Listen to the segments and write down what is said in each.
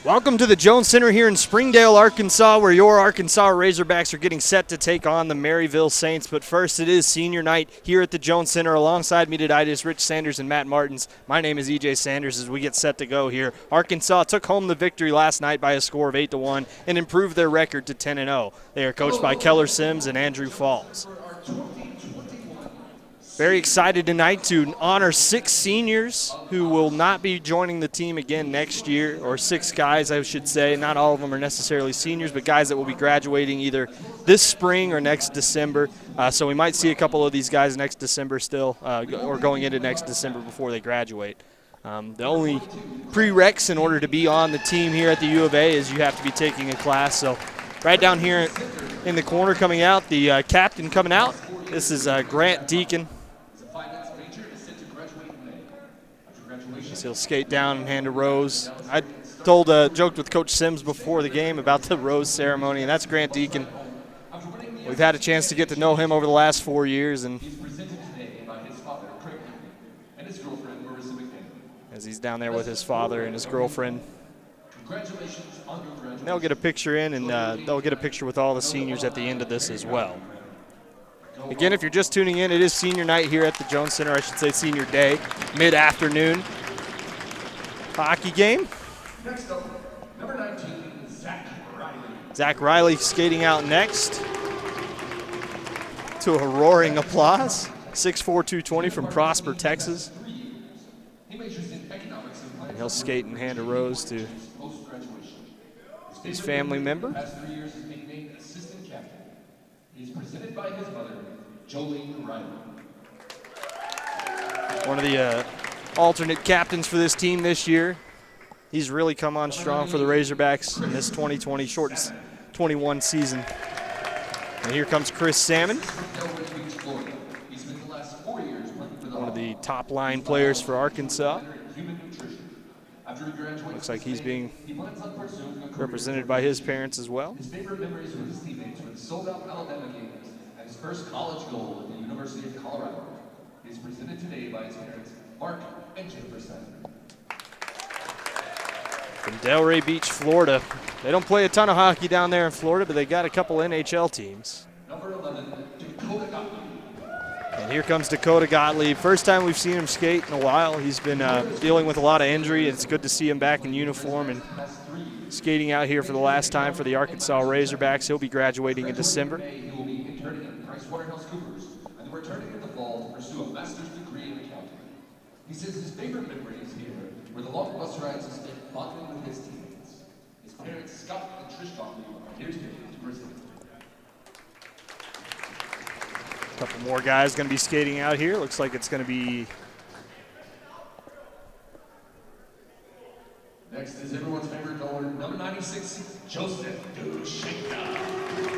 Welcome to the Jones Center here in Springdale, Arkansas, where your Arkansas Razorbacks are getting set to take on the Maryville Saints. But first, it is senior night here at the Jones Center. Alongside me tonight is Rich Sanders and Matt Martins. My name is EJ Sanders as we get set to go here. Arkansas took home the victory last night by a score of 8-1 and improved their record to 10-0. They are coached by Keller Sims and Andrew Falls. Very excited tonight to honor 6 seniors who will not be joining the team again next year, or 6 guys, I should say. Not all of them are necessarily seniors, but guys that will be graduating either this spring or next December. So we might see a couple of these guys next December still, or going into next December before they graduate. The only prereqs in order to be on the team here at the U of A is you have to be taking a class. So right down here in the corner coming out, the captain coming out, this is Grant Deacon. He'll skate down and hand a rose. I joked with Coach Sims before the game about the rose ceremony, and that's Grant Deacon. We've had a chance to get to know him over the last 4 years, and as he's down there with his father and his girlfriend. They'll get a picture in, and they'll get a picture with all the seniors at the end of this as well. Again, if you're just tuning in, it is senior night here at the Jones Center. I should say senior day, mid-afternoon. Hockey game. Next up, number 19, Zach Riley. Zach Riley skating out next to a roaring applause. 6'4", 220 from Prosper, Texas. And he'll skate and hand a rose to his family member. He's presented by his mother, Jolene Riley. One of the alternate captains for this team this year. He's really come on strong for the Razorbacks in this 2020 short 21 season. And here comes Chris Salmon, one of the top line players for Arkansas. Looks like he's being represented by his parents as well. His favorite memories with his teammates were the sold-out Alabama games and his first college goal at the University of Colorado. He's presented today by his parents, Mark and Jennifer Simon. From Delray Beach, Florida. They don't play a ton of hockey down there in Florida, but they got a couple NHL teams. Number 11, Dakota Gottlieb. And here comes Dakota Gottlieb. First time we've seen him skate in a while. He's been dealing with a lot of injury. It's good to see him back in uniform and skating out here for the last time for the Arkansas Razorbacks. He'll be graduating in December. He will be interning at PricewaterhouseCoopers and returning in the fall to pursue a master's degree in accounting. He says his favorite memories here were the long bus rides he spent bonding with his teammates. His parents, Scott and Trish Gottlieb, are here today to present. A couple more guys going to be skating out here. Looks like it's going to be... Next is everyone's favorite goaler, number 96, Joseph Dusenka.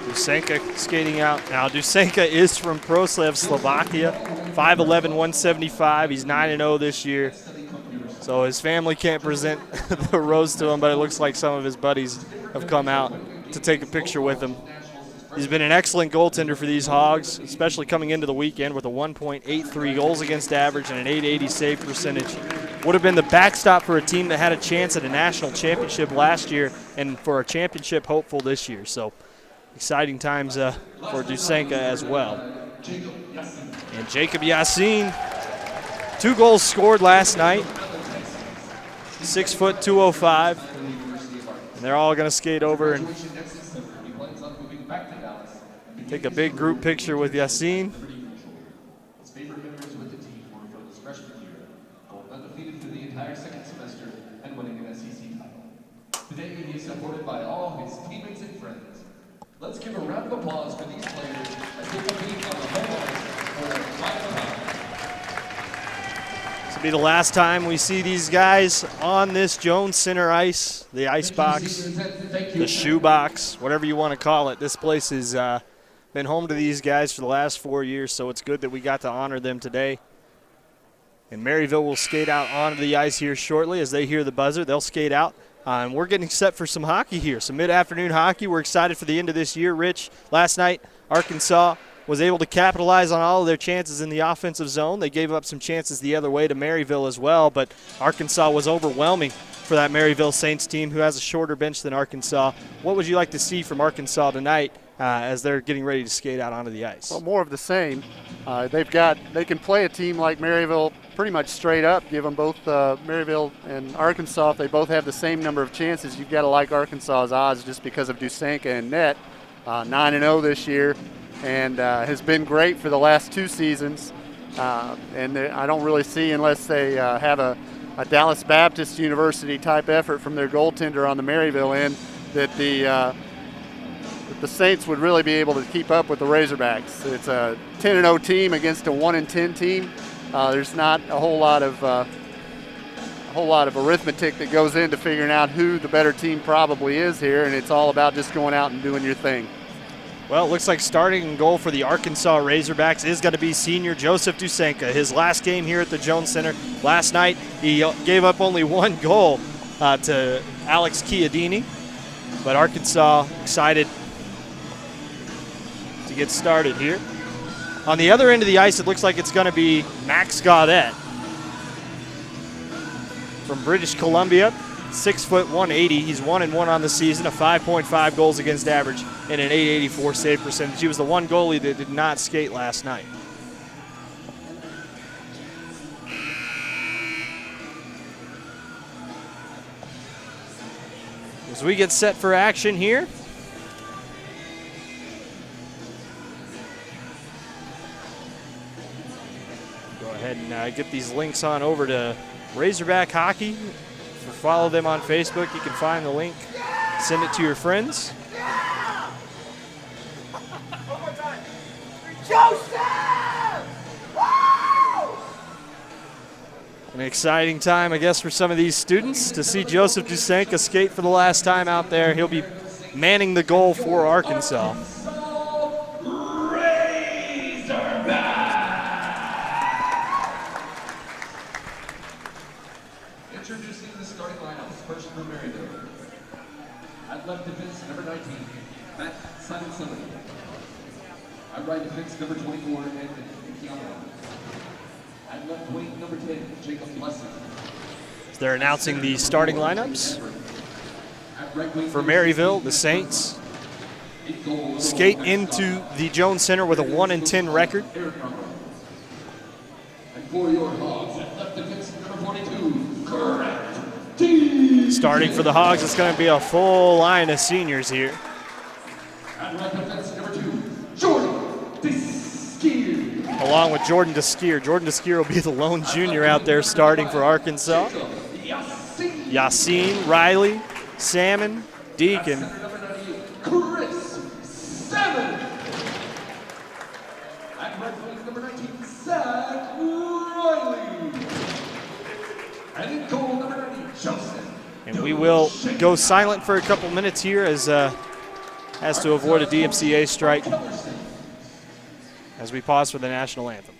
Dusenka skating out. Now, Dusenka is from Proslav, Slovakia. 5'11", 175. He's 9-0 this year. So his family can't present the rose to him, but it looks like some of his buddies have come out to take a picture with him. He's been an excellent goaltender for these Hogs, especially coming into the weekend with a 1.83 goals against average and an .880 save percentage. Would have been the backstop for a team that had a chance at a national championship last year and for a championship hopeful this year. So exciting times for Dusenka as well. And Jacob Yassin, 2 goals scored last night. 6 foot 205. And they're all going to skate over and take a big group picture with Yassin. His favorite memories with the team were from his freshman year, going undefeated through the entire second semester and winning an SEC title. Today he is supported by all his teammates and friends. Let's give a round of applause for these players as they compete on the home ice for their final time. This will be the last time we see these guys on this Jones Center ice, the ice box, the shoe box, whatever you want to call it. This place has been home to these guys for the last 4 years, so it's good that we got to honor them today. And Maryville will skate out onto the ice here shortly. As they hear the buzzer, they'll skate out. And we're getting set for some hockey here, some mid-afternoon hockey. We're excited for the end of this year. Rich, last night Arkansas was able to capitalize on all of their chances in the offensive zone. They gave up some chances the other way to Maryville as well, but Arkansas was overwhelming for that Maryville Saints team, who has a shorter bench than Arkansas. What would you like to see from Arkansas tonight as they're getting ready to skate out onto the ice? Well, more of the same. They can play a team like Maryville pretty much straight up. Give them both Maryville and Arkansas. If they both have the same number of chances, you've got to like Arkansas's odds just because of Dusanka and net. 9-0 this year, and has been great for the last 2 seasons. And I don't really see, unless they have a Dallas Baptist University type effort from their goaltender on the Maryville end, that the Saints would really be able to keep up with the Razorbacks. It's a 10-0 team against a 1-10 team. There's not a whole lot of arithmetic that goes into figuring out who the better team probably is here, and it's all about just going out and doing your thing. Well, it looks like starting in goal for the Arkansas Razorbacks is going to be senior Joseph Dusanka. His last game here at the Jones Center. Last night, he gave up only 1 goal to Alex Chiodini, but Arkansas excited to get started here. On the other end of the ice, it looks like it's going to be Max Gaudette from British Columbia. 6 foot 180. He's 1-1 on the season, a 5.5 goals against average, and an .884 save percentage. He was the one goalie that did not skate last night. As we get set for action here, go ahead and get these links on over to Razorback Hockey. Follow them on Facebook. You can find the link. Send it to your friends. One more time. Joseph! Woo! An exciting time, I guess, for some of these students to see Joseph Dusanka skate for the last time out there. He'll be manning the goal for Arkansas. Introducing the starting lineup, first from Maryville. At left defense, number 19, Matt Simon. At right defense, number 24, Anthony Kiano. At left wing, number 10, Jacob Blessing. They're announcing the starting lineups for Maryville. The Saints skate into the Jones Center with a 1-10 record. And for your Hogs, at left defense, number 42, correct. Starting for the Hogs, it's going to be a full line of seniors here. At right defense, number 2, Jordan Deskeer. Along with Jordan Deskeer. Jordan Deskeer will be the lone junior out there starting for Arkansas. Yassine, Riley, Salmon, Deacon. Chris Salmon. At right wing, number 19, Zach Riley. And in goal, number 90, Joseph. And we will go silent for a couple minutes here as to avoid a DMCA strike as we pause for the national anthem.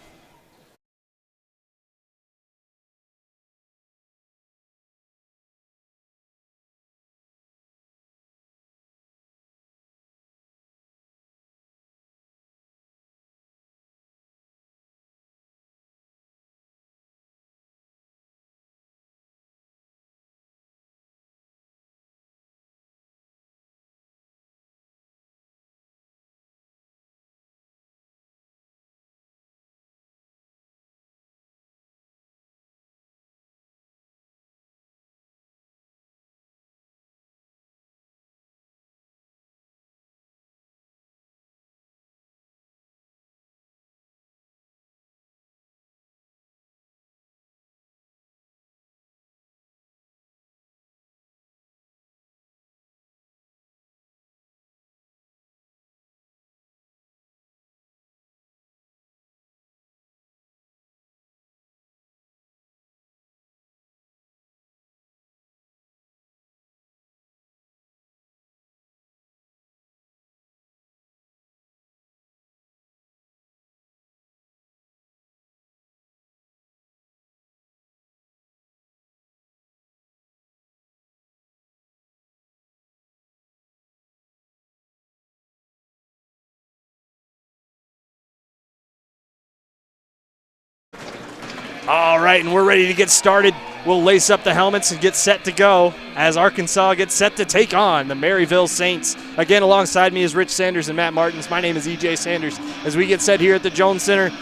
All right, and we're ready to get started. will lace up the helmets and get set to go as Arkansas gets set to take on the Maryville Saints. Again, alongside me is Rich Sanders and Matt Martins. My name is EJ Sanders as we get set here at the Jones Center.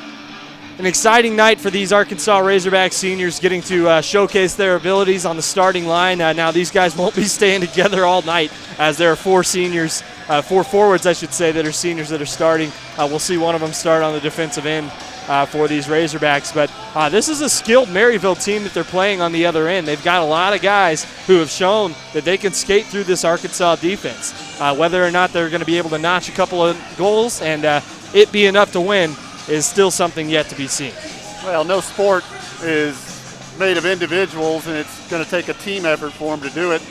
An exciting night for these Arkansas Razorback seniors getting to showcase their abilities on the starting line. Now these guys won't be staying together all night as there are four forwards, I should say, that are seniors that are starting. We'll see one of them start on the defensive end for these Razorbacks. But this is a skilled Maryville team that they're playing on the other end. They've got a lot of guys who have shown that they can skate through this Arkansas defense. Whether or not they're going to be able to notch a couple of goals and it be enough to win is still something yet to be seen. Well, no sport is made of individuals, and it's going to take a team effort for them to do it.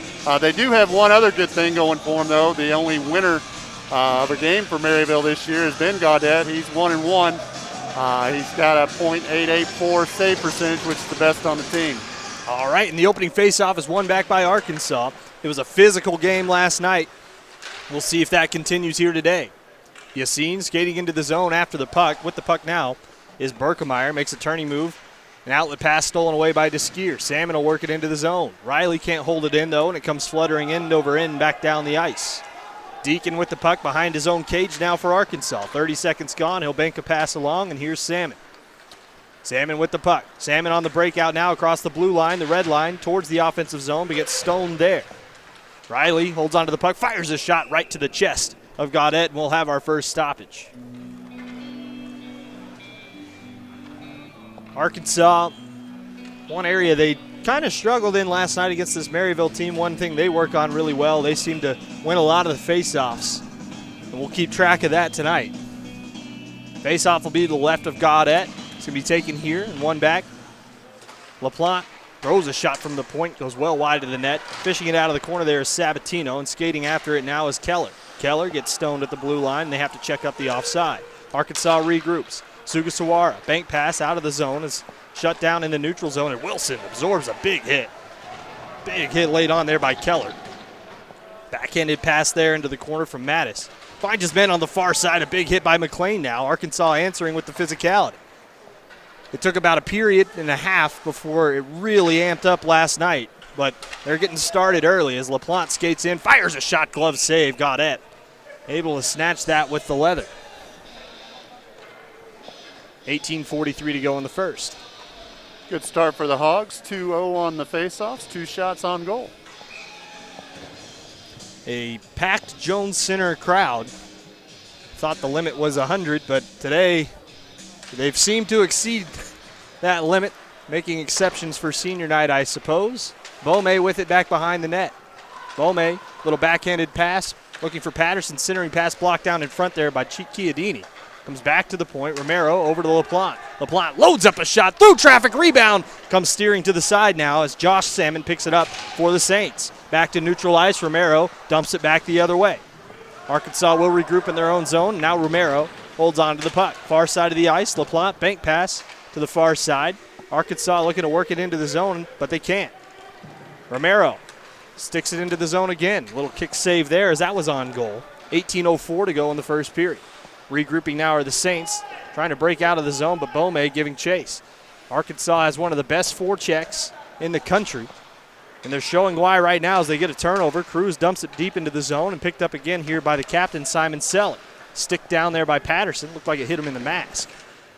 They do have one other good thing going for them, though. The only winner of a game for Maryville this year has been Gaudette. He's 1-1. He's got a .884 save percentage, which is the best on the team. All right, and the opening faceoff is won back by Arkansas. It was a physical game last night. We'll see if that continues here today. Yassine skating into the zone after the puck. With the puck now is Berkemeyer. Makes a turning move. An outlet pass stolen away by Deskier. Salmon will work it into the zone. Riley can't hold it in, though, and it comes fluttering end over end back down the ice. Deacon with the puck behind his own cage now for Arkansas. 30 seconds gone. He'll bank a pass along, and here's Salmon. Salmon with the puck. Salmon on the breakout now across the blue line, the red line, towards the offensive zone, but gets stoned there. Riley holds onto the puck, fires a shot right to the chest of Gaudette, and we'll have our first stoppage. Arkansas, one area they kind of struggled in last night against this Maryville team. One thing they work on really well, they seem to win a lot of the face-offs, and we'll keep track of that tonight. Face-off will be to the left of Gaudette. It's going to be taken here and one back. LaPlante throws a shot from the point, goes well wide of the net. Fishing it out of the corner there is Sabatino, and skating after it now is Keller. Keller gets stoned at the blue line, and they have to check up the offside. Arkansas regroups. Sugasawara, bank pass out of the zone, is shut down in the neutral zone, and Wilson absorbs a big hit. Big hit laid on there by Keller. Backhanded pass there into the corner from Mattis. Finds his men on the far side, a big hit by McLean now. Arkansas answering with the physicality. It took about a period and a half before it really amped up last night, but they're getting started early as LaPlante skates in, fires a shot, glove save, Gaudette able to snatch that with the leather. 18:43 to go in the first. Good start for the Hogs. 2-0 on the faceoffs, 2 shots on goal. A packed Jones Center crowd. Thought the limit was 100, but today they've seemed to exceed that limit, making exceptions for senior night, I suppose. Beaumay with it back behind the net. Beaumay, little backhanded pass, looking for Patterson, centering pass blocked down in front there by Chiadini. Comes back to the point, Romero over to LaPlante. LaPlante loads up a shot, through traffic, rebound, comes steering to the side now as Josh Salmon picks it up for the Saints. Back to neutral ice, Romero dumps it back the other way. Arkansas will regroup in their own zone. Now Romero holds on to the puck. Far side of the ice, LaPlante, bank pass to the far side. Arkansas looking to work it into the zone, but they can't. Romero sticks it into the zone again. Little kick save there as that was on goal. 18:04 to go in the first period. Regrouping now are the Saints, trying to break out of the zone, but Beaumay giving chase. Arkansas has one of the best forechecks in the country, and they're showing why right now as they get a turnover. Cruz dumps it deep into the zone and picked up again here by the captain, Simon Selleck. Stick down there by Patterson. Looked like it hit him in the mask.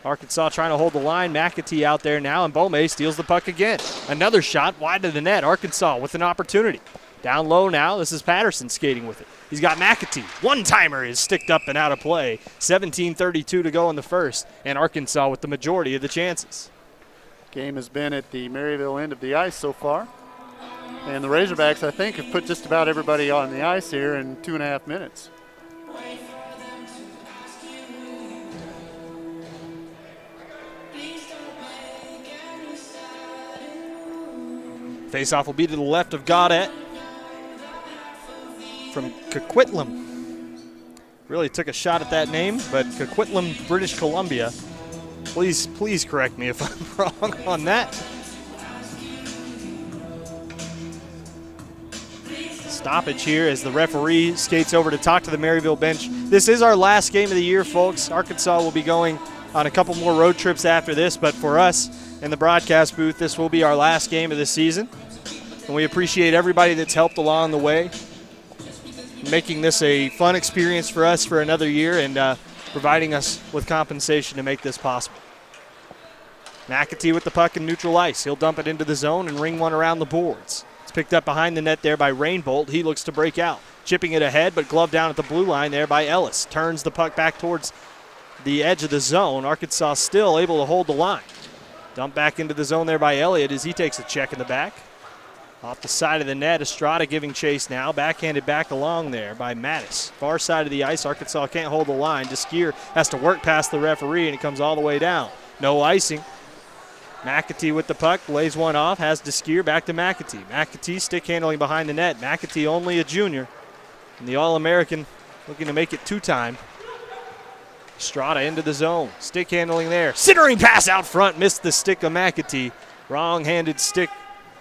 Arkansas trying to hold the line. McAtee out there now, and Beaumay steals the puck again. Another shot wide of the net. Arkansas with an opportunity. Down low now, this is Patterson skating with it. He's got McAtee. One-timer is sticked up and out of play. 17:32 to go in the first, and Arkansas with the majority of the chances. Game has been at the Maryville end of the ice so far. And the Razorbacks, I think, have put just about everybody on the ice here in 2.5 minutes. Faceoff will be to the left of Gaudette from Coquitlam. Really took a shot at that name, but Coquitlam, British Columbia. Please correct me if I'm wrong on that. Stoppage here as the referee skates over to talk to the Maryville bench. This is our last game of the year, folks. Arkansas will be going on a couple more road trips after this, but for us, in the broadcast booth, this will be our last game of the season. And we appreciate everybody that's helped along the way, making this a fun experience for us for another year and providing us with compensation to make this possible. McAtee with the puck in neutral ice. He'll dump it into the zone and ring one around the boards. It's picked up behind the net there by Rainbolt. He looks to break out. Chipping it ahead, but gloved down at the blue line there by Ellis. Turns the puck back towards the edge of the zone. Arkansas still able to hold the line. Dump back into the zone there by Elliott as he takes a check in the back. Off the side of the net, Estrada giving chase now. Backhanded back along there by Mattis. Far side of the ice, Arkansas can't hold the line. Deskier has to work past the referee, and it comes all the way down. No icing. McAtee with the puck, lays one off, has Deskier back to McAtee. McAtee stick handling behind the net. McAtee only a junior. And the All-American looking to make it two-time. Estrada into the zone. Stick handling there. Centering pass out front. Missed the stick of McAtee. Wrong-handed stick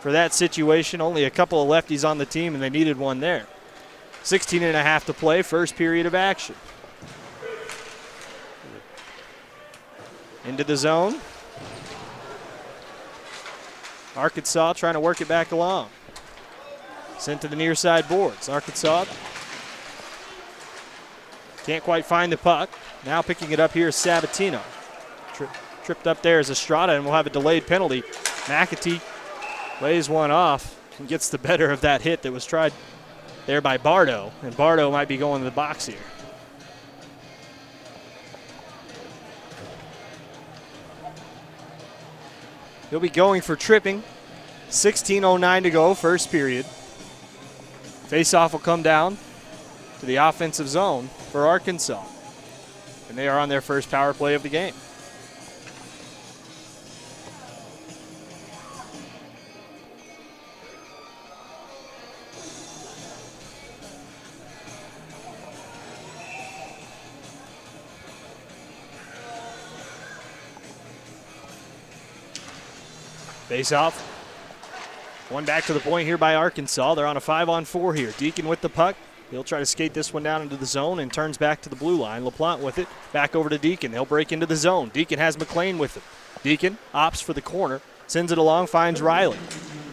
for that situation. Only a couple of lefties on the team, and they needed one there. 16 and a half to play. First period of action. Into the zone. Arkansas trying to work it back along. Sent to the near side boards. Arkansas can't quite find the puck. Now picking it up here is Sabatino. Tripped up there is Estrada, and we'll have a delayed penalty. McAtee lays one off and gets the better of that hit that was tried there by Bardo. And Bardo might be going to the box here. He'll be going for tripping. 16:09 to go, first period. Faceoff will come down to the offensive zone for Arkansas. And they are on their first power play of the game. Face off. One back to the point here by Arkansas. They're on a 5-on-4 here. Deacon with the puck. He'll try to skate this one down into the zone and turns back to the blue line. LaPlante with it. Back over to Deacon. They'll break into the zone. Deacon has McLean with him. Deacon opts for the corner. Sends it along, finds Riley.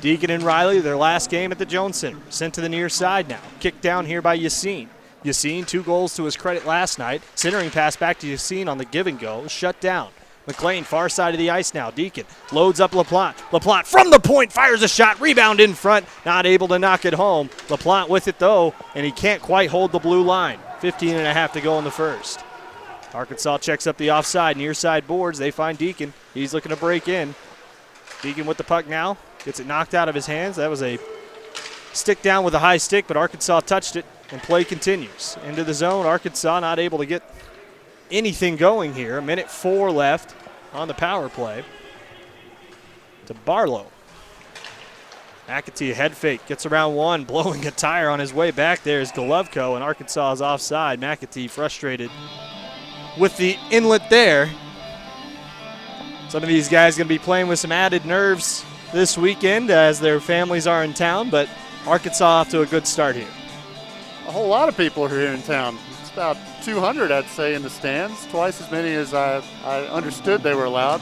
Deacon and Riley, their last game at the Jones Center. Sent to the near side now. Kicked down here by Yassine. Yassine, 2 goals to his credit last night. Centering pass back to Yassine on the give and go. Shut down. McLean, far side of the ice now. Deacon loads up LaPlante. LaPlante from the point, fires a shot. Rebound in front, not able to knock it home. LaPlante with it, though, and he can't quite hold the blue line. 15 and a half to go in the first. Arkansas checks up the offside, near side boards. They find Deacon. He's looking to break in. Deacon with the puck now. Gets it knocked out of his hands. That was a stick down with a high stick, but Arkansas touched it, and play continues. Into the zone, Arkansas not able to get anything going here. 1:04 left on the power play. To Barlow. McAtee, head fake, gets around one, blowing a tire on his way back there is Golovko, and Arkansas is offside. McAtee frustrated with the inlet there. Some of these guys going to be playing with some added nerves this weekend as their families are in town, but Arkansas off to a good start here. A whole lot of people are here in town. It's about 200, I'd say, in the stands. Twice as many as I understood they were allowed,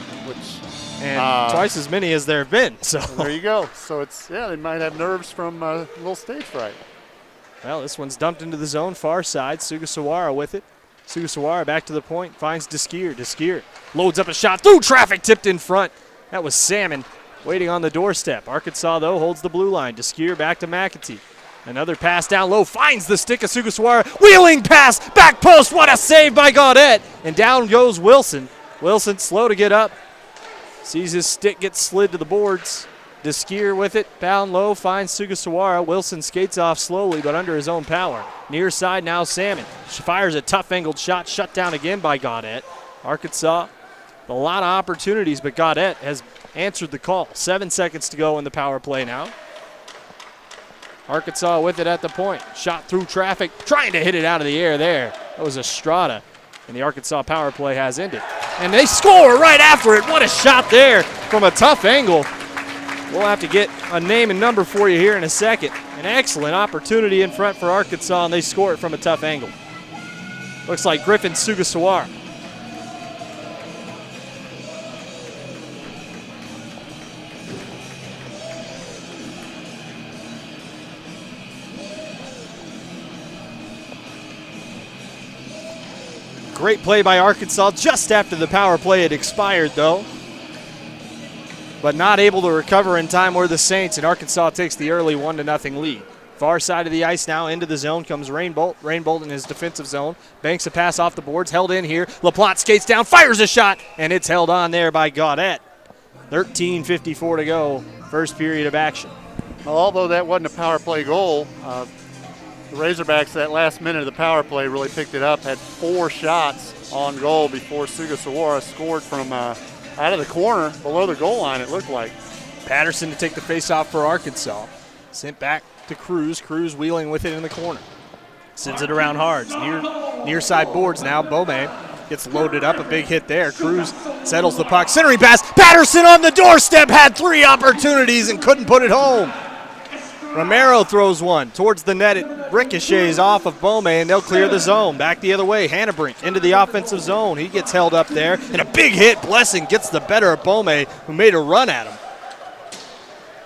and twice as many as there have been. So there you go. So it's, yeah, they might have nerves from a little stage fright. Well, this one's dumped into the zone, far side. Sugasawara with it. Sugasawara back to the point, finds Deskier. Deskier loads up a shot through traffic, tipped in front. That was Salmon waiting on the doorstep. Arkansas, though, holds the blue line. Deskier back to McAtee. Another pass down low, finds the stick of Sugasawara. Wheeling pass, back post, what a save by Gaudet. And down goes Wilson. Wilson slow to get up. Sees his stick get slid to the boards. Deskier with it, down low, finds Sugasawara. Wilson skates off slowly, but under his own power. Near side now, Salmon. She fires a tough angled shot, shut down again by Gaudet. Arkansas, a lot of opportunities, but Gaudet has answered the call. 7 seconds to go in the power play now. Arkansas with it at the point. Shot through traffic, trying to hit it out of the air there. That was Estrada, and the Arkansas power play has ended. And they score right after it. What a shot there from a tough angle. We'll have to get a name and number for you here in a second. An excellent opportunity in front for Arkansas, and they score it from a tough angle. Looks like Griffin Sugasawara. Great play by Arkansas just after the power play had expired, though. But not able to recover in time were the Saints, and Arkansas takes the early 1-0 lead. Far side of the ice now, into the zone comes Rainbolt. Rainbolt in his defensive zone. Banks a pass off the boards, held in here. LaPlante skates down, fires a shot, and it's held on there by Gaudette. 13:54 to go, first period of action. Well, although that wasn't a power play goal, the Razorbacks, that last minute of the power play, really picked it up, had 4 shots on goal before Sugasawara scored from out of the corner below the goal line, it looked like. Patterson to take the face-off for Arkansas. Sent back to Cruz. Cruz wheeling with it in the corner. Sends it around Hards. Near side boards now. Bome gets loaded up. A big hit there. Cruz settles the puck. Centering pass. Patterson on the doorstep. Had 3 opportunities and couldn't put it home. Romero throws one towards the net. It ricochets off of Bome, and they'll clear the zone. Back the other way. Hannebrink into the offensive zone. He gets held up there. And a big hit. Blessing gets the better of Bome, who made a run at him.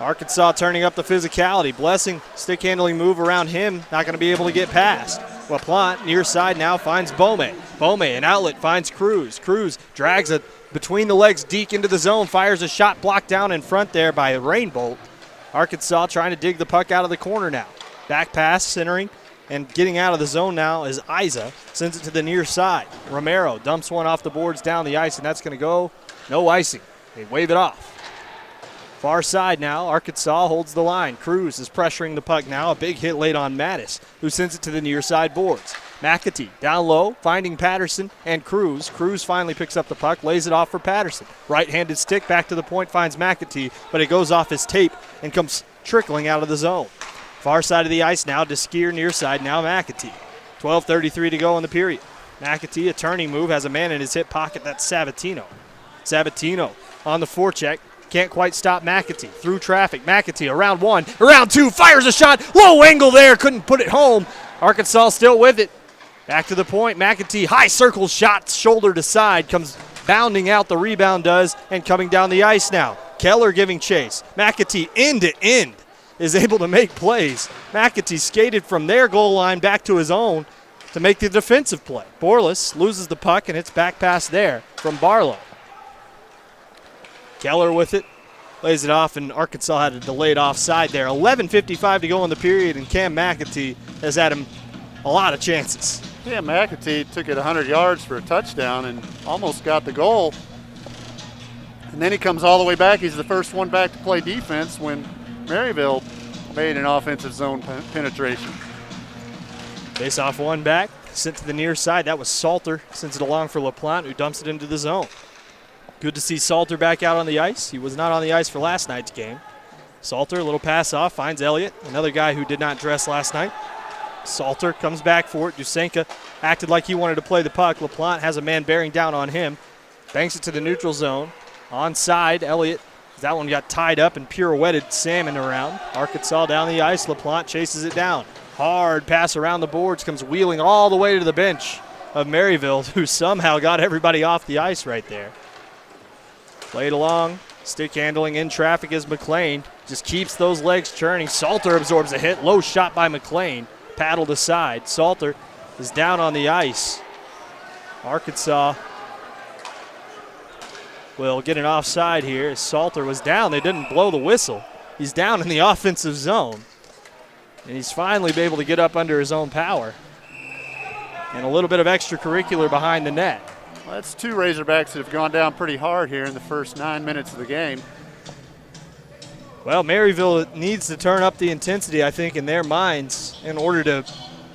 Arkansas turning up the physicality. Blessing, stick handling move around him, not going to be able to get past. LaPlante, near side now, finds Bome. Bome, an outlet, finds Cruz. Cruz drags it between the legs, deep into the zone, fires a shot blocked down in front there by Rainbolt. Arkansas trying to dig the puck out of the corner now. Back pass, centering, and getting out of the zone now is Isa. Sends it to the near side. Romero dumps one off the boards down the ice, and that's going to go. No icing. They wave it off. Far side now, Arkansas holds the line. Cruz is pressuring the puck now. A big hit late on Mattis, who sends it to the near side boards. McAtee down low, finding Patterson and Cruz. Cruz finally picks up the puck, lays it off for Patterson. Right-handed stick back to the point, finds McAtee, but it goes off his tape and comes trickling out of the zone. Far side of the ice now, Deskier near side, now McAtee. 12:33 to go in the period. McAtee, a turning move, has a man in his hip pocket. That's Sabatino. Sabatino on the forecheck. Can't quite stop McAtee. Through traffic. McAtee around 1, around 2, fires a shot. Low angle there, couldn't put it home. Arkansas still with it. Back to the point. McAtee, high circle shot, shoulder to side, comes bounding out. The rebound does, and coming down the ice now. Keller giving chase. McAtee end to end is able to make plays. McAtee skated from their goal line back to his own to make the defensive play. Borlas loses the puck, and it's back pass there from Barlow. Keller with it, lays it off, and Arkansas had a delayed offside there. 11:55 to go in the period, and Cam McAtee has had him a lot of chances. Yeah, McAtee took it 100 yards for a touchdown and almost got the goal. And then he comes all the way back. He's the first one back to play defense when Maryville made an offensive zone penetration. Face off one back, sent to the near side. That was Salter, sends it along for LaPlante, who dumps it into the zone. Good to see Salter back out on the ice. He was not on the ice for last night's game. Salter, a little pass off, finds Elliott, another guy who did not dress last night. Salter comes back for it. Dusenka acted like he wanted to play the puck. LaPlante has a man bearing down on him. Banks it to the neutral zone. Onside, Elliott. That one got tied up and pirouetted salmon around. Arkansas down the ice. LaPlante chases it down. Hard pass around the boards, comes wheeling all the way to the bench of Maryville, who somehow got everybody off the ice right there. Played along, stick handling in traffic is McLean. Just keeps those legs churning. Salter absorbs a hit. Low shot by McLean. Paddled aside. Salter is down on the ice. Arkansas will get an offside here. Salter was down. They didn't blow the whistle. He's down in the offensive zone. And he's finally been able to get up under his own power. And a little bit of extracurricular behind the net. Well, that's 2 Razorbacks that have gone down pretty hard here in the first 9 minutes of the game. Well, Maryville needs to turn up the intensity, I think, in their minds in order to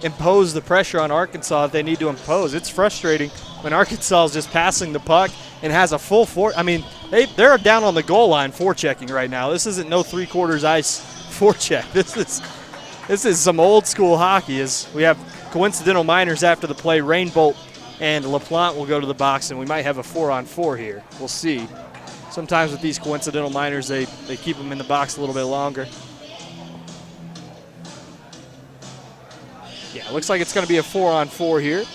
impose the pressure on Arkansas that they need to impose. It's frustrating when Arkansas is just passing the puck and has a full I mean, they're down on the goal line forechecking right now. This isn't no three-quarters ice forecheck. This is some old school hockey. As we have coincidental minors after the play. Rainbolt and LaPlante will go to the box, and we might have a 4-on-4 here. We'll see. Sometimes with these coincidental minors, they keep them in the box a little bit longer. Yeah, looks like it's going to be a 4-on-4 here.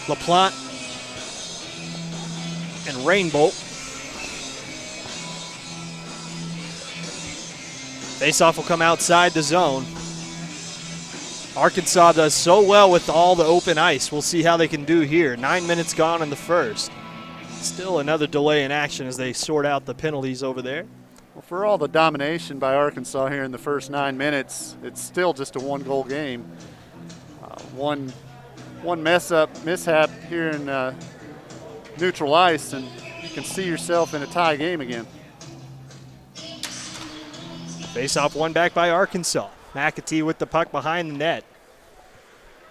LaPlante and Rainbolt. Faceoff will come outside the zone. Arkansas does so well with all the open ice. We'll see how they can do here. 9 minutes gone in the first. Still another delay in action as they sort out the penalties over there. Well, for all the domination by Arkansas here in the first 9 minutes, it's still just a one-goal game. One mishap here in neutral ice, and you can see yourself in a tie game again. Face-off one back by Arkansas. McAtee with the puck behind the net.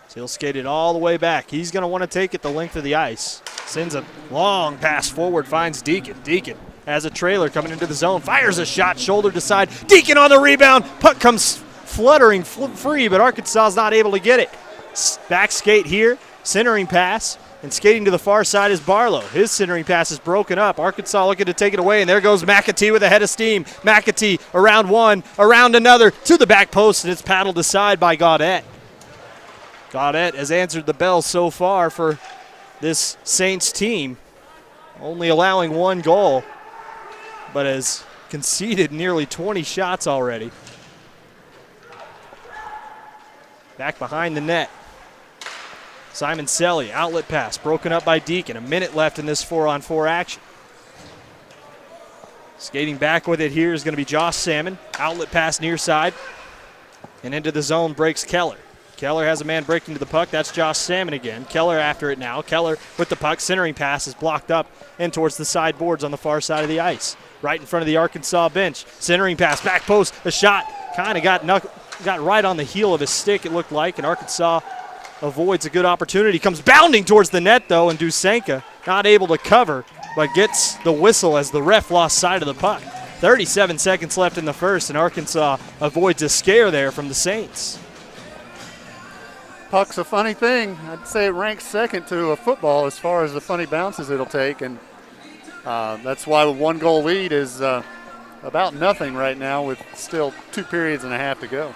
So he'll skate it all the way back. He's going to want to take it the length of the ice. Sends a long pass forward, finds Deacon. Deacon has a trailer coming into the zone, fires a shot, shoulder to side. Deacon on the rebound. Puck comes fluttering free, but Arkansas is not able to get it. Back skate here, centering pass, and skating to the far side is Barlow. His centering pass is broken up. Arkansas looking to take it away, and there goes McAtee with a head of steam. McAtee around one, around another, to the back post, and it's paddled aside by Gaudette. Gaudette has answered the bell so far for this Saints team, only allowing one goal, but has conceded nearly 20 shots already. Back behind the net. Simon Selly, outlet pass, broken up by Deacon. A minute left in this 4-on-4 action. Skating back with it here is going to be Josh Salmon. Outlet pass near side. And into the zone breaks Keller. Keller has a man breaking to the puck. That's Josh Salmon again. Keller after it now. Keller with the puck. Centering pass is blocked up and towards the side boards on the far side of the ice. Right in front of the Arkansas bench. Centering pass, back post, a shot. Kind of got right on the heel of his stick, it looked like, and Arkansas avoids a good opportunity. Comes bounding towards the net, though, and Dusenka not able to cover, but gets the whistle as the ref lost sight of the puck. 37 seconds left in the first, and Arkansas avoids a scare there from the Saints. Puck's a funny thing. I'd say it ranks second to a football as far as the funny bounces it'll take, and that's why a one-goal lead is about nothing right now with still 2 periods and a half to go.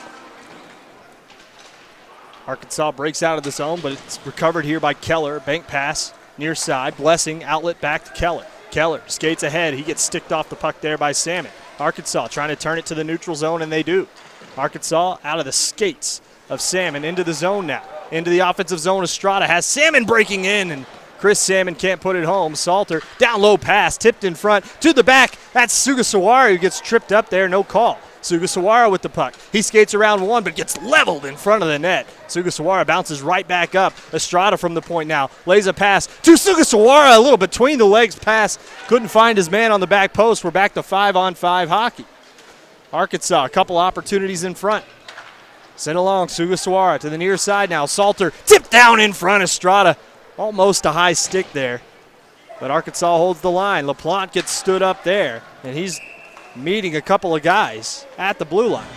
Arkansas breaks out of the zone, but it's recovered here by Keller. Bank pass near side. Blessing, outlet back to Keller. Keller skates ahead. He gets sticked off the puck there by Salmon. Arkansas trying to turn it to the neutral zone, and they do. Arkansas out of the skates of Salmon into the zone now. Into the offensive zone, Estrada has Salmon breaking in, and Chris Salmon can't put it home. Salter, down low pass, tipped in front, to the back. That's Sugasawara who gets tripped up there, no call. Sugasawara with the puck. He skates around one, but gets leveled in front of the net. Sugasawara bounces right back up. Estrada from the point now. Lays a pass to Sugasawara, a little between the legs pass. Couldn't find his man on the back post. We're back to 5-on-5 hockey. Arkansas, a couple opportunities in front. Sent along, Sugasawara to the near side now. Salter tipped down in front. Estrada almost a high stick there. But Arkansas holds the line. LaPlante gets stood up there, and he's meeting a couple of guys at the blue line.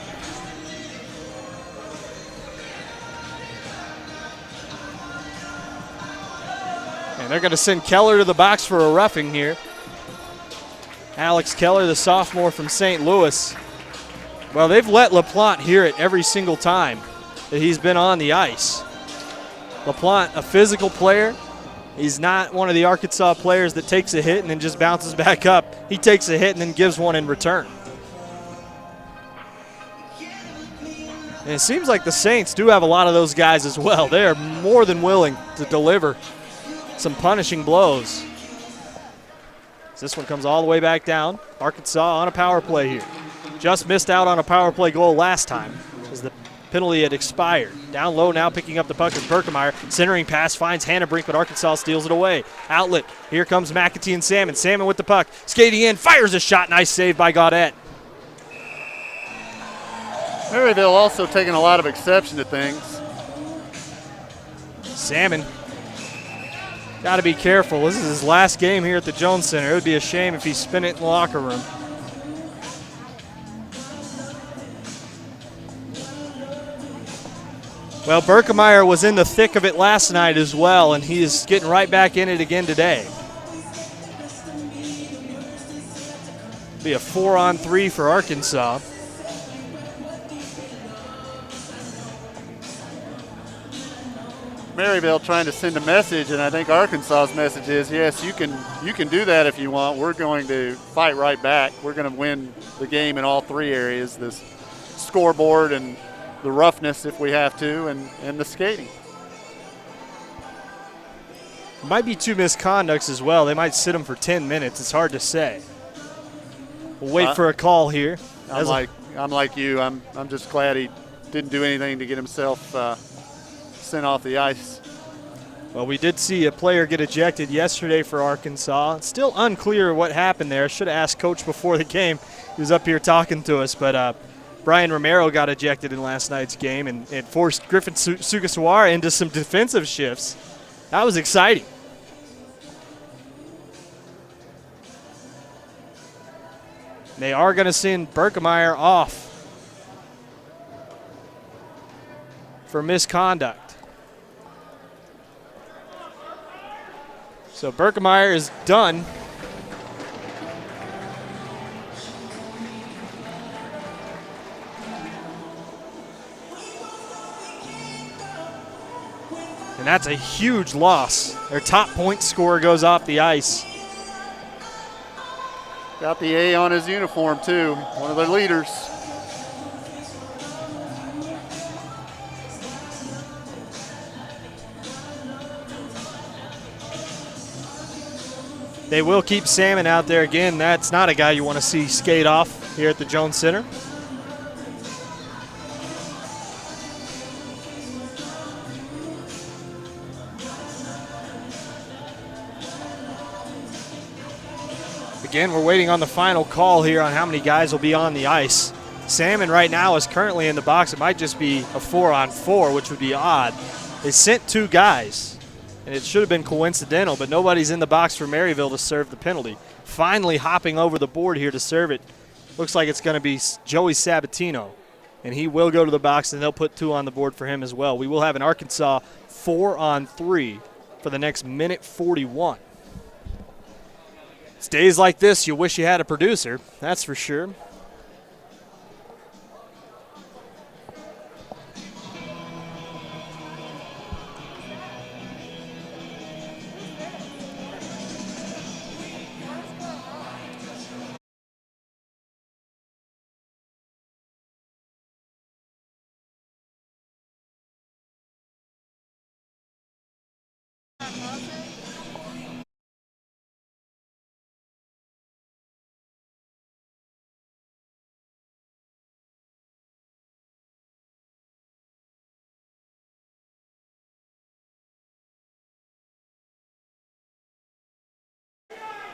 And they're going to send Keller to the box for a roughing here. Alex Keller, the sophomore from St. Louis. Well, they've let LaPlante hear it every single time that he's been on the ice. LaPlante, a physical player. He's not one of the Arkansas players that takes a hit and then just bounces back up. He takes a hit and then gives one in return. And it seems like the Saints do have a lot of those guys as well. They are more than willing to deliver some punishing blows. This one comes all the way back down. Arkansas on a power play here. Just missed out on a power play goal last time as the penalty had expired. Down low now, picking up the puck is Berkemeyer. Centering pass finds Hannebrink, but Arkansas steals it away. Outlet. Here comes McAtee and Salmon. Salmon with the puck. Skating in, fires a shot. Nice save by Gaudette. Maryville also taking a lot of exception to things. Salmon. Got to be careful. This is his last game here at the Jones Center. It would be a shame if he spent it in the locker room. Well, Berkemeyer was in the thick of it last night as well, and he is getting right back in it again today. Be a 4-on-3 for Arkansas. Maryville trying to send a message, and I think Arkansas's message is, yes, you can do that if you want. We're going to fight right back. We're going to win the game in all three areas, this scoreboard and the roughness if we have to, and the skating. Might be 2 misconducts as well. They might sit him for 10 minutes. It's hard to say. We'll wait for a call here. I'm like you. I'm just glad he didn't do anything to get himself sent off the ice. Well, we did see a player get ejected yesterday for Arkansas. It's still unclear what happened there. Should have asked Coach before the game. He was up here talking to us, but Brian Romero got ejected in last night's game, and it forced Griffin Sugasawara into some defensive shifts. That was exciting. They are going to send Berkemeyer off for misconduct. So Berkemeyer is done. And that's a huge loss. Their top point scorer goes off the ice. Got the A on his uniform, too. One of their leaders. They will keep Salmon out there again. That's not a guy you want to see skate off here at the Jones Center. Again, we're waiting on the final call here on how many guys will be on the ice. Salmon right now is currently in the box. It might just be a 4-on-4, which would be odd. They sent 2 guys, and it should have been coincidental, but nobody's in the box for Maryville to serve the penalty. Finally hopping over the board here to serve it. Looks like it's going to be Joey Sabatino, and he will go to the box, and they'll put 2 on the board for him as well. We will have an Arkansas 4-on-3 for the next minute 41. It's days like this you wish you had a producer, that's for sure.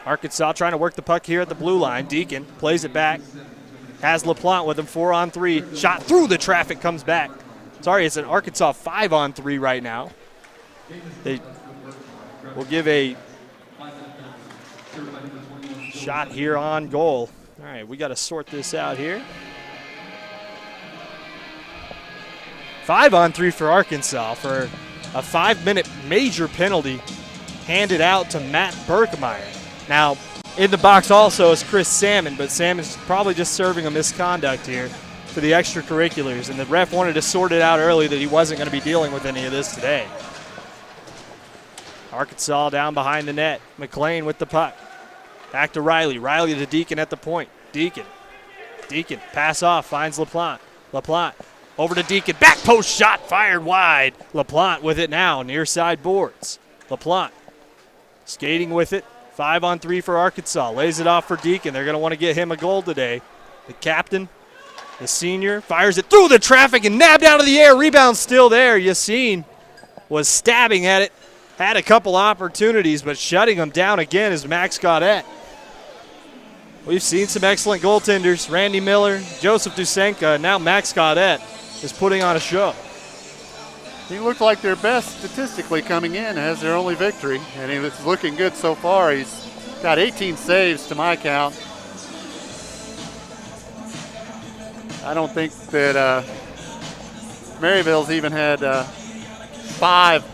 Arkansas trying to work the puck here at the blue line. Deacon plays it back. Has LaPlante with him, 4-on-3. Shot through the traffic, comes back. Sorry, it's an Arkansas 5-on-3 right now. They will give a shot here on goal. All right, we got to sort this out here. 5-on-3 for Arkansas for a 5-minute major penalty handed out to Matt Berkemeyer. Now, in the box also is Chris Salmon, but Salmon's probably just serving a misconduct here for the extracurriculars, and the ref wanted to sort it out early that he wasn't going to be dealing with any of this today. Arkansas down behind the net. McLean with the puck. Back to Riley. Riley to Deacon at the point. Deacon, pass off, finds LaPlante. LaPlante over to Deacon. Back post shot fired wide. LaPlante with it now, near side boards. LaPlante skating with it. 5-on-3 for Arkansas. Lays it off for Deacon. They're going to want to get him a goal today. The captain, the senior, fires it through the traffic and nabbed out of the air. Rebound still there. Yassine was stabbing at it. Had a couple opportunities, but shutting them down again is Max Gaudette. We've seen some excellent goaltenders. Randy Miller, Joseph Dusenka, and now Max Gaudette is putting on a show. He looked like their best statistically coming in, has their only victory, and he was looking good so far. He's got 18 saves to my count. I don't think that Maryville's even had 5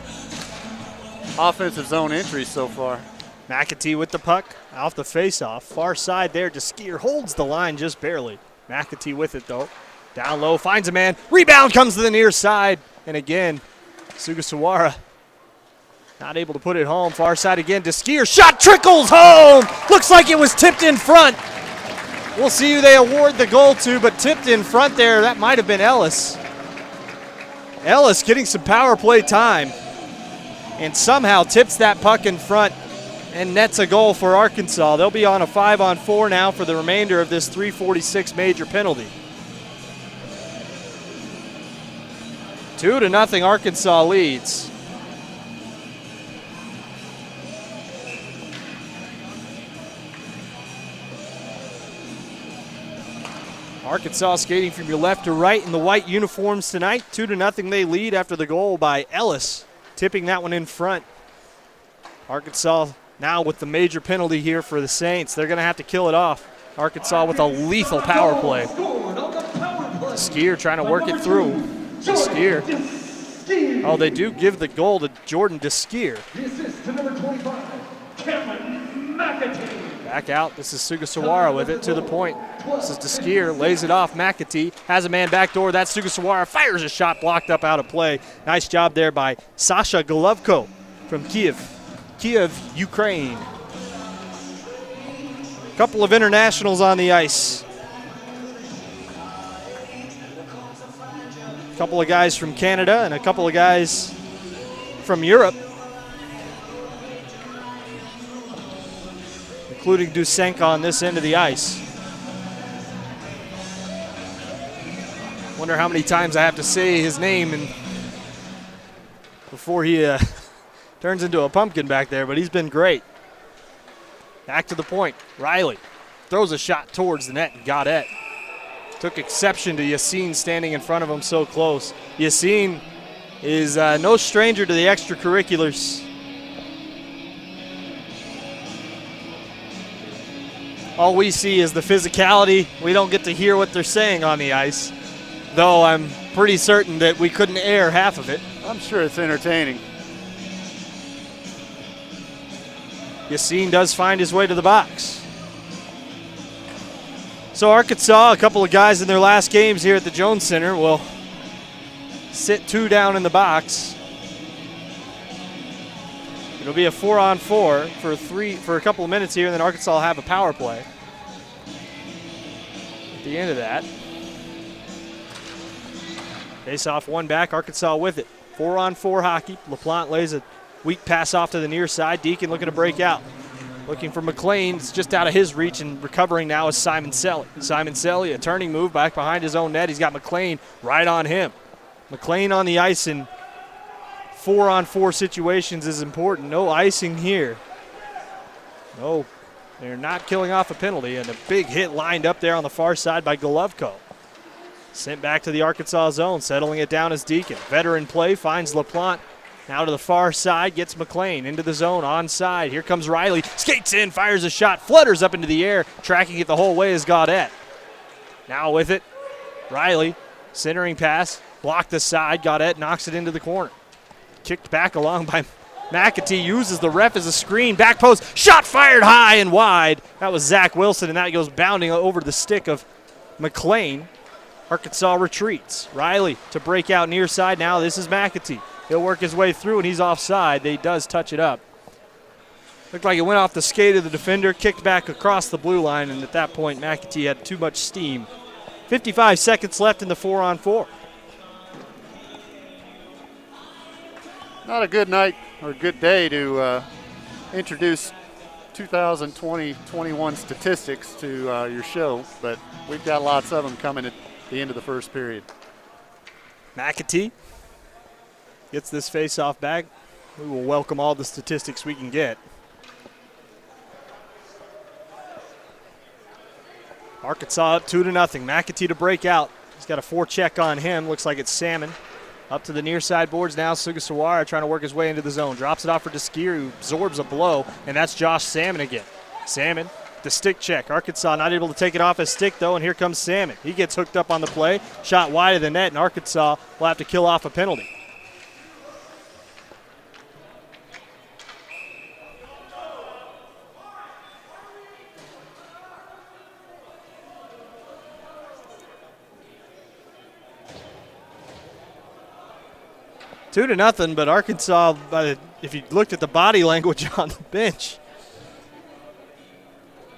offensive zone entries so far. McAtee with the puck off the faceoff. Far side there. Deskier holds the line just barely. McAtee with it, though. Down low, finds a man. Rebound comes to the near side. And again, Sugasawara not able to put it home. Far side again. Deskier shot trickles home. Looks like it was tipped in front. We'll see who they award the goal to, but tipped in front there. That might have been Ellis. Ellis getting some power play time and somehow tips that puck in front and nets a goal for Arkansas. They'll be on a 5-on-4 now for the remainder of this 3:46 major penalty. 2-0 Arkansas leads. Arkansas skating from your left to right in the white uniforms tonight. 2-0 they lead after the goal by Ellis, tipping that one in front. Arkansas now with the major penalty here for the Saints. They're going to have to kill it off. Arkansas with a lethal power play. Skier trying to work it through. Skier. Oh, they do give the goal to Jordan DeSkier. The assist to number 25, Cameron McAtee. Back out. This is Sugasawara with it to the point. This is DeSkier, lays it off. McAtee has a man backdoor. That's Sugasawara. Fires a shot blocked up out of play. Nice job there by Sasha Golovko from Kiev, Ukraine. Couple of internationals on the ice. A couple of guys from Canada and a couple of guys from Europe, including Dusenka on this end of the ice. Wonder how many times I have to say his name and before he turns into a pumpkin back there, but he's been great. Back to the point. Riley throws a shot towards the net and got it. Took exception to Yassine standing in front of him so close. Yassine is no stranger to the extracurriculars. All we see is the physicality. We don't get to hear what they're saying on the ice, though I'm pretty certain that we couldn't air half of it. I'm sure it's entertaining. Yassine does find his way to the box. So Arkansas, a couple of guys in their last games here at the Jones Center, will sit 2 down in the box. It'll be a 4-on-4 for a couple of minutes here, and then Arkansas will have a power play. At the end of that, face off one back, Arkansas with it. 4-on-4 hockey. LaPlante lays a weak pass off to the near side. Deacon looking to break out. Looking for McLean. It's just out of his reach, and recovering now is Simon Selly. Simon Selly, a turning move back behind his own net. He's got McLean right on him. McLean on the ice in 4-on-4 situations is important. No icing here. No, they're not killing off a penalty, and a big hit lined up there on the far side by Golovko. Sent back to the Arkansas zone, settling it down as Deacon. Veteran play, finds LaPlante. Now to the far side, gets McLean into the zone, onside. Here comes Riley, skates in, fires a shot, flutters up into the air, tracking it the whole way is Gaudette. Now with it, Riley, centering pass, blocked aside, Gaudette knocks it into the corner. Kicked back along by McAtee, uses the ref as a screen, back post, shot fired high and wide. That was Zach Wilson, and that goes bounding over the stick of McLean. Arkansas retreats. Riley to break out near side now. This is McAtee. He'll work his way through, and he's offside. He does touch it up. Looked like it went off the skate of the defender, kicked back across the blue line, and at that point, McAtee had too much steam. 55 seconds left in the 4-on-4. Not a good night or good day to introduce 2020-21 statistics to your show, but we've got lots of them coming at the end of the first period. McAtee gets this face-off back. We will welcome all the statistics we can get. Arkansas up 2-0. McAtee to break out. He's got a forecheck on him. Looks like it's Salmon. Up to the near side boards now. Sugasawara trying to work his way into the zone. Drops it off for DeSkier, who absorbs a blow, and that's Josh Salmon again. Salmon, the stick check. Arkansas not able to take it off his stick, though, and here comes Salmon. He gets hooked up on the play. Shot wide of the net, and Arkansas will have to kill off a penalty. Two to nothing, but Arkansas, if you looked at the body language on the bench,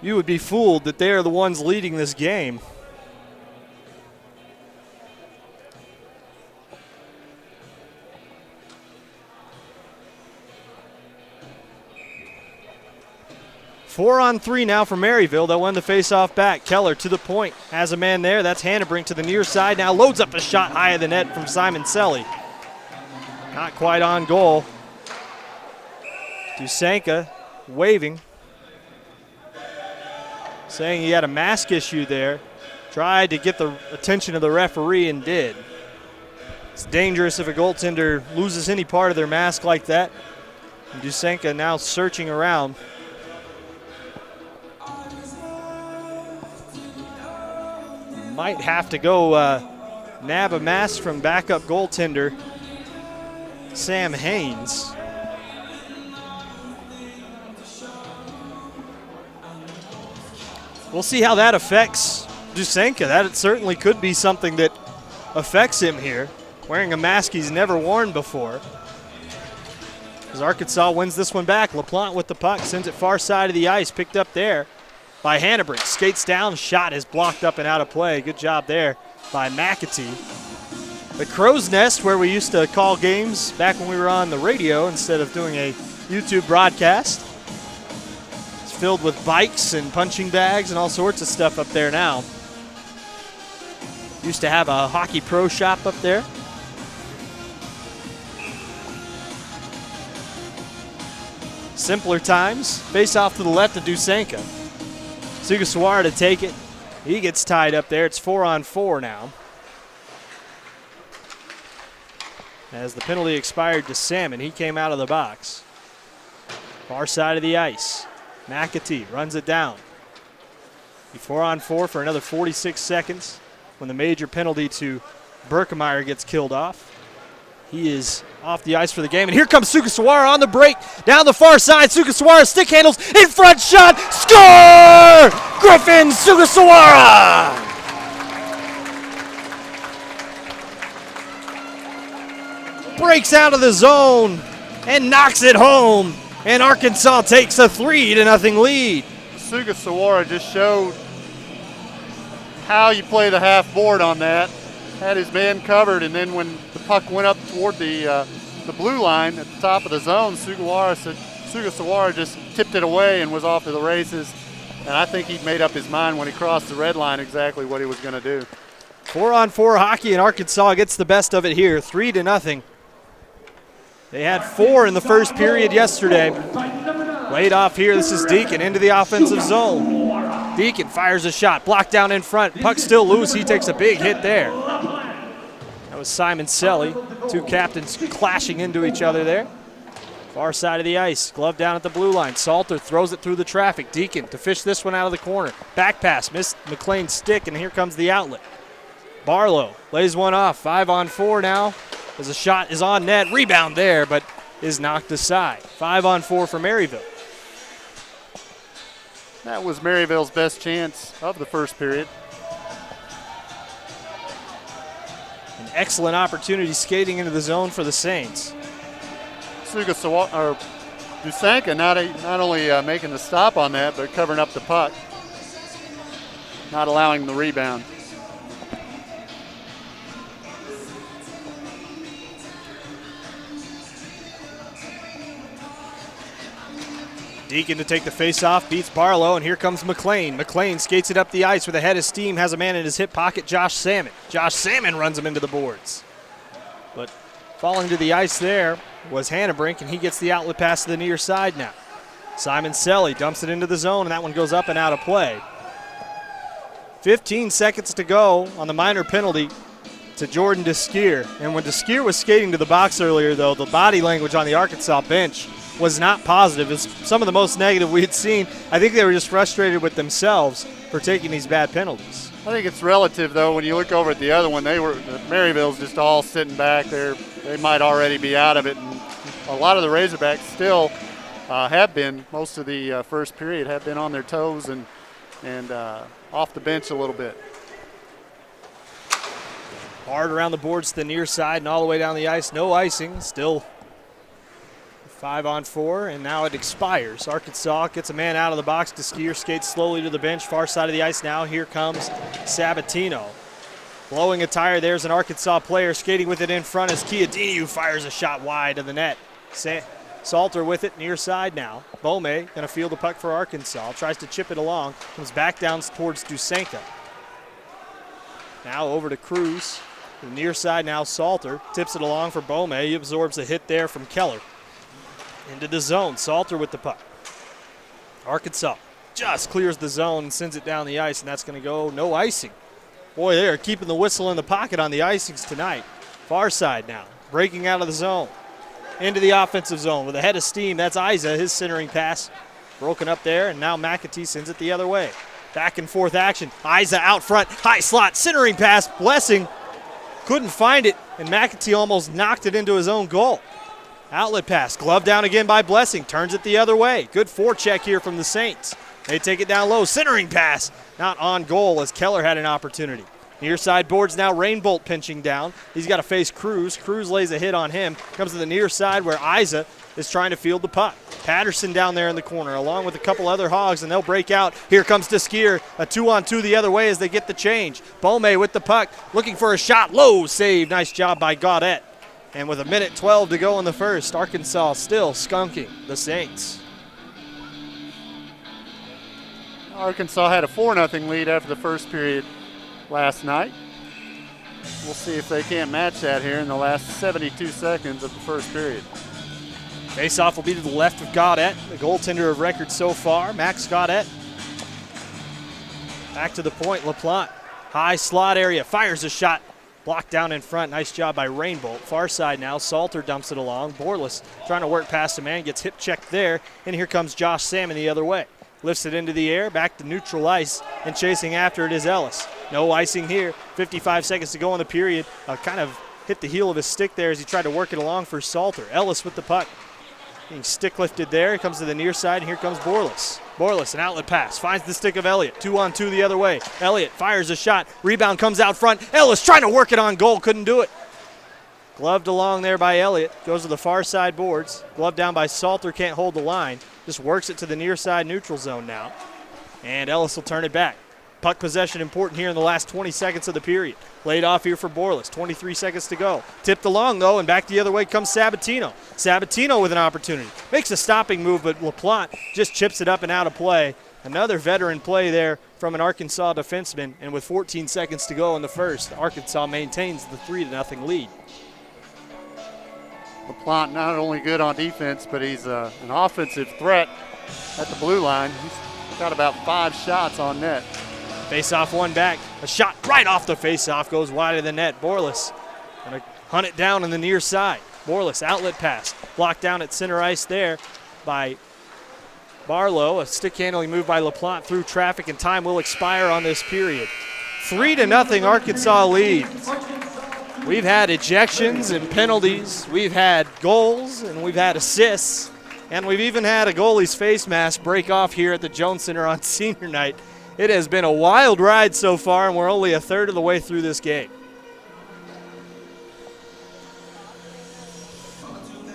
you would be fooled that they are the ones leading this game. 4-on-3 now for Maryville. They'll win the faceoff back. Keller to the point. Has a man there. That's Hannebrink to the near side. Now loads up a shot high of the net from Simon Selly. Not quite on goal. Dusanka waving. Saying he had a mask issue there. Tried to get the attention of the referee and did. It's dangerous if a goaltender loses any part of their mask like that. And Dusanka now searching around. Might have to go nab a mask from backup goaltender Sam Haynes. We'll see how that affects Dusanka. That certainly could be something that affects him here. Wearing a mask he's never worn before. As Arkansas wins this one back. LaPlante with the puck, sends it far side of the ice, picked up there by Hannebrink. Skates down, shot is blocked up and out of play. Good job there by McAtee. The Crow's Nest, where we used to call games back when we were on the radio instead of doing a YouTube broadcast. It's filled with bikes and punching bags and all sorts of stuff up there now. Used to have a hockey pro shop up there. Simpler times. Face off to the left of Dusanka. Sugasawara to take it. He gets tied up there. It's 4-on-4 now. As the penalty expired to Salmon, he came out of the box. Far side of the ice. McAtee runs it down. 4-on-4 for another 46 seconds when the major penalty to Berkemeyer gets killed off. He is off the ice for the game. And here comes Sugasawara on the break. Down the far side. Sugasawara stick handles. In front shot. Score! Griffin Sugasawara! Breaks out of the zone and knocks it home. And Arkansas takes a 3-0 lead. Sugasawara just showed how you play the half board on that. Had his man covered, and then when the puck went up toward the blue line at the top of the zone, Sugasawara just tipped it away and was off to the races. And I think he made up his mind when he crossed the red line exactly what he was going to do. 4-on-4 hockey, and Arkansas gets the best of it here, 3-0. They had 4 in the first period yesterday. Laid off here, this is Deacon into the offensive zone. Deacon fires a shot, blocked down in front. Puck still loose, he takes a big hit there. That was Simon Selly. Two captains clashing into each other there. Far side of the ice, glove down at the blue line. Salter throws it through the traffic. Deacon to fish this one out of the corner. Back pass, missed McLean's stick, and here comes the outlet. Barlow lays one off, 5-on-4 now. As a shot is on net, rebound there, but is knocked aside. 5-on-4 for Maryville. That was Maryville's best chance of the first period. An excellent opportunity skating into the zone for the Saints. Dusanka not only making the stop on that, but covering up the puck, not allowing the rebound. Deacon to take the face-off, beats Barlow, and here comes McLean. McLean skates it up the ice with a head of steam, has a man in his hip pocket, Josh Salmon. Josh Salmon runs him into the boards. But falling to the ice there was Hannebrink, and he gets the outlet pass to the near side now. Simon Selly dumps it into the zone, and that one goes up and out of play. 15 seconds to go on the minor penalty to Jordan Deskier. And when Deskier was skating to the box earlier, though, the body language on the Arkansas bench was not positive. It's some of the most negative we had seen. I think they were just frustrated with themselves for taking these bad penalties. I think it's relative, though. When you look over at the other one, Maryville's just all sitting back there. They might already be out of it. And a lot of the Razorbacks still have been, most of the first period, have been on their toes and off the bench a little bit. Hard around the boards to the near side and all the way down the ice. No icing. Still 5-on-4, and now it expires. Arkansas gets a man out of the box. Deskier skates slowly to the bench, far side of the ice now. Here comes Sabatino. Blowing a tire, there's an Arkansas player skating with it in front as Chiodini fires a shot wide of the net. Salter with it near side now. Bome going to field the puck for Arkansas. Tries to chip it along. Comes back down towards Dusenka. Now over to Cruz. The near side now Salter. Tips it along for Bome. He absorbs a hit there from Keller. Into the zone. Salter with the puck. Arkansas just clears the zone and sends it down the ice, and that's going to go no icing. Boy, they are keeping the whistle in the pocket on the icings tonight. Far side now. Breaking out of the zone. Into the offensive zone with a head of steam. That's Isa, his centering pass. Broken up there, and now McAtee sends it the other way. Back and forth action. Isa out front. High slot. Centering pass. Blessing couldn't find it, and McAtee almost knocked it into his own goal. Outlet pass. Glove down again by Blessing. Turns it the other way. Good forecheck here from the Saints. They take it down low. Centering pass. Not on goal as Keller had an opportunity. Near side boards now. Rainbolt pinching down. He's got to face Cruz. Cruz lays a hit on him. Comes to the near side where Isa is trying to field the puck. Patterson down there in the corner along with a couple other Hogs, and they'll break out. Here comes Deskier. A 2-on-2 the other way as they get the change. Bome with the puck. Looking for a shot. Low save. Nice job by Gaudette. And with 1:12 to go in the first, Arkansas still skunking the Saints. Arkansas had a 4-0 lead after the first period last night. We'll see if they can't match that here in the last 72 seconds of the first period. Faceoff will be to the left of Gaudette, the goaltender of record so far, Max Gaudette. Back to the point, LaPlante. High slot area, fires a shot. Blocked down in front. Nice job by Rainbolt. Far side now. Salter dumps it along. Borless trying to work past a man. Gets hip checked there. And here comes Josh Salmon the other way. Lifts it into the air. Back to neutral ice. And chasing after it is Ellis. No icing here. 55 seconds to go in the period. Kind of hit the heel of his stick there as he tried to work it along for Salter. Ellis with the puck. Being stick lifted there. He comes to the near side. And here comes Borless. Borless, an outlet pass, finds the stick of Elliott. 2-on-2 the other way. Elliott fires a shot. Rebound comes out front. Ellis trying to work it on goal, couldn't do it. Gloved along there by Elliott. Goes to the far side boards. Gloved down by Salter, can't hold the line. Just works it to the near side neutral zone now. And Ellis will turn it back. Puck possession important here in the last 20 seconds of the period. Laid off here for Borless. 23 seconds to go. Tipped along, though, and back the other way comes Sabatino. Sabatino with an opportunity. Makes a stopping move, but LaPlante just chips it up and out of play. Another veteran play there from an Arkansas defenseman. And with 14 seconds to go in the first, Arkansas maintains the 3-0 lead. LaPlante not only good on defense, but he's an offensive threat at the blue line. He's got about 5 shots on net. Face-off one back. A shot right off the face-off goes wide of the net. Borless going to hunt it down on the near side. Borless outlet pass. Blocked down at center ice there by Barlow. A stick handling move by LaPlante through traffic, and time will expire on this period. 3-0 Arkansas lead. We've had ejections and penalties. We've had goals and we've had assists. And we've even had a goalie's face mask break off here at the Jones Center on senior night. It has been a wild ride so far, and we're only a third of the way through this game.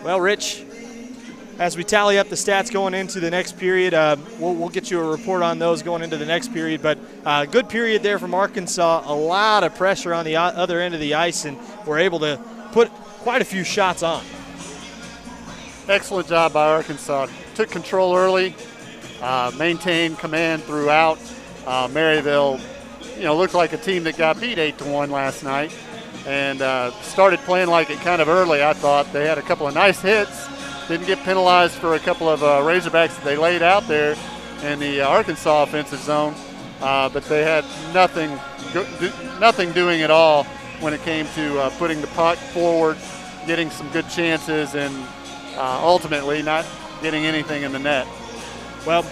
Well, Rich, as we tally up the stats going into the next period, we'll get you a report on those going into the next period. But good period there from Arkansas. A lot of pressure on the other end of the ice, and we're able to put quite a few shots on. Excellent job by Arkansas. Took control early, maintained command throughout. Maryville, looked like a team that got beat 8-1 last night, and started playing like it kind of early. I thought they had a couple of nice hits, didn't get penalized for a couple of Razorbacks that they laid out there in the Arkansas offensive zone, but they had nothing doing at all when it came to putting the puck forward, getting some good chances, and ultimately not getting anything in the net. Well,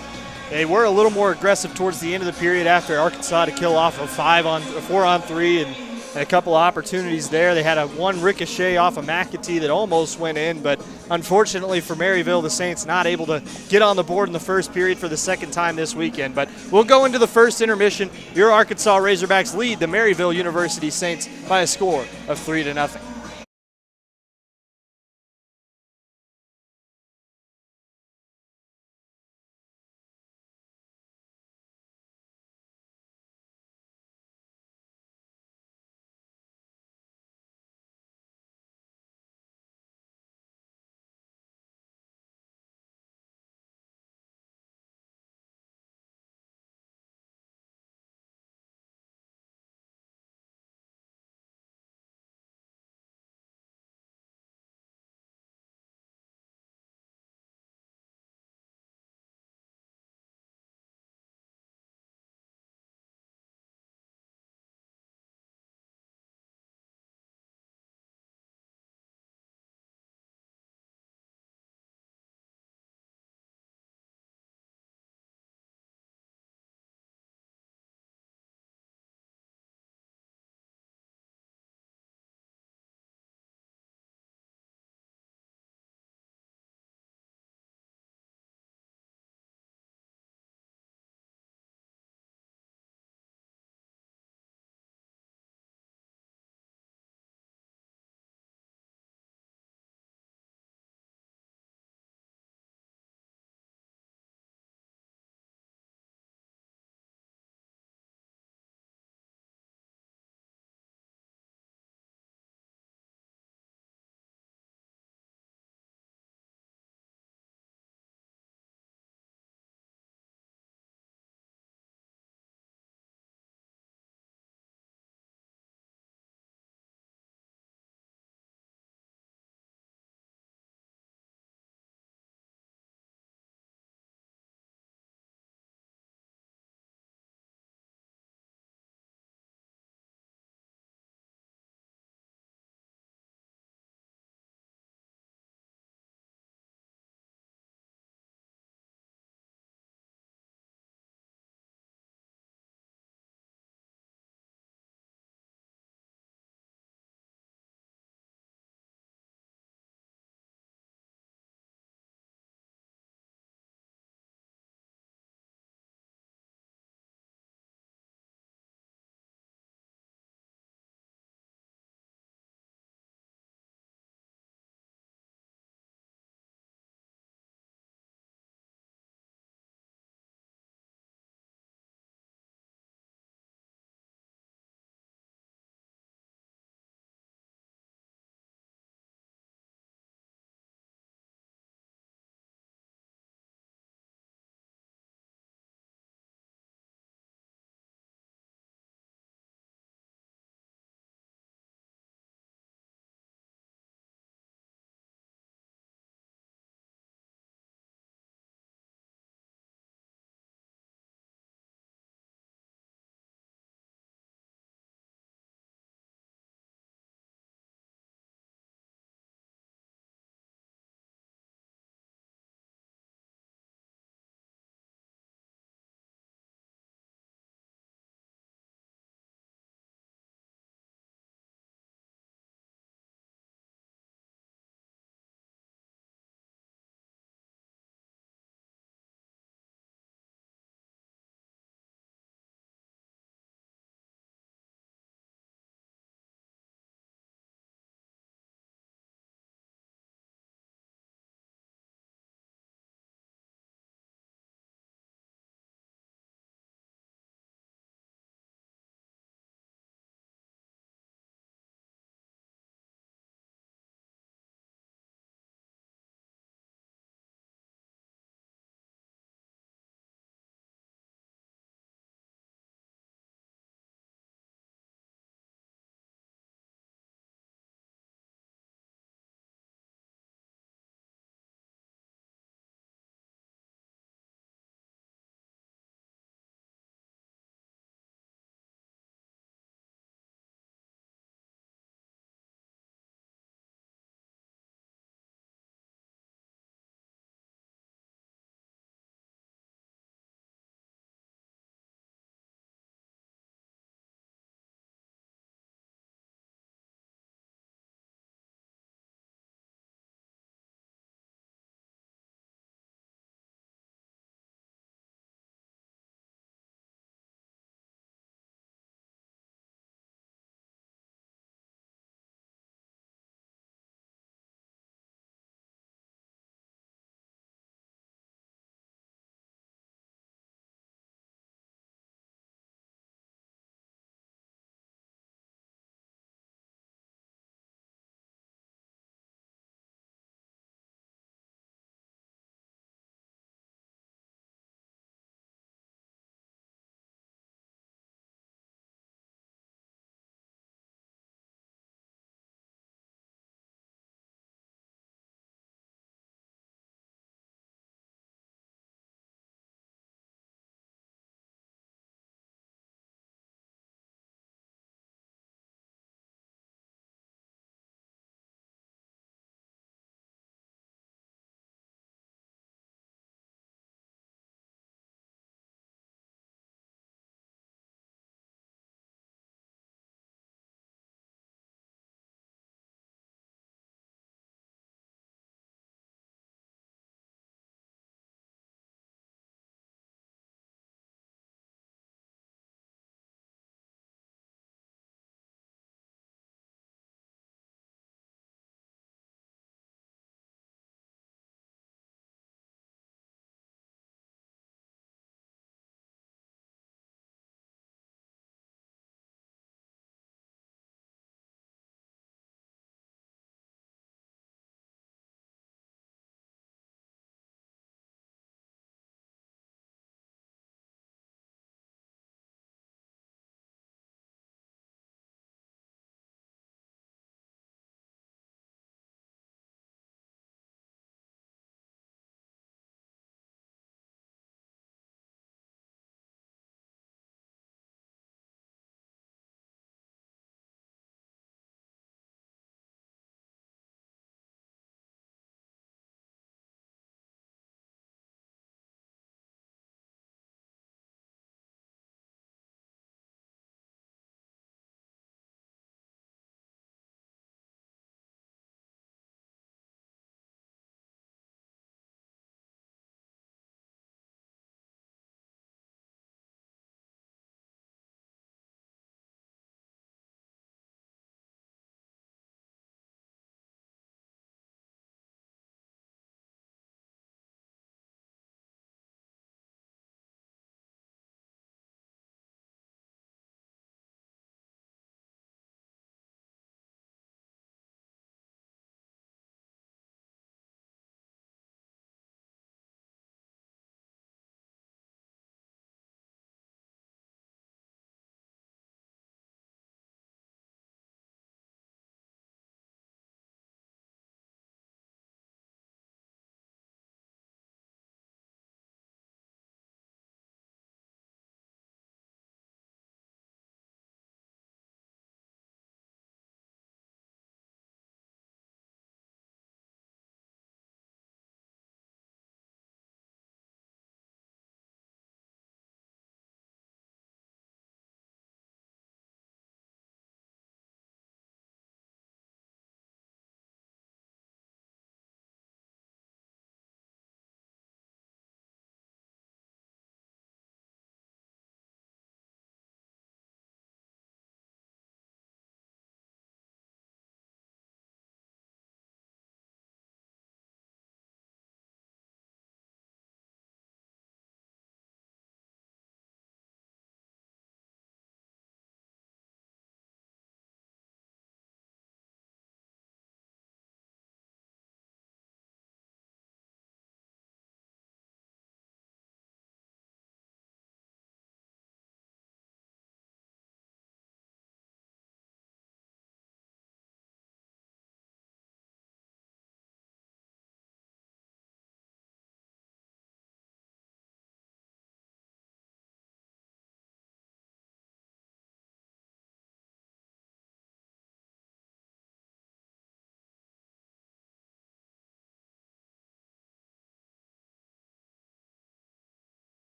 they were a little more aggressive towards the end of the period after Arkansas to kill off a 4-on-3 and a couple of opportunities there. They had one ricochet off of McAtee that almost went in, but unfortunately for Maryville, the Saints not able to get on the board in the first period for the second time this weekend. But we'll go into the first intermission. Your Arkansas Razorbacks lead the Maryville University Saints by a score of 3-0.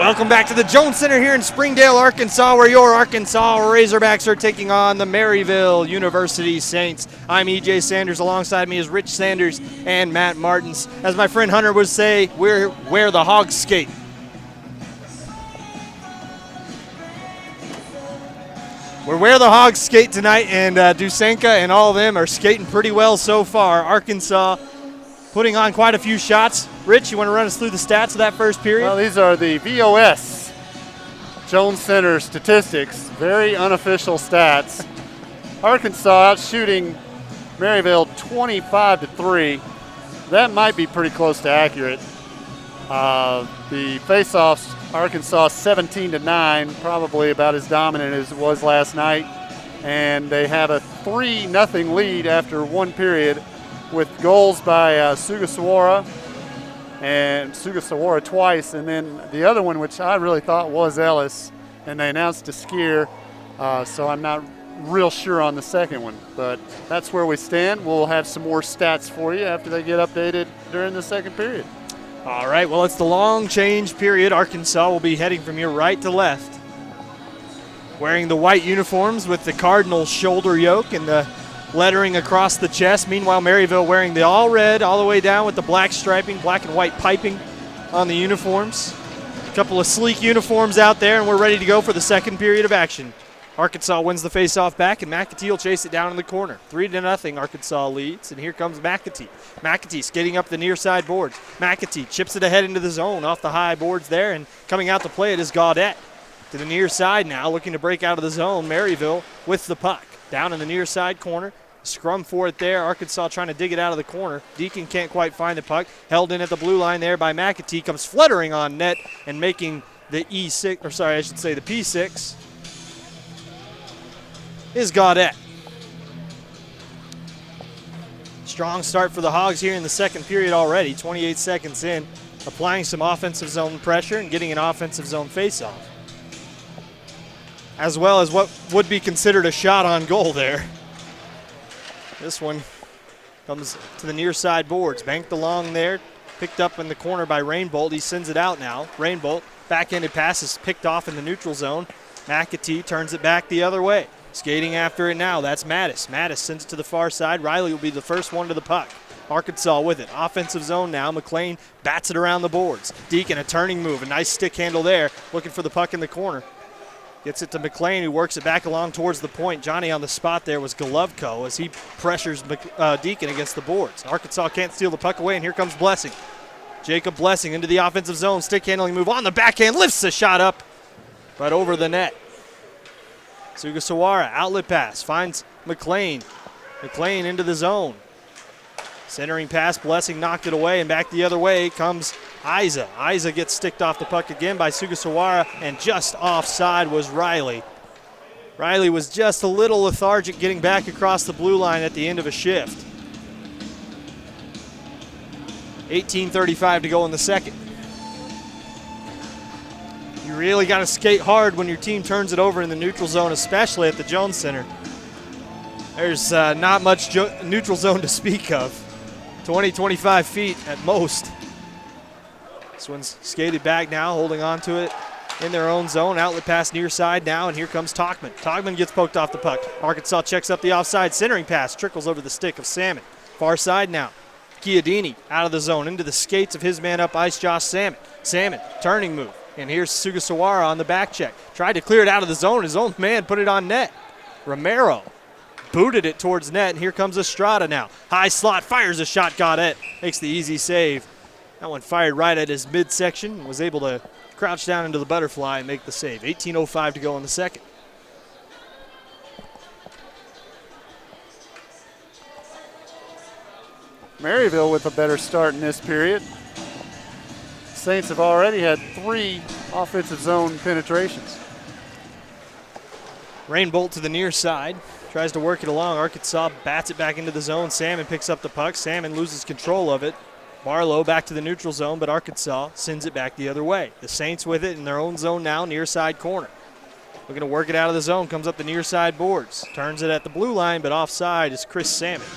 Welcome back to the Jones Center here in Springdale, Arkansas, where your Arkansas Razorbacks are taking on the Maryville University Saints. I'm EJ Sanders. Alongside me is Rich Sanders and Matt Martins. As my friend Hunter would say, we're where the Hogs skate. We're where the Hogs skate tonight, and Dusenka and all of them are skating pretty well so far. Arkansas putting on quite a few shots. Rich, you want to run us through the stats of that first period? Well, these are the VOS Jones Center statistics, very unofficial stats. Arkansas out shooting Maryville 25-3. That might be pretty close to accurate. The face-offs, Arkansas 17-9, probably about as dominant as it was last night. And they have a 3-0 lead after one period with goals by Sugasawara and Sugasawara twice, and then the other one, which I really thought was Ellis, and they announced to Skier, so I'm not real sure on the second one, but that's where we stand. We'll have some more stats for you after they get updated during the second period. All right, well, it's the long change period. Arkansas will be heading from your right to left, wearing the white uniforms with the Cardinal shoulder yoke and the lettering across the chest. Meanwhile, Maryville wearing the all red all the way down with the black striping, black and white piping on the uniforms. A couple of sleek uniforms out there, and we're ready to go for the second period of action. Arkansas wins the face-off back, and McAtee will chase it down in the corner. 3-0, Arkansas leads, and here comes McAtee. McAtee skating up the near side boards. McAtee chips it ahead into the zone off the high boards there, and coming out to play it is Gaudette. To the near side now, looking to break out of the zone. Maryville with the puck. Down in the near side corner. Scrum for it there. Arkansas trying to dig it out of the corner. Deacon can't quite find the puck. Held in at the blue line there by McAtee. Comes fluttering on net and making the E6, or sorry, I should say the P6 is Gaudette. Strong start for the Hogs here in the second period already. 28 seconds in. Applying some offensive zone pressure and getting an offensive zone faceoff, as well as what would be considered a shot on goal there. This one comes to the near side boards. Banked along there. Picked up in the corner by Rainbolt. He sends it out now. Rainbolt, backhanded pass is picked off in the neutral zone. McAtee turns it back the other way. Skating after it now. That's Mattis. Mattis sends it to the far side. Riley will be the first one to the puck. Arkansas with it. Offensive zone now. McLean bats it around the boards. Deacon, a turning move. A nice stick handle there. Looking for the puck in the corner. Gets it to McLean, who works it back along towards the point. Johnny on the spot there was Golovko as he pressures Deacon against the boards. Arkansas can't steal the puck away, and here comes Blessing. Jacob Blessing into the offensive zone. Stick handling move on the backhand. Lifts the shot up, but over the net. Sugasawara, outlet pass. Finds McLean. McLean into the zone. Centering pass. Blessing knocked it away, and back the other way comes Isa. Isa gets sticked off the puck again by Sugasawara, and just offside was Riley. Riley was just a little lethargic getting back across the blue line at the end of a shift. 18:35 to go in the second. You really got to skate hard when your team turns it over in the neutral zone, especially at the Jones Center. There's not much neutral zone to speak of. 20, 25 feet at most. This one's skated back now, holding on to it in their own zone. Outlet pass near side now, and here comes Talkman. Talkman gets poked off the puck. Arkansas checks up the offside. Centering pass trickles over the stick of Salmon. Far side now. Chiodini out of the zone into the skates of his man up ice, Josh Salmon. Salmon, turning move. And here's Sugasawara on the back check. Tried to clear it out of the zone. His own man put it on net. Romero booted it towards net, and here comes Estrada now. High slot, fires a shot, Gaudette. Makes the easy save. That one fired right at his midsection. Was able to crouch down into the butterfly and make the save. 18:05 to go in the second. Maryville with a better start in this period. Saints have already had 3 offensive zone penetrations. Rainbolt to the near side. Tries to work it along. Arkansas bats it back into the zone. Salmon picks up the puck. Salmon loses control of it. Barlow back to the neutral zone, but Arkansas sends it back the other way. The Saints with it in their own zone now, near side corner. Looking to work it out of the zone. Comes up the near side boards. Turns it at the blue line, but offside is Chris Salmon.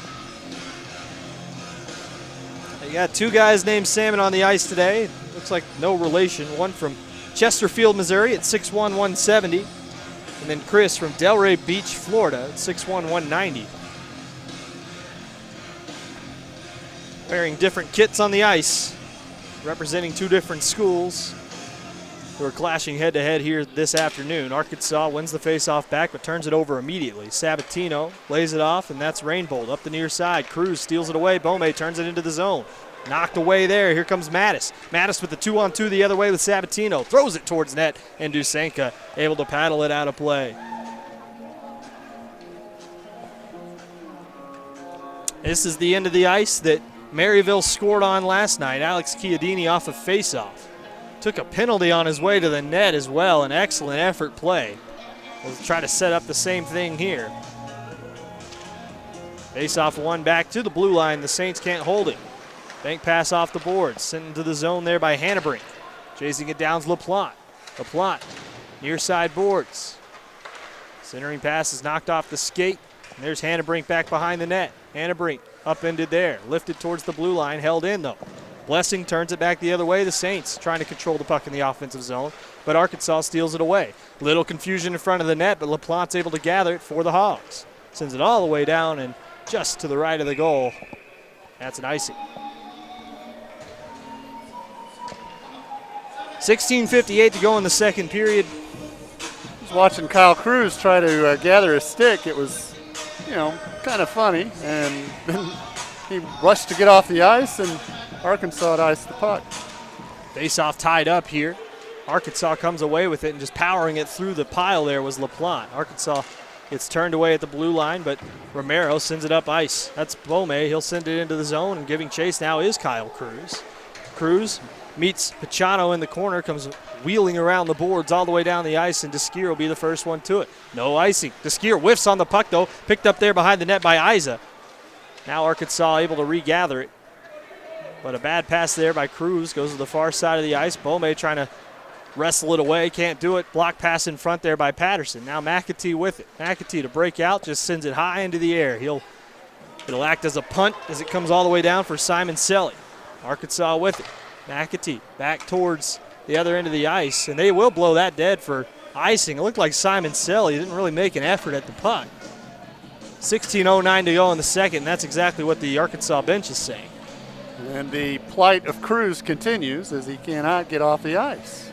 You got 2 guys named Salmon on the ice today. Looks like no relation. One from Chesterfield, Missouri at 6'1", 170. And then Chris from Delray Beach, Florida at 6'1", 190. Wearing different kits on the ice, representing two different schools who are clashing head-to-head here this afternoon. Arkansas wins the face-off back but turns it over immediately. Sabatino lays it off, and that's Rainbolt up the near side. Cruz steals it away. Bome turns it into the zone. Knocked away there. Here comes Mattis. Mattis with the 2-on-2 the other way with Sabatino. Throws it towards net, and Dusenka able to paddle it out of play. This is the end of the ice that Maryville scored on last night. Alex Chiodini off a face-off. Took a penalty on his way to the net as well. An excellent effort play. We'll try to set up the same thing here. Face-off one back to the blue line. The Saints can't hold it. Bank pass off the boards. Sent into the zone there by Hannebrink. Chasing it down's LaPlante. LaPlante, near side boards. Centering pass is knocked off the skate. And there's Hannebrink back behind the net. Hannebrink upended there. Lifted towards the blue line. Held in though. Blessing turns it back the other way. The Saints trying to control the puck in the offensive zone, but Arkansas steals it away. Little confusion in front of the net, but LaPlante's able to gather it for the Hogs. Sends it all the way down and just to the right of the goal. That's an icing. 16:58 to go in the second period. I was watching Kyle Cruz try to gather a stick. It was, kind of funny, and then he rushed to get off the ice, and Arkansas iced the puck. Face-off tied up here. Arkansas comes away with it, and just powering it through the pile there was LaPlante. Arkansas gets turned away at the blue line, but Romero sends it up ice. That's Bome. He'll send it into the zone, and giving chase now is Kyle Cruz. Cruz meets Pachano in the corner, comes wheeling around the boards all the way down the ice, and Deskier will be the first one to it. No icing. Deskier whiffs on the puck, though, picked up there behind the net by Isa. Now Arkansas able to regather it. But a bad pass there by Cruz goes to the far side of the ice. Bome trying to wrestle it away, can't do it. Block pass in front there by Patterson. Now McAtee with it. McAtee to break out, just sends it high into the air. It'll act as a punt as it comes all the way down for Simon Selly. Arkansas with it. McAtee back towards the other end of the ice, and they will blow that dead for icing. It looked like Simon Selly didn't really make an effort at the puck. 16:09 to go in the second, and that's exactly what the Arkansas bench is saying. And the plight of Cruz continues as he cannot get off the ice.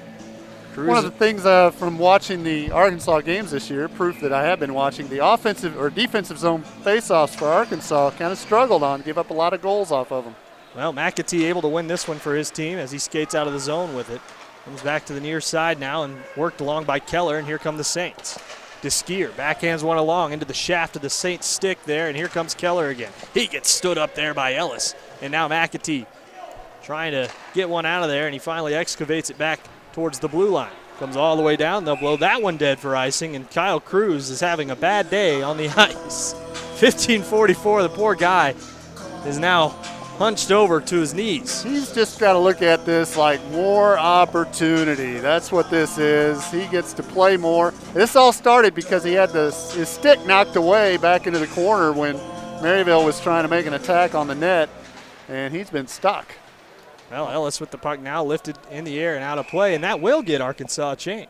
Cruz. One of the things from watching the Arkansas games this year, proof that I have been watching, the offensive or defensive zone faceoffs for Arkansas kind of struggled on, give up a lot of goals off of them. Well, McAtee able to win this one for his team as he skates out of the zone with it. Comes back to the near side now and worked along by Keller, and here come the Saints. Deskier backhands one along into the shaft of the Saints stick there, and here comes Keller again. He gets stood up there by Ellis, and now McAtee trying to get one out of there, and he finally excavates it back towards the blue line. Comes all the way down. They'll blow that one dead for icing, and Kyle Cruz is having a bad day on the ice. 15:44, the poor guy is now hunched over to his knees. He's just got to look at this like more opportunity. That's what this is. He gets to play more. This all started because he had his stick knocked away back into the corner when Maryville was trying to make an attack on the net, and he's been stuck. Well, Ellis with the puck now lifted in the air and out of play, and that will get Arkansas a change.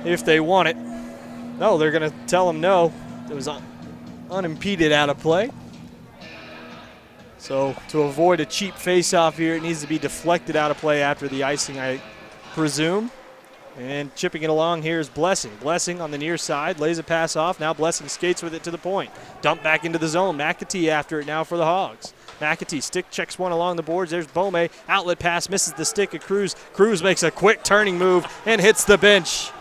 If they want it. No, they're going to tell him no. It was unimpeded out of play. So to avoid a cheap face-off here, it needs to be deflected out of play after the icing, I presume. And chipping it along here is Blessing. Blessing on the near side, lays a pass off. Now Blessing skates with it to the point. Dump back into the zone. McAtee after it now for the Hogs. McAtee stick checks one along the boards. There's Bome. Outlet pass, misses the stick of Cruz. Cruz makes a quick turning move and hits the bench.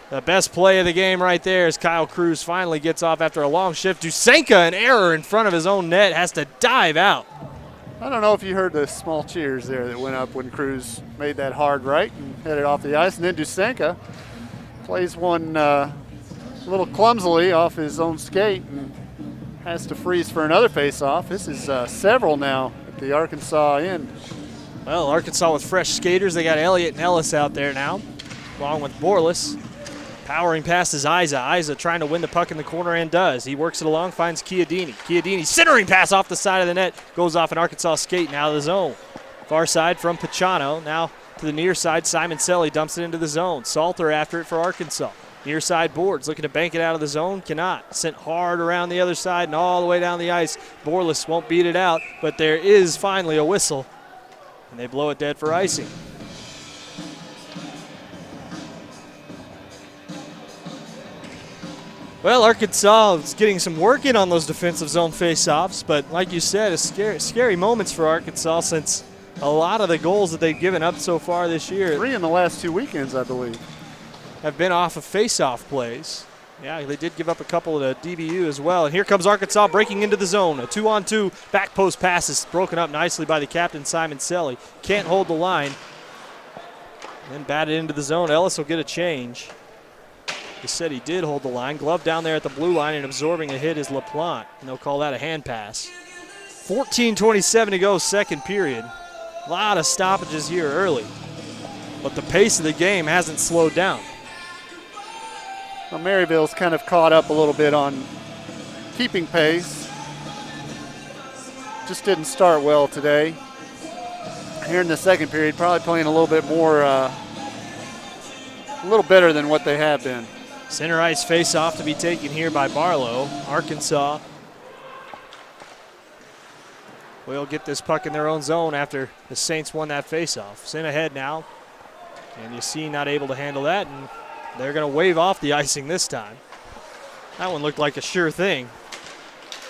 The best play of the game right there as Kyle Cruz finally gets off after a long shift. Dusenka, an error in front of his own net, has to dive out. I don't know if you heard the small cheers there that went up when Cruz made that hard right and headed off the ice. And then Dusenka plays one a little clumsily off his own skate and has to freeze for another face-off. This is several now at the Arkansas end. Well, Arkansas with fresh skaters. They got Elliott and Ellis out there now, along with Borlas. Powering past is Isa. Isa trying to win the puck in the corner and does. He works it along, finds Chiodini. Chiodini centering pass off the side of the net. Goes off an Arkansas skate and out of the zone. Far side from Pachano. Now to the near side. Simon Selly dumps it into the zone. Salter after it for Arkansas. Near side boards, looking to bank it out of the zone, cannot. Sent hard around the other side and all the way down the ice. Borlis won't beat it out, but there is finally a whistle, and they blow it dead for icing. Well, Arkansas is getting some work in on those defensive zone faceoffs, but like you said, it's scary moments for Arkansas since a lot of the goals that they've given up so far this year. 3 in the last 2 weekends, I believe. Have been off of faceoff plays. Yeah, they did give up a couple to DBU as well. And here comes Arkansas breaking into the zone. A 2-on-2 back post pass is broken up nicely by the captain, Simon Selly. Can't hold the line. Then batted into the zone. Ellis will get a change. He said he did hold the line. Glove down there at the blue line and absorbing a hit is LaPlante. And they'll call that a hand pass. 14:27 to go, second period. A lot of stoppages here early. But the pace of the game hasn't slowed down. Well, Maryville's kind of caught up a little bit on keeping pace. Just didn't start well today. Here in the second period, probably playing a little bit more, a little better than what they have been. Center ice face-off to be taken here by Barlow. Arkansas will get this puck in their own zone after the Saints won that face-off. Sent ahead now, and Yassine not able to handle that, and they're going to wave off the icing this time. That one looked like a sure thing.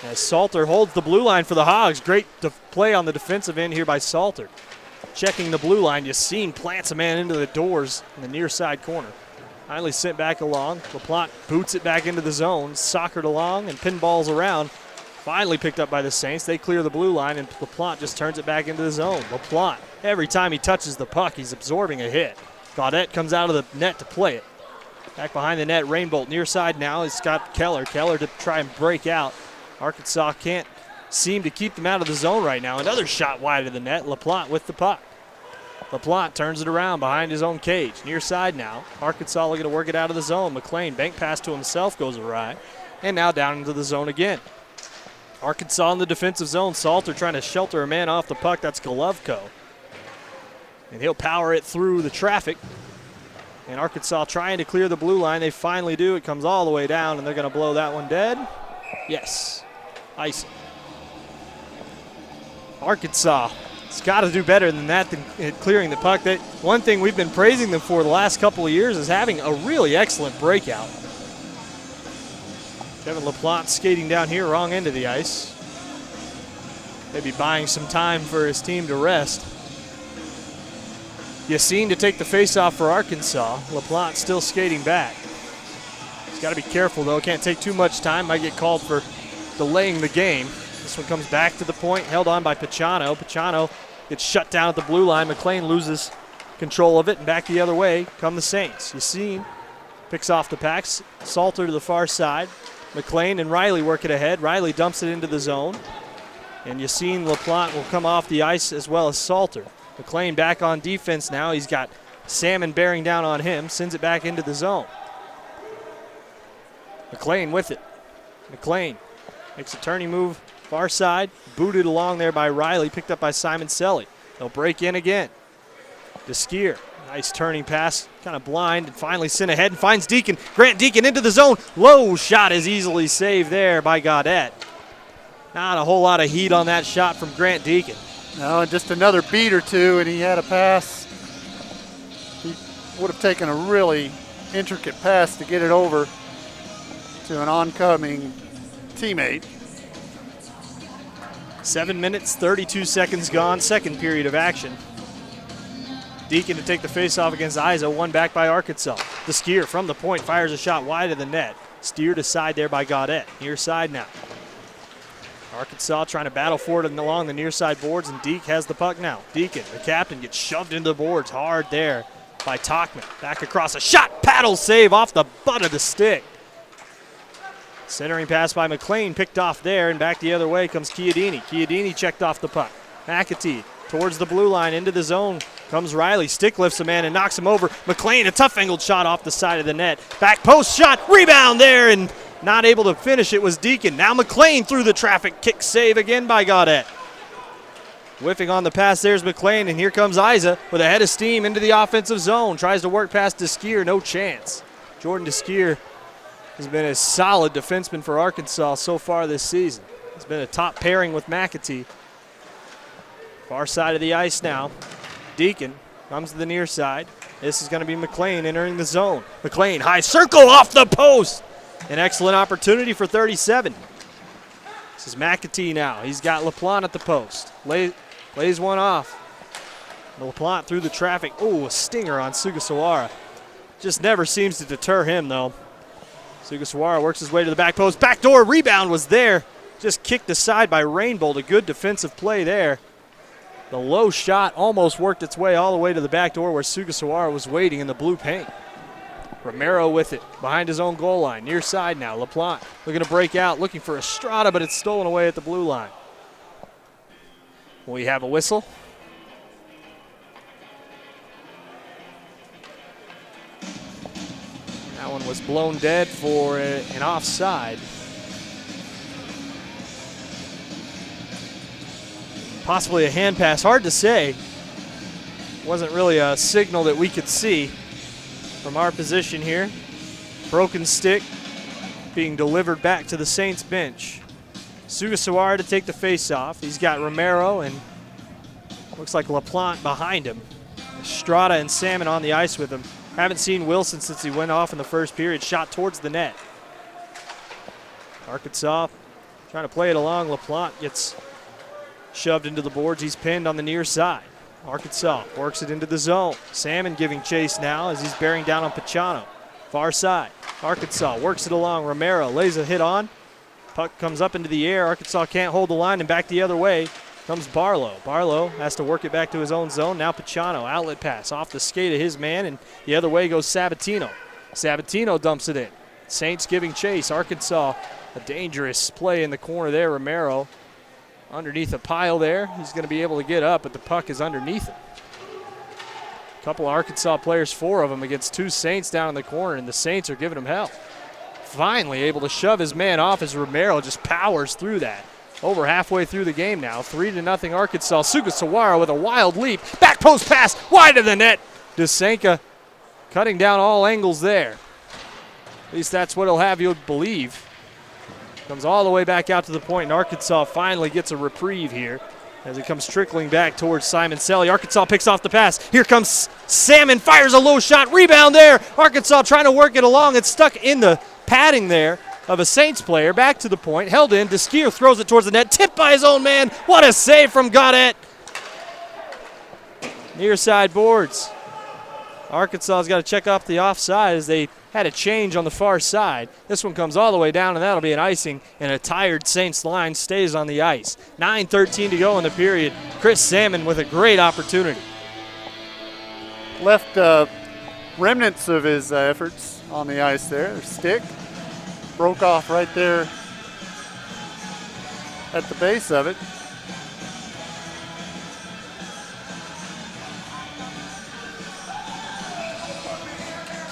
As Salter holds the blue line for the Hogs. Great play on the defensive end here by Salter. Checking the blue line, Yassine plants a man into the doors in the near side corner. Finally sent back along. LaPlante boots it back into the zone, soccered along and pinballs around. Finally picked up by the Saints. They clear the blue line and LaPlante just turns it back into the zone. LaPlante, every time he touches the puck, he's absorbing a hit. Gaudette comes out of the net to play it. Back behind the net, Rainbolt near side now. It's got Keller. Keller to try and break out. Arkansas can't seem to keep them out of the zone right now. Another shot wide of the net. LaPlante with the puck. LaPlante turns it around behind his own cage. Near side now. Arkansas looking to work it out of the zone. McLean, bank pass to himself, goes awry. And now down into the zone again. Arkansas in the defensive zone. Salter trying to shelter a man off the puck. That's Golovko. And he'll power it through the traffic. And Arkansas trying to clear the blue line. They finally do. It comes all the way down, and they're going to blow that one dead. Yes. Icing. Arkansas has got to do better than that, than clearing the puck. That one thing we've been praising them for the last couple of years is having a really excellent breakout. Kevin LaPlante skating down here, wrong end of the ice. Maybe buying some time for his team to rest. Yassine to take the faceoff for Arkansas. LaPlante still skating back. He's got to be careful, though. Can't take too much time. Might get called for delaying the game. This one comes back to the point, held on by Pachano. Pachano gets shut down at the blue line. McLean loses control of it, and back the other way come the Saints. Yassine picks off the packs. Salter to the far side. McLean and Riley work it ahead. Riley dumps it into the zone. And Yassine LaPlante will come off the ice as well as Salter. McLean back on defense now. He's got Salmon bearing down on him. Sends it back into the zone. McLean with it. McLean makes a turning move. Far side. Booted along there by Riley. Picked up by Simon Selly. They'll break in again. DeSkier. Nice turning pass. Kind of blind. And finally sent ahead and finds Deacon. Grant Deacon into the zone. Low shot is easily saved there by Gaudette. Not a whole lot of heat on that shot from Grant Deacon. No, and just another beat or two, and he had a pass. He would have taken a really intricate pass to get it over to an oncoming teammate. 7 minutes, 32 seconds gone, second period of action. Deacon to take the faceoff against Isa, one back by Arkansas. The skier from the point fires a shot wide of the net. Steered aside there by Gaudette. Near side now. Arkansas trying to battle for it along the near side boards, and Deke has the puck now. Deacon, the captain, gets shoved into the boards hard there by Talkman. Back across, a shot, paddle save off the butt of the stick. Centering pass by McLean, picked off there, and back the other way comes Chiodini. Chiodini checked off the puck. McAtee towards the blue line, into the zone comes Riley. Stick lifts a man and knocks him over. McLean, a tough angled shot off the side of the net. Back post shot, rebound there, and not able to finish it was Deacon. Now McLean through the traffic, kick save again by Gaudette. Whiffing on the pass, there's McLean, and here comes Isa with a head of steam into the offensive zone. Tries to work past Deskier, no chance. Jordan Deskier has been a solid defenseman for Arkansas so far this season. He's been a top pairing with McAtee. Far side of the ice now. Deacon comes to the near side. This is going to be McLean entering the zone. McLean, high circle off the post. An excellent opportunity for 37. This is McAtee now. He's got LaPlante at the post. Lays one off. LaPlante through the traffic. Oh, a stinger on Sugasawara. Just never seems to deter him, though. Sugasawara works his way to the back post. Backdoor rebound was there. Just kicked aside by Rainbolt. A good defensive play there. The low shot almost worked its way all the way to the back door where Sugasawara was waiting in the blue paint. Romero with it behind his own goal line. Near side now. LaPlante looking to break out, looking for Estrada, but it's stolen away at the blue line. We have a whistle. That one was blown dead for an offside. Possibly a hand pass, hard to say. Wasn't really a signal that we could see from our position here. Broken stick being delivered back to the Saints bench. Sugasawara to take the face-off. He's got Romero and looks like LaPlante behind him. Estrada and Salmon on the ice with him. Haven't seen Wilson since he went off in the first period. Shot towards the net. Arkansas trying to play it along. LaPlante gets shoved into the boards. He's pinned on the near side. Arkansas works it into the zone. Salmon giving chase now as he's bearing down on Pachano. Far side. Arkansas works it along. Romero lays a hit on. Puck comes up into the air. Arkansas can't hold the line, and back the other way comes Barlow. Barlow has to work it back to his own zone. Now Pachano, outlet pass off the skate of his man, and the other way goes Sabatino. Sabatino dumps it in. Saints giving chase. Arkansas, a dangerous play in the corner there. Romero underneath a pile there. He's going to be able to get up, but the puck is underneath him. A couple of Arkansas players, 4 of them, against 2 Saints down in the corner, and the Saints are giving him hell. Finally able to shove his man off as Romero just powers through that. Over halfway through the game now, 3-0 Arkansas. Sugasawara with a wild leap. Back post pass, wide of the net. Dusenka cutting down all angles there. At least that's what he'll have you believe. Comes all the way back out to the point, and Arkansas finally gets a reprieve here as it comes trickling back towards Simon Selly. Arkansas picks off the pass. Here comes Salmon, fires a low shot, rebound there. Arkansas trying to work it along. It's stuck in the padding there of a Saints player. Back to the point, held in. Deskier throws it towards the net, tipped by his own man. What a save from Gaudette. Near side boards. Arkansas's got to check off the offside as they had a change on the far side. This one comes all the way down, and that'll be an icing, and a tired Saints line stays on the ice. 9:13 to go in the period. Chris Salmon with a great opportunity. Left remnants of his efforts on the ice there. Stick broke off right there at the base of it.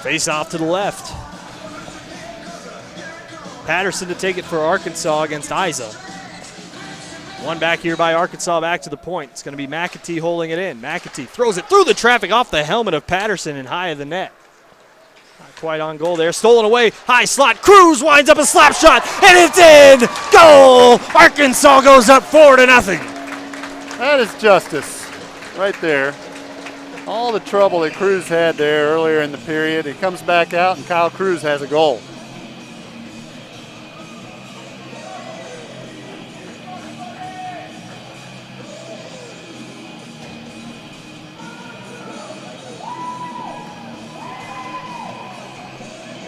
Face off to the left. Patterson to take it for Arkansas against Isa. One back here by Arkansas, back to the point. It's going to be McAtee holding it in. McAtee throws it through the traffic off the helmet of Patterson and high of the net. Not quite on goal there. Stolen away. High slot. Cruz winds up a slap shot, and it's in. Goal! Arkansas goes up 4-0. That is justice right there. All the trouble that Cruz had there earlier in the period, he comes back out, and Kyle Cruz has a goal.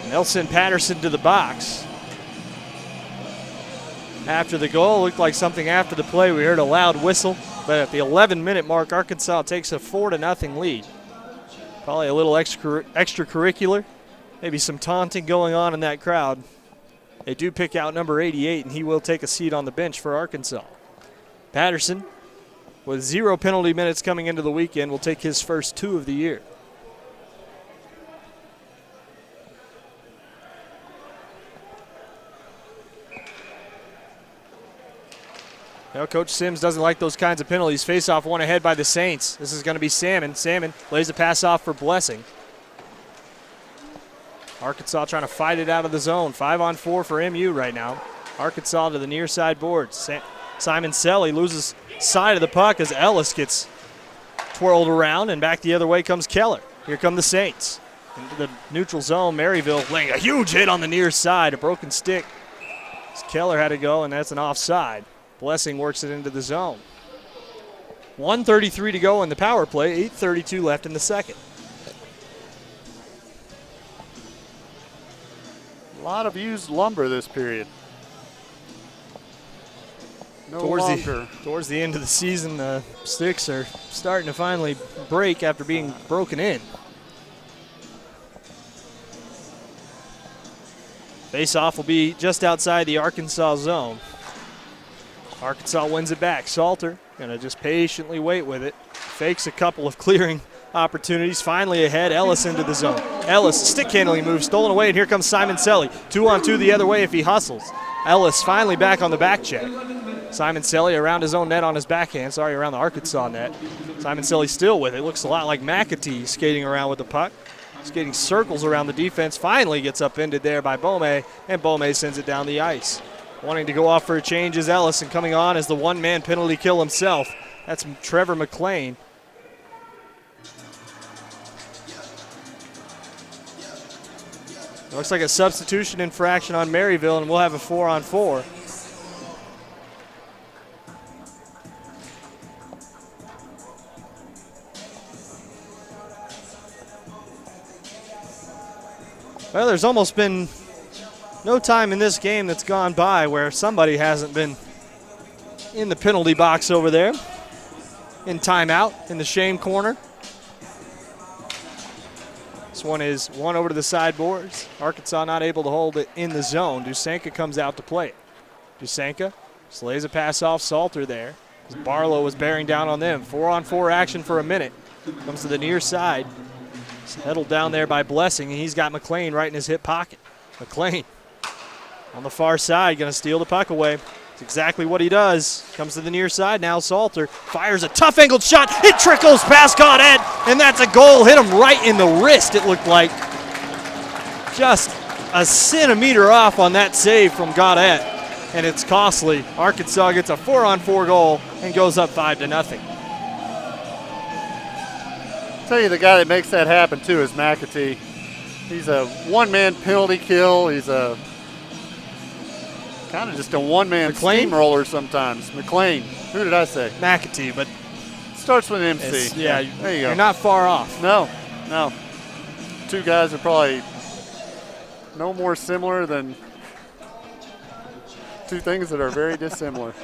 Nelson Patterson to the box. After the goal, looked like something after the play. We heard a loud whistle, but at the 11-minute mark, Arkansas takes a 4-0 lead. Probably a little extracurricular, maybe some taunting going on in that crowd. They do pick out number 88, and he will take a seat on the bench for Arkansas. Patterson, with 0 penalty minutes coming into the weekend, will take his first 2 of the year. You know, Coach Sims doesn't like those kinds of penalties. Face-off one ahead by the Saints. This is going to be Salmon. Salmon lays a pass off for Blessing. Arkansas trying to fight it out of the zone. 5-on-4 for MU right now. Arkansas to the near side boards. Simon Selly loses side of the puck as Ellis gets twirled around, and back the other way comes Keller. Here come the Saints. Into the neutral zone, Maryville laying a huge hit on the near side. A broken stick. Keller had to go, and that's an offside. Blessing works it into the zone. 1:33 to go in the power play, 8:32 left in the second. A lot of used lumber this period. Towards the end of the season, the sticks are starting to finally break after being broken in. Face-off will be just outside the Arkansas zone. Arkansas wins it back. Salter gonna just patiently wait with it. Fakes a couple of clearing opportunities. Finally ahead, Ellis into the zone. Ellis, stick handling move, stolen away, and here comes Simon Selly. 2-on-2 the other way if he hustles. Ellis finally back on the back check. Simon Selly around his own net on his backhand. Around the Arkansas net. Simon Selly still with it. Looks a lot like McAtee skating around with the puck. Skating circles around the defense. Finally gets upended there by Bome, and Bome sends it down the ice. Wanting to go off for a change is Ellis, and coming on as the one-man penalty kill himself. That's Trevor McLean. Looks like a substitution infraction on Maryville, and we'll have a 4-on-4. Well, there's almost been no time in this game that's gone by where somebody hasn't been in the penalty box over there. In timeout, in the shame corner. This one is one over to the sideboards. Arkansas not able to hold it in the zone. Dusanka comes out to play it. Dusanka just lays a pass off Salter there. Barlow was bearing down on them. 4-on-4 action for a minute. Comes to the near side. Settled down there by Blessing, and he's got McLean right in his hip pocket. McLean on the far side, going to steal the puck away. It's exactly what he does. Comes to the near side now. Salter fires a tough angled shot. It trickles past Godet, and that's a goal. Hit him right in the wrist, it looked like. Just a centimeter off on that save from Godet, and it's costly. Arkansas gets a 4-on-4 goal and goes up 5-0. I'll tell you, the guy that makes that happen too is McAtee. He's a one-man penalty kill. He's a kind of just a one-man steamroller sometimes. McLean. Who did I say? McAtee, but starts with an MC. Yeah, there you go. You're not far off. No. Two guys are probably no more similar than two things that are very dissimilar.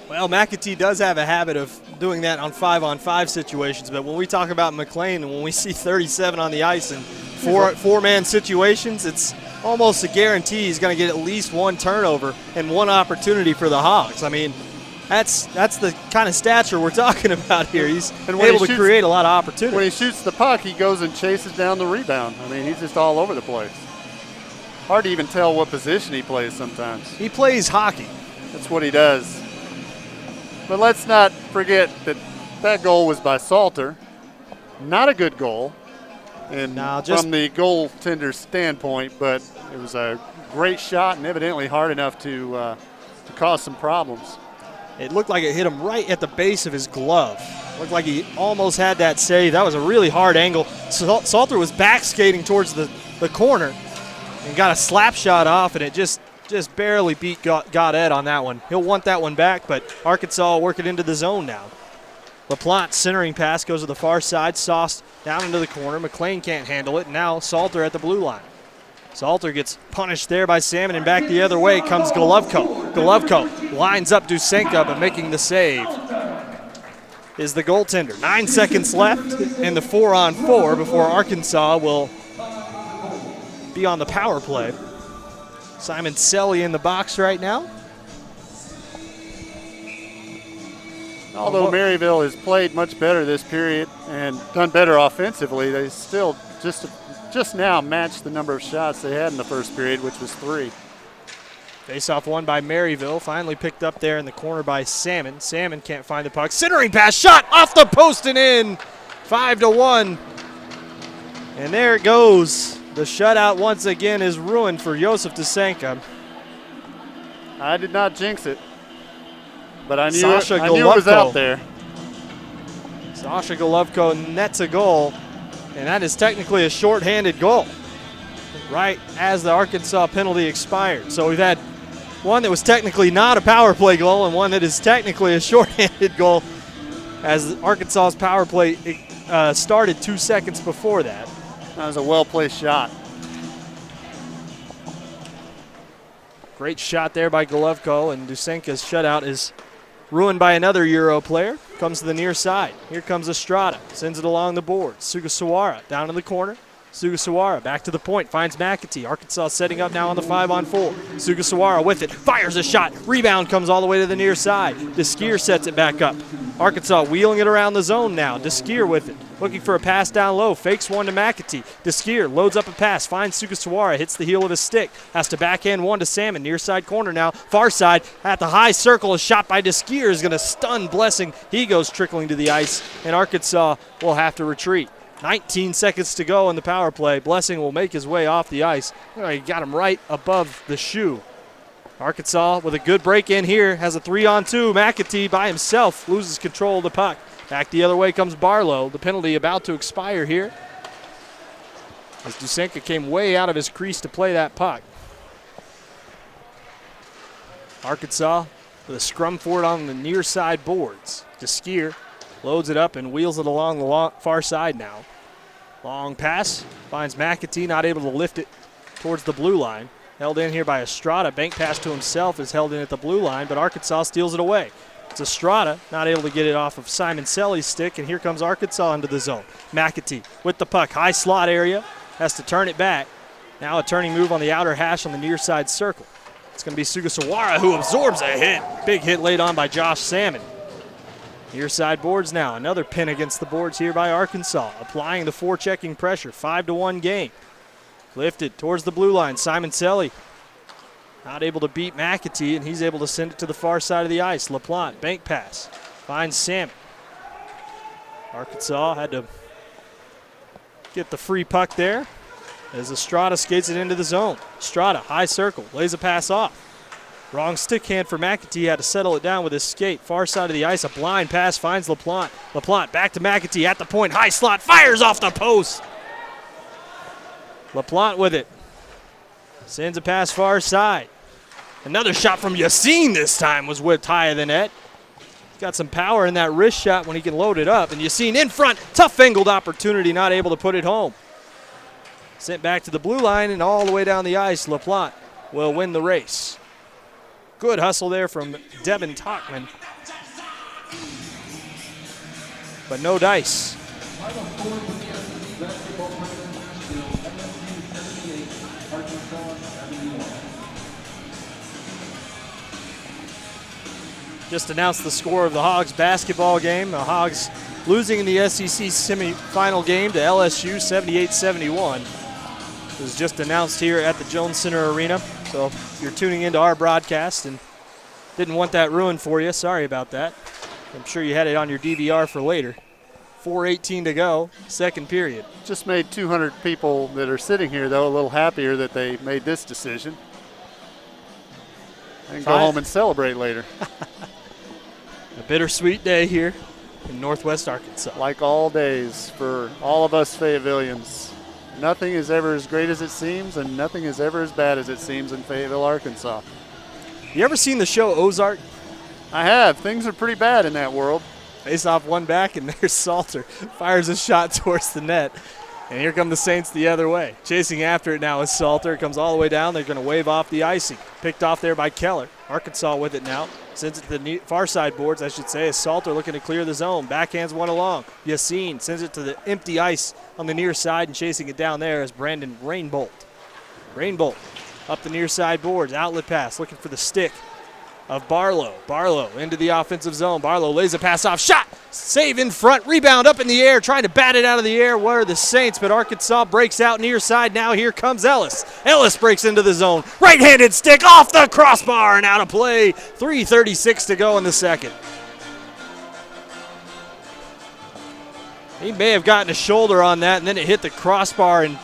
Well, McAtee does have a habit of doing that on 5-on-5 situations, but when we talk about McLean and when we see 37 on the ice in four-man situations, it's almost a guarantee he's going to get at least one turnover and one opportunity for the Hogs. I mean, that's the kind of stature we're talking about here. He's able to create a lot of opportunities. When he shoots the puck, he goes and chases down the rebound. I mean, he's just all over the place. Hard to even tell what position he plays sometimes. He plays hockey. That's what he does. But let's not forget that goal was by Salter. Not a good goal. And from the goaltender's standpoint, but it was a great shot and evidently hard enough to cause some problems. It looked like it hit him right at the base of his glove. Looked like he almost had that save. That was a really hard angle. Salter was back skating towards the corner and got a slap shot off, and it just barely beat Godet on that one. He'll want that one back, but Arkansas will work it into the zone now. LaPlante centering pass goes to the far side. Sauce down into the corner. McLean can't handle it. Now Salter at the blue line. Salter gets punished there by Salmon, and back the other way comes Golovko. Golovko lines up Dusanka, but making the save is the goaltender. 9 seconds left in the 4-on-4 before Arkansas will be on the power play. Simon Selly in the box right now. Although Maryville has played much better this period and done better offensively, they still just now matched the number of shots they had in the first period, which was 3. Face-off won by Maryville. Finally picked up there in the corner by Salmon. Salmon can't find the puck. Centering pass, shot off the post and in. 5-1. And there it goes. The shutout once again is ruined for Josef Dusenka. I did not jinx it, but I knew, I Sasha knew it was Golovko. out there. Sasha Golovko nets a goal, and that is technically a shorthanded goal right as the Arkansas penalty expired. So we've had one that was technically not a power play goal and one that is technically a shorthanded goal as Arkansas's power play started 2 seconds before that. That was a well-placed shot. Great shot there by Golovko, and Dusenka's shutout is ruined by another Euro player. Comes to the near side. Here comes Estrada. Sends it along the board. Sugasawara down in the corner. Sugasawara back to the point. Finds McAtee. Arkansas setting up now on the 5-on-4. Sugasawara with it. Fires a shot. Rebound comes all the way to the near side. Deskier sets it back up. Arkansas wheeling it around the zone now. Deskier with it. Looking for a pass down low. Fakes one to McAtee. Deskier loads up a pass. Finds Sugasawara. Hits the heel of his stick. Has to backhand one to Salmon. Near side corner now. Far side at the high circle. A shot by Deskier is going to stun Blessing. He goes trickling to the ice, and Arkansas will have to retreat. 19 seconds to go in the power play. Blessing will make his way off the ice. He got him right above the shoe. Arkansas with a good break in here has a 3-on-2. McAtee by himself loses control of the puck. Back the other way comes Barlow. The penalty about to expire here as Dusenka came way out of his crease to play that puck. Arkansas with a scrum for it on the near side boards. Deskier loads it up and wheels it along the far side now. Long pass, finds McAtee, not able to lift it towards the blue line. Held in here by Estrada. Bank pass to himself is held in at the blue line, but Arkansas steals it away. It's Estrada, not able to get it off of Simon Selly's stick, and here comes Arkansas into the zone. McAtee with the puck, high slot area, has to turn it back. Now a turning move on the outer hash on the near side circle. It's going to be Sugasawara who absorbs a hit. Big hit laid on by Josh Salmon. Near side boards now. Another pin against the boards here by Arkansas. Applying the forechecking pressure. 5-1 game. Lifted towards the blue line. Simon Selly not able to beat McAtee, and he's able to send it to the far side of the ice. LaPlante, bank pass. Finds Salmon. Arkansas had to get the free puck there as Estrada skates it into the zone. Estrada, high circle, lays a pass off. Wrong stick hand for McAtee, had to settle it down with his skate. Far side of the ice, a blind pass finds LaPlante. LaPlante back to McAtee at the point, high slot, fires off the post. LaPlante with it. Sends a pass far side. Another shot from Yacine this time was whipped high of the net. He's got some power in that wrist shot when he can load it up. And Yacine in front, tough angled opportunity, not able to put it home. Sent back to the blue line and all the way down the ice. LaPlante will win the race. Good hustle there from Devin Talkman. But no dice. Just announced the score of the Hogs basketball game. The Hogs losing in the SEC semifinal game to LSU 78-71. It was just announced here at the Jones Center Arena. So if you're tuning into our broadcast and didn't want that ruined for you, sorry about that. I'm sure you had it on your DVR for later. 4:18 to go, second period. Just made 200 people that are sitting here, though, a little happier that they made this decision. And go home and celebrate later. A bittersweet day here in Northwest Arkansas. Like all days for all of us Fayettevilleans. Nothing is ever as great as it seems, and nothing is ever as bad as it seems in Fayetteville, Arkansas. You ever seen the show Ozark? I have. Things are pretty bad in that world. Face off one back, and there's Salter. Fires a shot towards the net. And here come the Saints the other way. Chasing after it now is Salter. It comes all the way down. They're going to wave off the icing. Picked off there by Keller. Arkansas with it now. Sends it to the far side boards, I should say, as Salter looking to clear the zone. Backhands one along. Yacine sends it to the empty ice on the near side, and chasing it down there is Brandon Rainbolt. Rainbolt up the near side boards. Outlet pass looking for the stick. of Barlow. Barlow into the offensive zone. Barlow lays a pass off. Shot! Save in front. Rebound up in the air. Trying to bat it out of the air. Where are the Saints? But Arkansas breaks out near side. Now here comes Ellis. Ellis breaks into the zone. Right-handed stick off the crossbar and out of play. 3:36 to go in the second. He may have gotten a shoulder on that, and then it hit the crossbar and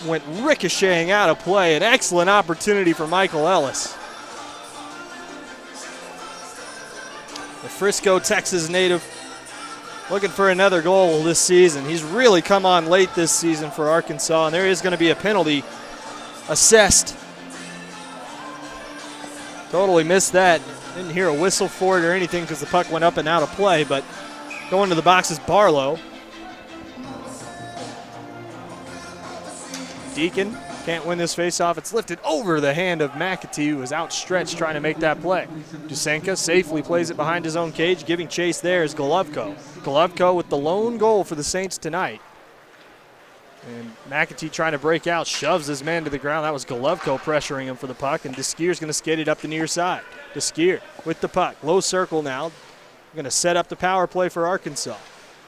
went ricocheting out of play. An excellent opportunity for Michael Ellis. The Frisco, Texas native looking for another goal this season. He's really come on late this season for Arkansas, and there is going to be a penalty assessed. Totally missed that. Didn't hear a whistle for it or anything because the puck went up and out of play, but going to the box is Barlow. Deacon can't win this faceoff. It's lifted over the hand of McAtee, who was outstretched trying to make that play. Dusenka safely plays it behind his own cage. Giving chase there is Golovko. Golovko with the lone goal for the Saints tonight. And McAtee trying to break out, shoves his man to the ground. That was Golovko pressuring him for the puck, and Deskear's going to skate it up the near side. Deskear with the puck. Low circle now. Going to set up the power play for Arkansas.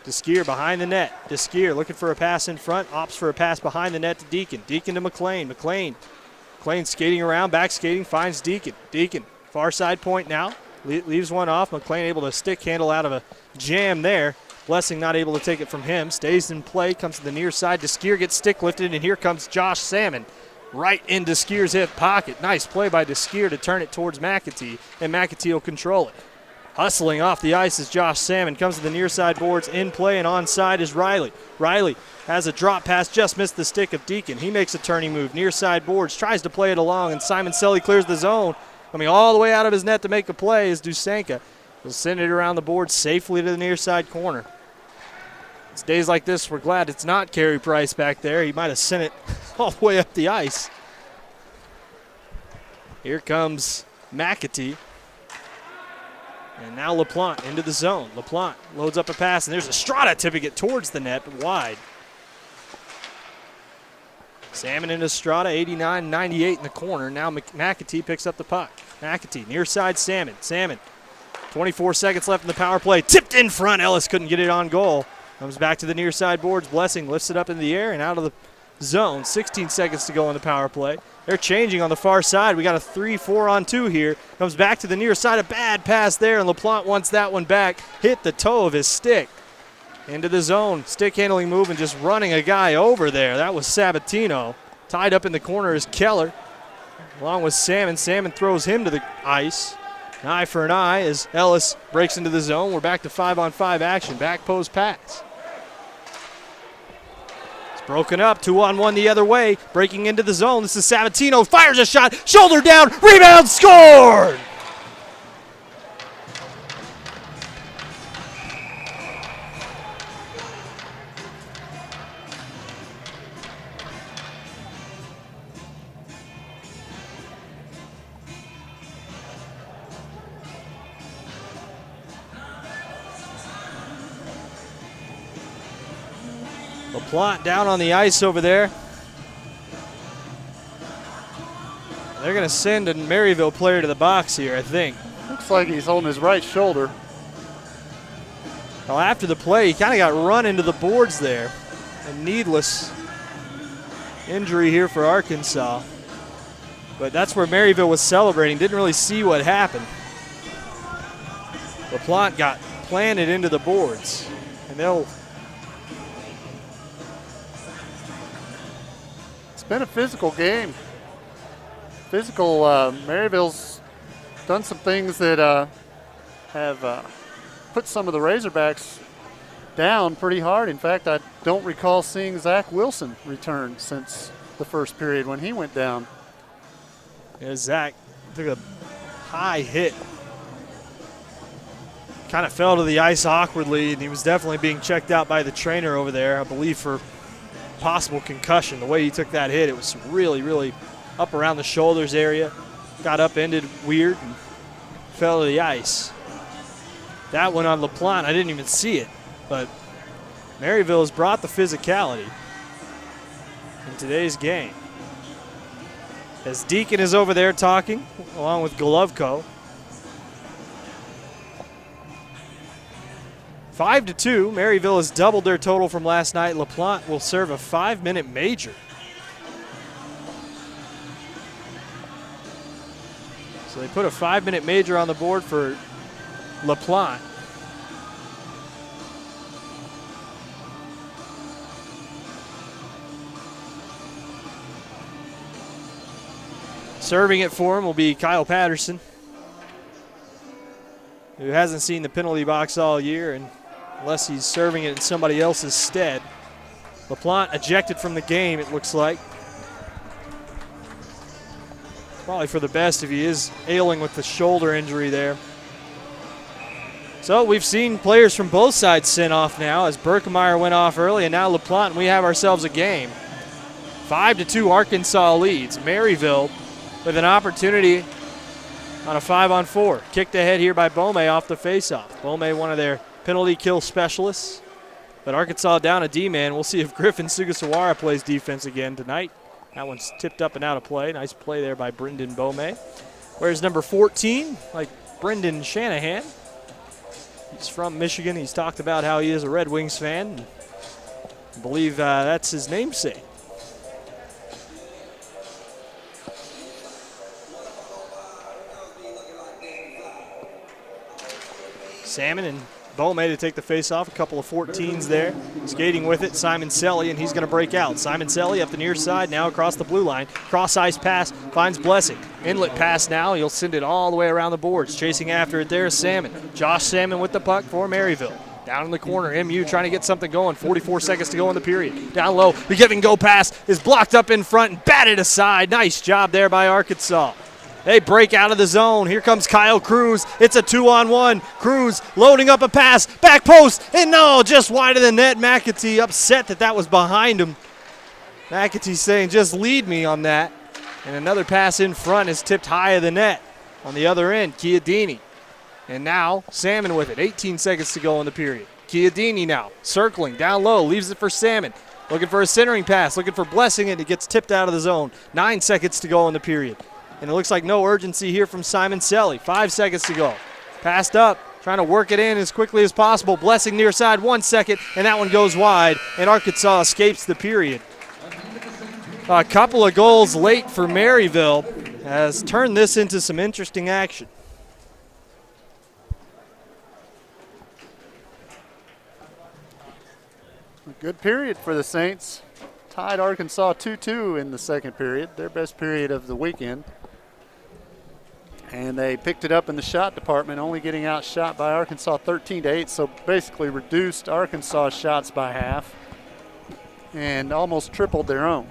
Deskear behind the net. Deskear looking for a pass in front, opts for a pass behind the net to Deacon. Deacon to McLean. McLean skating around, back skating, finds Deacon. Deacon, far side point now, leaves one off. McLean able to stick handle out of a jam there. Blessing not able to take it from him. Stays in play, comes to the near side. Deskear gets stick lifted, and here comes Josh Salmon right in Deskear's hip pocket. Nice play by Deskear to turn it towards McAtee, and McAtee will control it. Hustling off the ice is Josh Salmon. Comes to the near side boards. In play and onside is Riley. Riley has a drop pass. Just missed the stick of Deacon. He makes a turning move. Near side boards. Tries to play it along. And Simon Selly clears the zone. Coming all the way out of his net to make a play is Dusenka. He'll send it around the board safely to the near side corner. It's days like this, we're glad it's not Carey Price back there. He might have sent it all the way up the ice. Here comes McAtee. And now LaPlante into the zone. LaPlante loads up a pass, and there's Estrada tipping it towards the net, but wide. Salmon and Estrada, 89-98 in the corner. Now McAtee picks up the puck. McAtee, near side Salmon. Salmon, 24 seconds left in the power play. Tipped in front. Ellis couldn't get it on goal. Comes back to the near side boards. Blessing lifts it up in the air and out of the zone. 16 seconds to go on the power play. They're changing on the far side. We got a 3-4-on-2 here. Comes back to the near side. A bad pass there, and LaPlante wants that one back. Hit the toe of his stick. Into the zone. Stick handling move and just running a guy over there. That was Sabatino. Tied up in the corner is Keller, along with Salmon. Salmon throws him to the ice. An eye for an eye as Ellis breaks into the zone. We're back to 5-on-5 action. Back post pass. Broken up, 2-on-1 the other way, breaking into the zone. This is Sabatino, fires a shot, shoulder down, rebound, scored! LaPlante down on the ice over there. They're going to send a Maryville player to the box here, I think. Looks like he's holding his right shoulder. Well, after the play, he kind of got run into the boards there. A needless injury here for Arkansas. But that's where Maryville was celebrating. Didn't really see what happened. LaPlante got planted into the boards. And it's been a physical game. Maryville's done some things that have put some of the Razorbacks down pretty hard. In fact, I don't recall seeing Zach Wilson return since the first period when he went down. Yeah, Zach took a high hit. Kind of fell to the ice awkwardly, and he was definitely being checked out by the trainer over there, I believe, for possible concussion. The way he took that hit, it was really, really up around the shoulders area. Got upended weird and fell to the ice. That one on LaPlante, I didn't even see it, but Maryville has brought the physicality in today's game. As Deacon is over there talking, along with Golovko. 5-2. Maryville has doubled their total from last night. LaPlante will serve a 5-minute major. So they put a 5-minute major on the board for LaPlante. Serving it for him will be Kyle Patterson, who hasn't seen the penalty box all year, and unless he's serving it in somebody else's stead. LaPlante ejected from the game, it looks like. Probably for the best if he is ailing with the shoulder injury there. So we've seen players from both sides sent off now, as Berkemeyer went off early, and now LaPlante, and we have ourselves a game. 5-2 Arkansas leads. Maryville with an opportunity on a 5-on-4. Kicked ahead here by Bome off the faceoff. Bome, one of their penalty kill specialists. But Arkansas down a D-man. We'll see if Griffin Sugasawara plays defense again tonight. That one's tipped up and out of play. Nice play there by Brendan Bome. Where's number 14? Like Brendan Shanahan. He's from Michigan. He's talked about how he is a Red Wings fan. I believe that's his namesake. Salmon and Bome to take the face off. A couple of 14s there. Skating with it, Simon Selly, and he's going to break out. Simon Selly up the near side, now across the blue line. Cross-ice pass, finds Blessing. Inlet pass now, he'll send it all the way around the boards. Chasing after it there is Salmon. Josh Salmon with the puck for Maryville. Down in the corner, MU trying to get something going. 44 seconds to go in the period. Down low, the give and go pass is blocked up in front and batted aside. Nice job there by Arkansas. They break out of the zone. Here comes Kyle Cruz. It's a 2-on-1. Cruz loading up a pass. Back post. And no, just wide of the net. McAtee upset that was behind him. McAtee saying, just lead me on that. And another pass in front is tipped high of the net. On the other end, Chiodini. And now Salmon with it. 18 seconds to go in the period. Chiodini now circling down low. Leaves it for Salmon. Looking for a centering pass. Looking for Blessing, and it gets tipped out of the zone. 9 seconds to go in the period. And it looks like no urgency here from Simon Selly. 5 seconds to go. Passed up, trying to work it in as quickly as possible. Blessing near side, 1 second, and that one goes wide, and Arkansas escapes the period. A couple of goals late for Maryville has turned this into some interesting action. A good period for the Saints. Tied Arkansas 2-2 in the second period, their best period of the weekend. And they picked it up in the shot department, only getting outshot by Arkansas 13-8, so basically reduced Arkansas shots by half and almost tripled their own.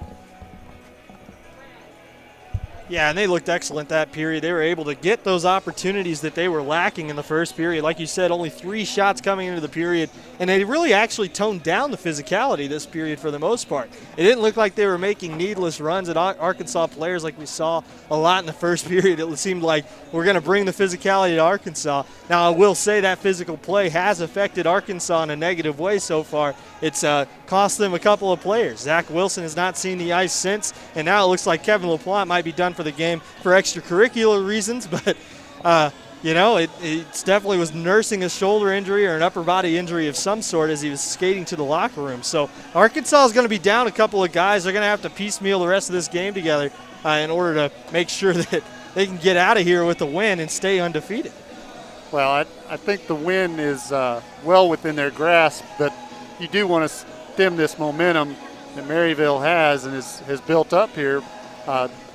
Yeah, and they looked excellent that period. They were able to get those opportunities that they were lacking in the first period. Like you said, only 3 shots coming into the period, and they really actually toned down the physicality this period for the most part. It didn't look like they were making needless runs at Arkansas players like we saw a lot in the first period. It seemed like we're going to bring the physicality to Arkansas. Now, I will say that physical play has affected Arkansas in a negative way so far. It's cost them a couple of players. Zach Wilson has not seen the ice since, and now it looks like Kevin LaPlante might be done for the game for extracurricular reasons, but you know, it definitely was nursing a shoulder injury or an upper body injury of some sort as he was skating to the locker room. So Arkansas is going to be down a couple of guys. They're going to have to piecemeal the rest of this game together in order to make sure that they can get out of here with a win and stay undefeated. Well, I think the win is well within their grasp, but you do want to stem this momentum that Maryville has and has built up here,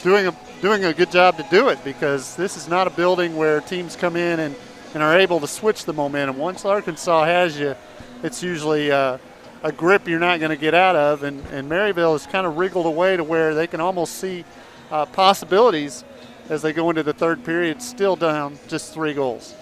doing a good job to do it, because this is not a building where teams come in and are able to switch the momentum. Once Arkansas has you, it's usually a grip you're not going to get out of, and Maryville has kind of wriggled away to where they can almost see possibilities as they go into the third period, still down just 3 goals.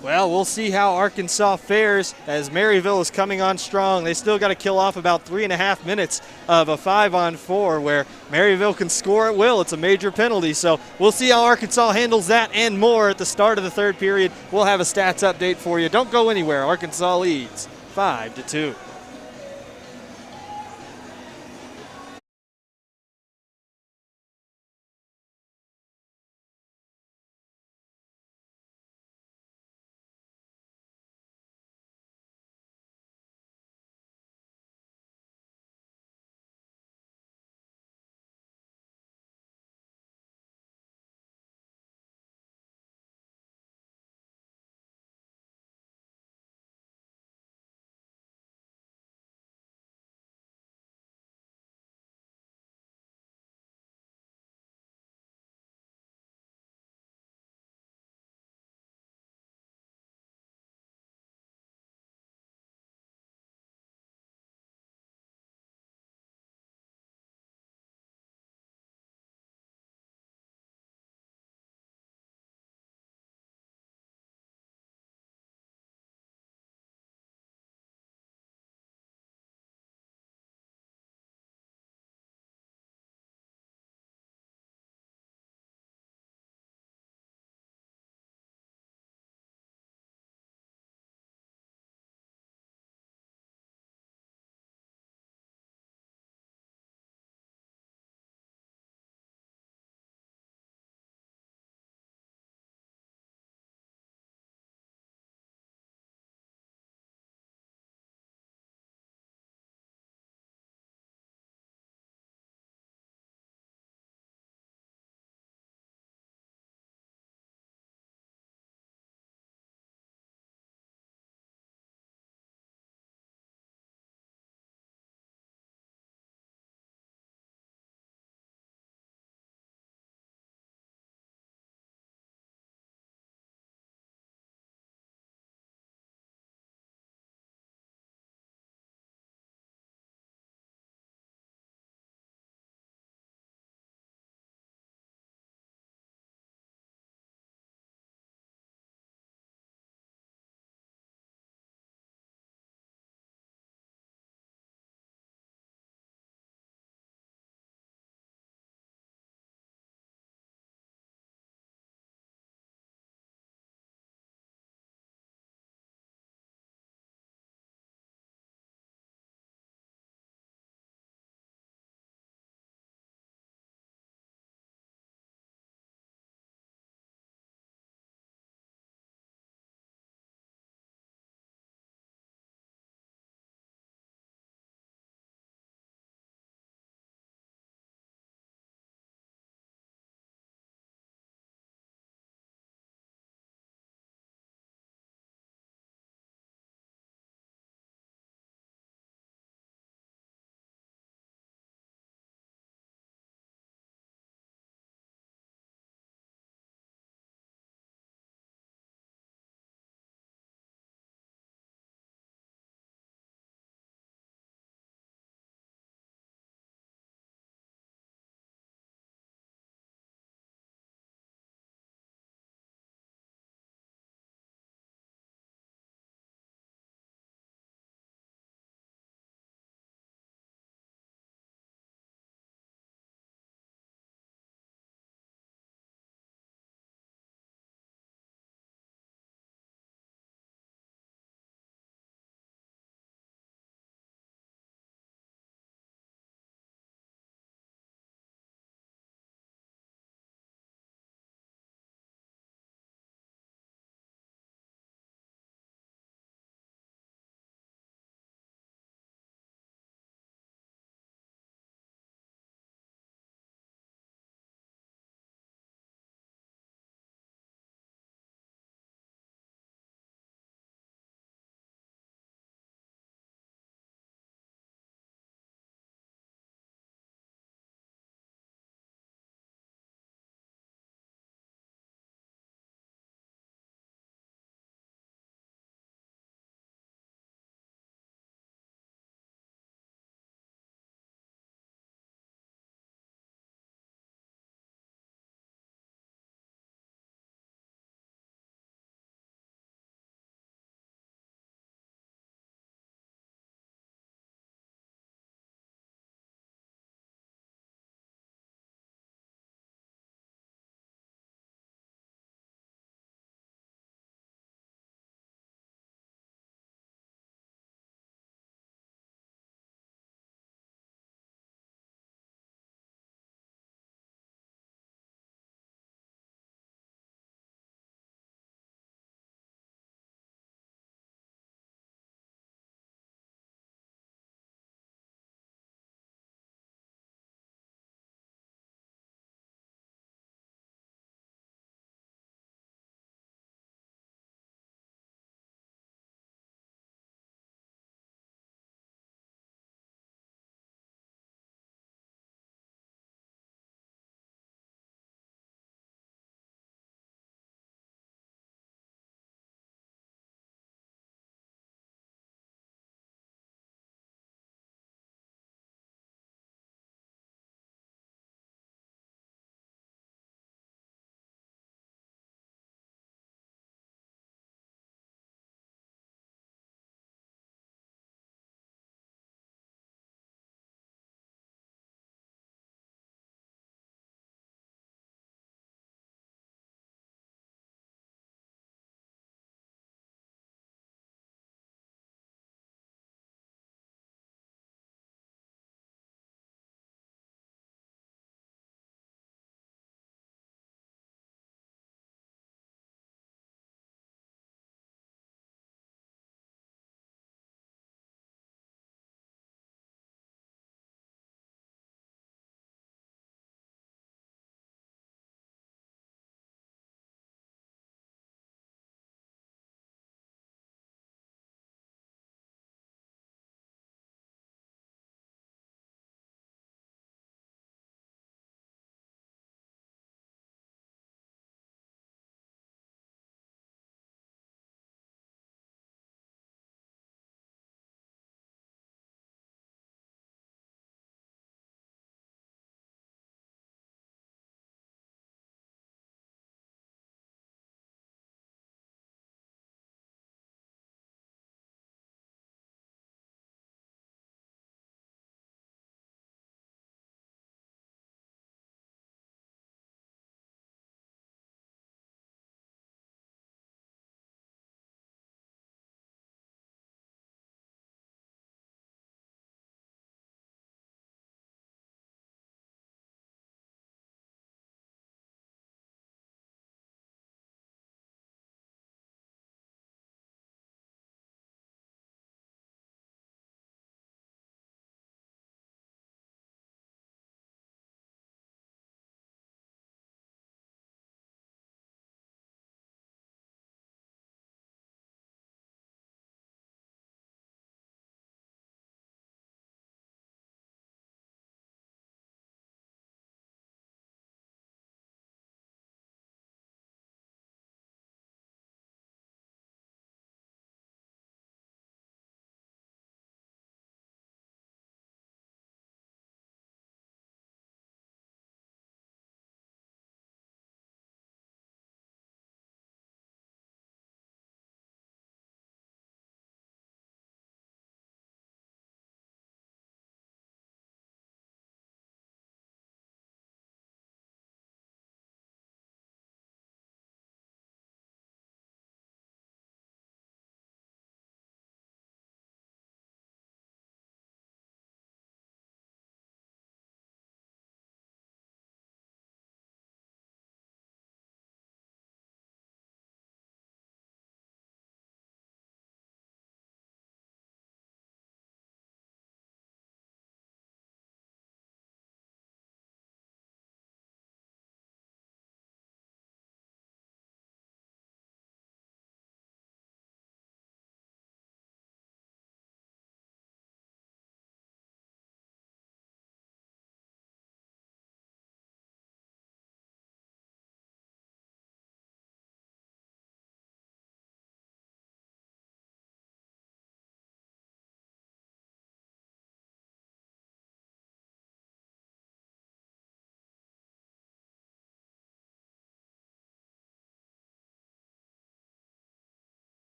Well, we'll see how Arkansas fares as Maryville is coming on strong. They still got to kill off about 3.5 minutes of a 5-on-4 where Maryville can score at will. It's a major penalty, so we'll see how Arkansas handles that and more at the start of the third period. We'll have a stats update for you. Don't go anywhere. Arkansas leads 5-2.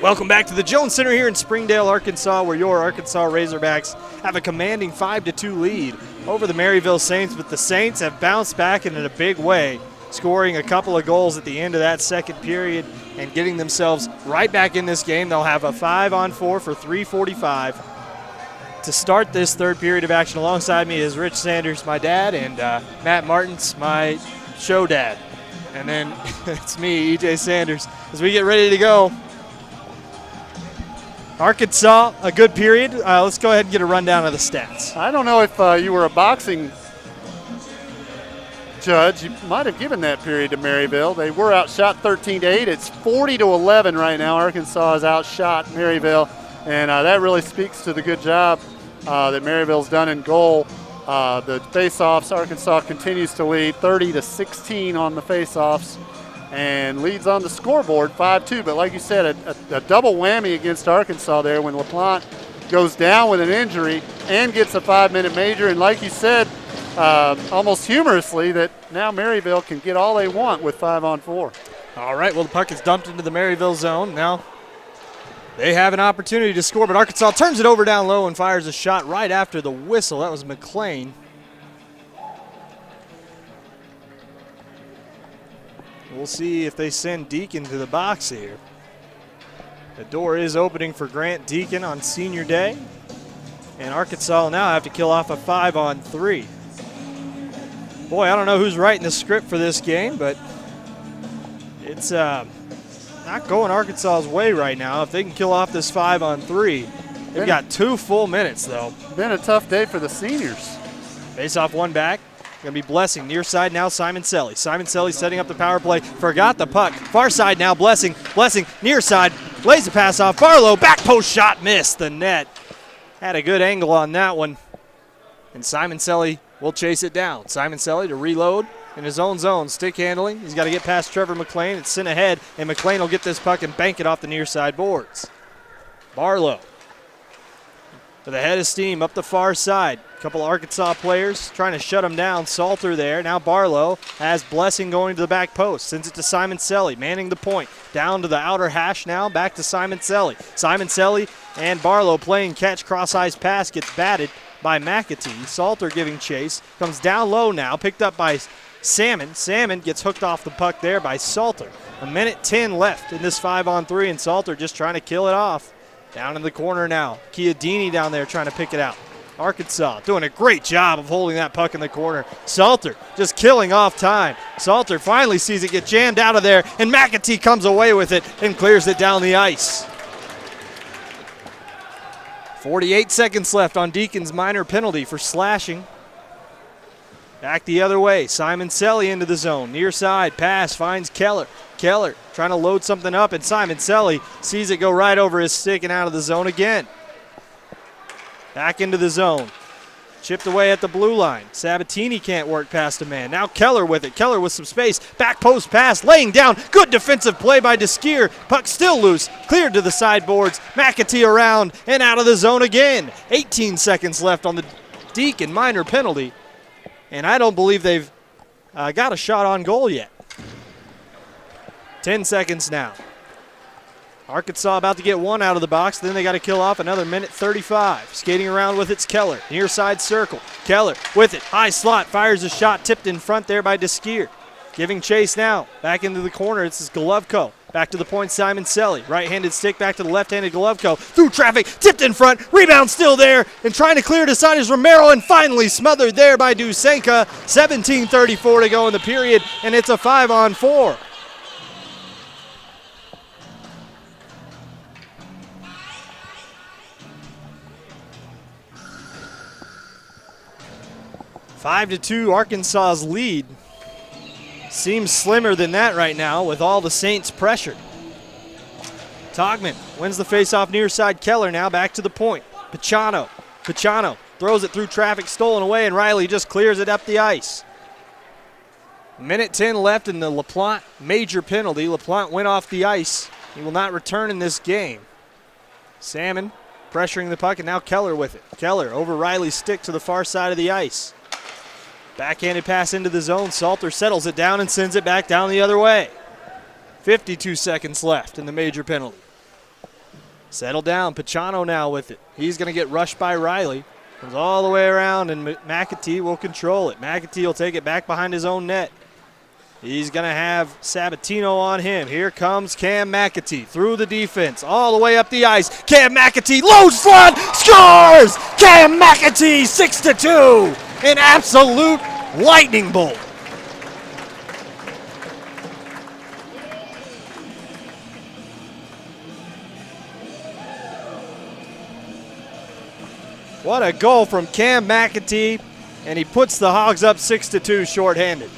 Welcome back to the Jones Center here in Springdale, Arkansas, where your Arkansas Razorbacks have a commanding 5-2 lead over the Maryville Saints, but the Saints have bounced back in a big way, scoring a couple of goals at the end of that second period and getting themselves right back in this game. They'll have a 5-on-4 for 3:45 to start this third period of action. Alongside me is Rich Sanders, my dad, and Matt Martins, my show dad. And then it's me, EJ Sanders, as we get ready to go. Arkansas, a good period. Let's go ahead and get a rundown of the stats. I don't know if you were a boxing judge. You might have given that period to Maryville. They were outshot 13-8. It's 40-11 right now. Arkansas has outshot Maryville, and that really speaks to the good job that Maryville's done in goal. The face-offs, Arkansas continues to lead 30-16 on the face-offs and leads on the scoreboard 5-2. But like you said, a double whammy against Arkansas there when LaPlante goes down with an injury and gets a 5-minute major. And like you said, almost humorously, that now Maryville can get all they want with 5-on-4. All right, well, the puck is dumped into the Maryville zone. Now they have an opportunity to score, but Arkansas turns it over down low and fires a shot right after the whistle. That was McLean. We'll see if they send Deacon to the box here. The door is opening for Grant Deacon on senior day, and Arkansas will now have to kill off a 5-on-3. Boy, I don't know who's writing the script for this game, but it's not going Arkansas's way right now. If they can kill off this 5-on-3, they've got 2 full minutes, though. Been a tough day for the seniors. Face off one back. Going to be Blessing. Near side now, Simon Selly. Simon Selly setting up the power play. Forgot the puck. Far side now, Blessing. Blessing, near side. Lays the pass off. Barlow, back post shot, missed the net. Had a good angle on that one. And Simon Selly will chase it down. Simon Selly to reload in his own zone. Stick handling. He's got to get past Trevor McLean. It's sent ahead, and McLean will get this puck and bank it off the near side boards. Barlow with a head of steam up the far side. A couple Arkansas players trying to shut him down. Salter there. Now Barlow has Blessing going to the back post. Sends it to Simon Selly, manning the point. Down to the outer hash now. Back to Simon Selly. Simon Selly and Barlow playing catch. Cross-ice pass gets batted by McAtee. Salter giving chase. Comes down low now. Picked up by Salmon. Salmon gets hooked off the puck there by Salter. 1:10 left in this 5-on-3, and Salter just trying to kill it off. Down in the corner now. Chiodini down there trying to pick it out. Arkansas doing a great job of holding that puck in the corner. Salter just killing off time. Salter finally sees it get jammed out of there, and McAtee comes away with it and clears it down the ice. 48 seconds left on Deacon's minor penalty for slashing. Back the other way. Simon Selly into the zone. Near side pass finds Keller. Keller trying to load something up, and Simon Selly sees it go right over his stick and out of the zone again. Back into the zone. Chipped away at the blue line. Sabatini can't work past a man. Now Keller with it. Keller with some space. Back post pass. Laying down. Good defensive play by DeSkier. Puck still loose. Cleared to the sideboards. McAtee around and out of the zone again. 18 seconds left on the Deacon minor penalty. And I don't believe they've got a shot on goal yet. 10 seconds now. Arkansas about to get one out of the box. Then they got to kill off another 1:35. Skating around with it's Keller. Near side circle. Keller with it. High slot. Fires a shot. Tipped in front there by DeSkier. Giving chase now. Back into the corner. It's Golovko. Back to the point, Simon Selly. Right-handed stick back to the left-handed Golovko. Through traffic. Tipped in front. Rebound still there. And trying to clear to side is Romero. And finally smothered there by Dusenka. 17:34 to go in the period. And it's a 5-on-4. Five to 2, Arkansas's lead. Seems slimmer than that right now with all the Saints pressured. Togman wins the faceoff near side. Keller now back to the point. Pachano throws it through traffic, stolen away, and Riley just clears it up the ice. 1:10 left in the LaPlante major penalty. LaPlante went off the ice. He will not return in this game. Salmon pressuring the puck, and now Keller with it. Keller over Riley's stick to the far side of the ice. Backhanded pass into the zone. Salter settles it down and sends it back down the other way. 52 seconds left in the major penalty. Settle down. Pachano now with it. He's going to get rushed by Riley. Comes all the way around, and McAtee will control it. McAtee will take it back behind his own net. He's going to have Sabatino on him. Here comes Cam McAtee through the defense, all the way up the ice. Cam McAtee loads front, scores! Cam McAtee 6-2, an absolute lightning bolt. What a goal from Cam McAtee, and he puts the Hogs up 6-2 shorthanded.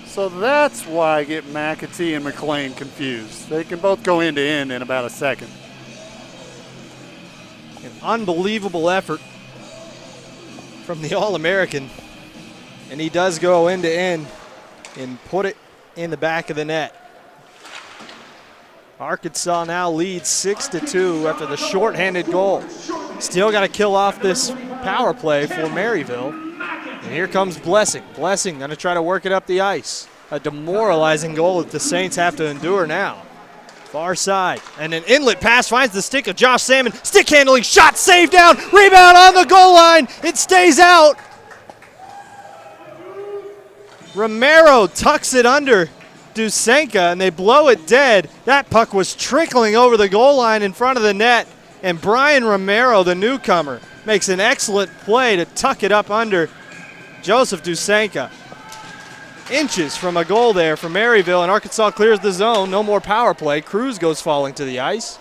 So that's why I get McAtee and McLean confused. They can both go end to end in about a second. An unbelievable effort from the All-American, and he does go end to end and put it in the back of the net. Arkansas now leads 6-2 after the shorthanded goal. Still got to kill off this power play for Maryville. And here comes Blessing. Blessing going to try to work it up the ice. A demoralizing goal that the Saints have to endure now. Far side. And an inlet pass finds the stick of Josh Salmon. Stick handling, shot, save down, rebound on the goal line. It stays out. Romero tucks it under Dusenka, and they blow it dead. That puck was trickling over the goal line in front of the net. And Brian Romero, the newcomer, makes an excellent play to tuck it up under Joseph Dusenka. Inches from a goal there for Maryville, and Arkansas clears the zone. No more power play. Cruz goes falling to the ice.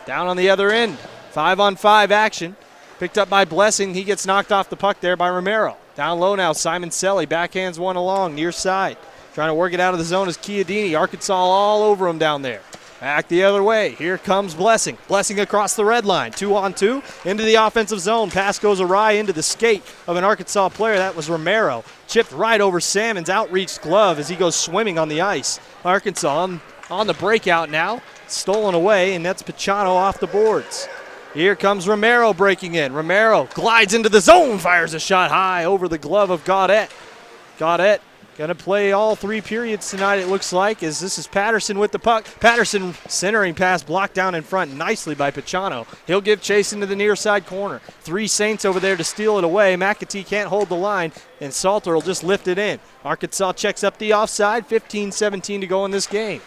Down on the other end. 5-on-5 action. Picked up by Blessing. He gets knocked off the puck there by Romero. Down low now, Simon Selly backhands one along, near side. Trying to work it out of the zone is Chiodini. Arkansas all over him down there. Back the other way. Here comes Blessing. Blessing across the red line. 2-on-2 into the offensive zone. Pass goes awry into the skate of an Arkansas player. That was Romero. Chipped right over Salmon's outreached glove as he goes swimming on the ice. Arkansas on the breakout now. Stolen away, and that's Pachano off the boards. Here comes Romero breaking in. Romero glides into the zone, fires a shot high over the glove of Gaudette. Gaudette going to play all three periods tonight, it looks like, as this is Patterson with the puck. Patterson centering pass blocked down in front nicely by Pachano. He'll give chase into the near side corner. 3 Saints over there to steal it away. McAtee can't hold the line, and Salter will just lift it in. Arkansas checks up the offside. 15-17 to go in this game.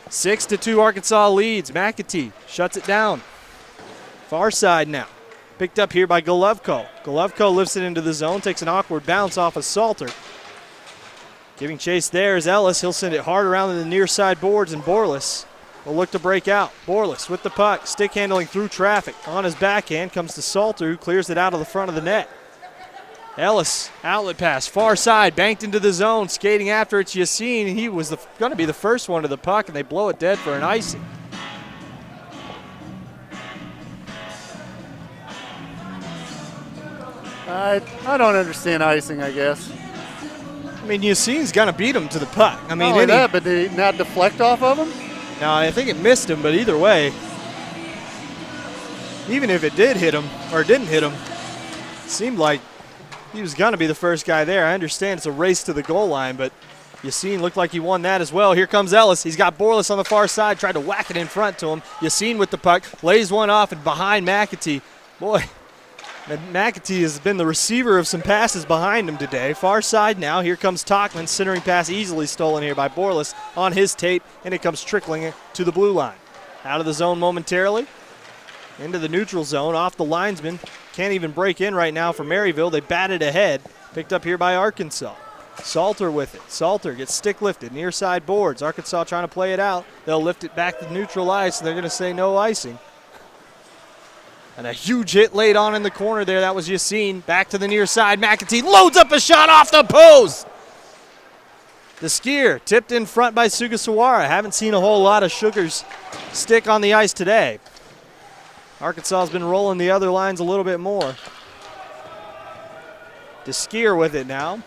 6-2 Arkansas leads. McAtee shuts it down. Far side now. Picked up here by Golovko. Golovko lifts it into the zone, takes an awkward bounce off of Salter. Giving chase there is Ellis. He'll send it hard around the near side boards, and Borlas will look to break out. Borlas with the puck, stick handling through traffic. On his backhand comes to Salter, who clears it out of the front of the net. Ellis, outlet pass, far side, banked into the zone, skating after it's Yassine. He was going to be the first one to the puck, and they blow it dead for an icing. I don't understand icing, I guess. I mean, Yassine's going to beat him to the puck. I mean, not only that, but did he not deflect off of him? No, I think it missed him, but either way, even if it did hit him or didn't hit him, it seemed like he was going to be the first guy there. I understand it's a race to the goal line, but Yassine looked like he won that as well. Here comes Ellis. He's got Borlas on the far side, tried to whack it in front to him. Yassine with the puck, lays one off and behind McAtee. Boy, McAtee has been the receiver of some passes behind him today. Far side now. Here comes Tachman. Centering pass easily stolen here by Borlas on his tape, and it comes trickling to the blue line. Out of the zone momentarily. Into the neutral zone. Off the linesman. Can't even break in right now for Maryville. They batted ahead. Picked up here by Arkansas. Salter with it. Salter gets stick lifted. Near side boards. Arkansas trying to play it out. They'll lift it back to neutral ice, and they're going to say no icing. And a huge hit laid on in the corner there. That was Yassine. Back to the near side. McAtee loads up a shot off the post. The skier tipped in front by Sugasawara. Haven't seen a whole lot of Sugars stick on the ice today. Arkansas has been rolling the other lines a little bit more. The skier with it now.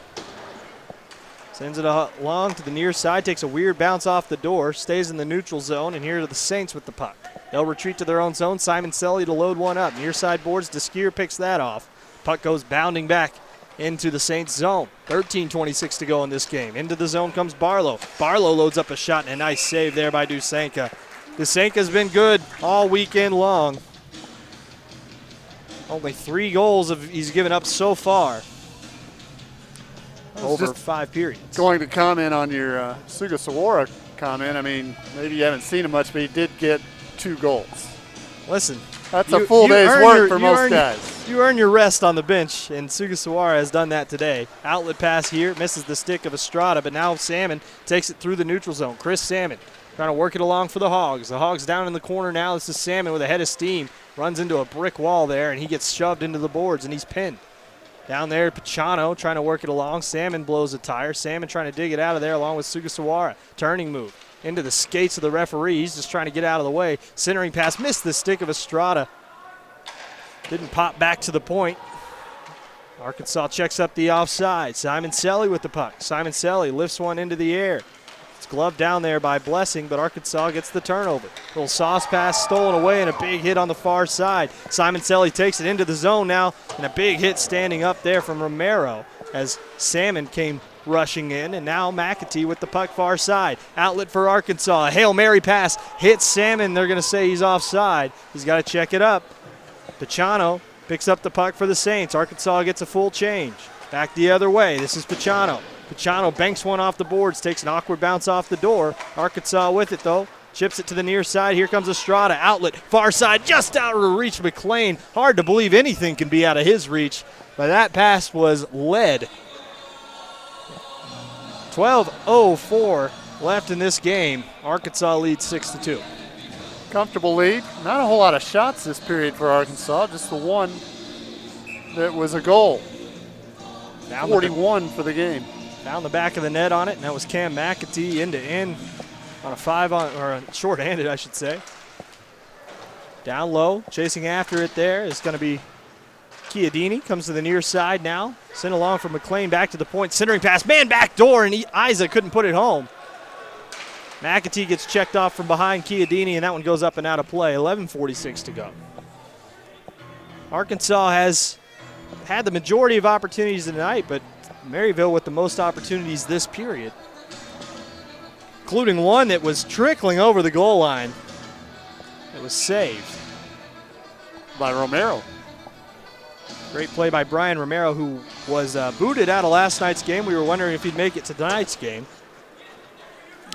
Sends it along to the near side. Takes a weird bounce off the door. Stays in the neutral zone. And here are the Saints with the puck. They'll retreat to their own zone. Simon Selly to load one up. Near side boards. DeSkier picks that off. Puck goes bounding back into the Saints zone. 13:26 to go in this game. Into the zone comes Barlow. Barlow loads up a shot and a nice save there by Dusenka. Dusenka's been good all weekend long. Only 3 goals he's given up so far over 5 periods. Going to comment on your Sugasawara comment. I mean, maybe you haven't seen him much, but he did get 2 goals. Listen. That's a full day's work for most guys. You earn your rest on the bench, and Sugasawara has done that today. Outlet pass here, misses the stick of Estrada, but now Salmon takes it through the neutral zone. Chris Salmon trying to work it along for the Hogs. The Hogs down in the corner now. This is Salmon with a head of steam. Runs into a brick wall there, and he gets shoved into the boards, and he's pinned. Down there, Pachano trying to work it along. Salmon blows a tire. Salmon trying to dig it out of there along with Sugasawara. Turning move into the skates of the referee. He's just trying to get out of the way. Centering pass, missed the stick of Estrada. Didn't pop back to the point. Arkansas checks up the offside. Simon Selly with the puck. Simon Selly lifts one into the air. It's gloved down there by Blessing, but Arkansas gets the turnover. Little sauce pass stolen away and a big hit on the far side. Simon Selly takes it into the zone now, and a big hit standing up there from Romero as Salmon came rushing in, and now McAtee with the puck far side. Outlet for Arkansas. A Hail Mary pass hits Salmon. They're going to say he's offside. He's got to check it up. Pachano picks up the puck for the Saints. Arkansas gets a full change. Back the other way. This is Pachano. Pachano banks one off the boards, takes an awkward bounce off the door. Arkansas with it, though. Chips it to the near side. Here comes Estrada. Outlet, far side, just out of reach. McLean. Hard to believe anything can be out of his reach, but that pass was led. 12:04 left in this game. Arkansas leads 6-2. Comfortable lead. Not a whole lot of shots this period for Arkansas, just the one that was a goal. 41 for the game. Down the back of the net on it, and that was Cam McAtee end to end on a short-handed, I should say. Down low, chasing after it there is going to be Chiodini. Comes to the near side now. Sent along from McLean back to the point. Centering pass, man back door, and Isaac couldn't put it home. McAtee gets checked off from behind Chiodini, and that one goes up and out of play. 11:46 to go. Arkansas has had the majority of opportunities tonight, but Maryville with the most opportunities this period, including one that was trickling over the goal line. It was saved by Romero. Great play by Brian Romero, who was booted out of last night's game. We were wondering if he'd make it to tonight's game.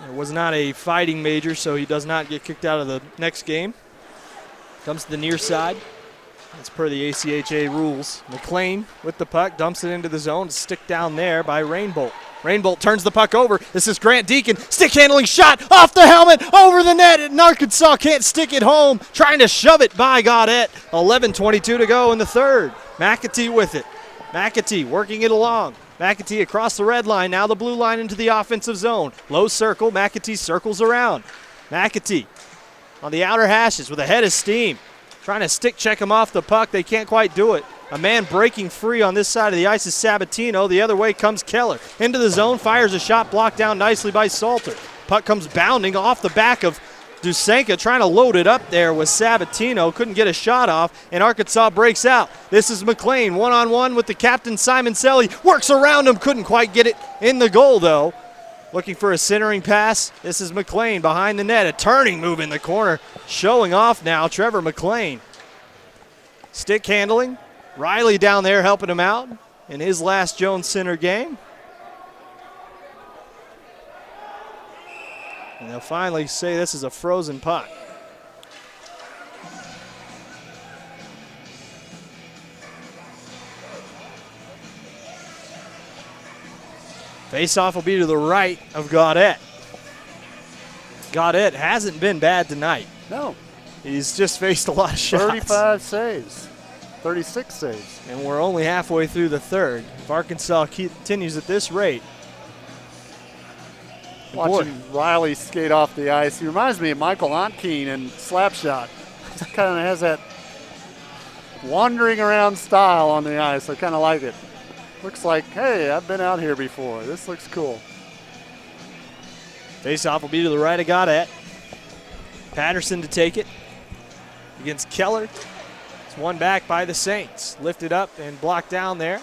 It was not a fighting major, so he does not get kicked out of the next game. Comes to the near side. That's per the ACHA rules. McLean with the puck, dumps it into the zone. Stick down there by Rainbolt. Rainbolt turns the puck over. This is Grant Deacon. Stick handling shot off the helmet, over the net, and Arkansas can't stick it home. Trying to shove it by Gaudette. 11:22 to go in the third. McAtee with it. McAtee working it along. McAtee across the red line, now the blue line into the offensive zone. Low circle, McAtee circles around. McAtee on the outer hashes with a head of steam. Trying to stick check him off the puck. They can't quite do it. A man breaking free on this side of the ice is Sabatino. The other way comes Keller. Into the zone, fires a shot blocked down nicely by Salter. Puck comes bounding off the back of Dusenka, trying to load it up there with Sabatino. Couldn't get a shot off, and Arkansas breaks out. This is McLean, one-on-one with the captain, Simon Selly. Works around him, couldn't quite get it in the goal, though. Looking for a centering pass. This is McLean behind the net. A turning move in the corner. Showing off now, Trevor McLean. Stick handling. Riley down there helping him out in his last Jones Center game. And they'll finally say this is a frozen puck. Face-off will be to the right of Gaudette. Gaudette hasn't been bad tonight. No. He's just faced a lot of shots. 35 saves, 36 saves. And we're only halfway through the third. If Arkansas continues at this rate. Watching Riley skate off the ice, he reminds me of Michael Ontkeen in Slapshot. He kind of has that wandering around style on the ice. I kind of like it. Looks like, hey, I've been out here before. This looks cool. Face-off will be to the right of Gaudette. Patterson to take it against Keller. It's one back by the Saints. Lifted up and blocked down there.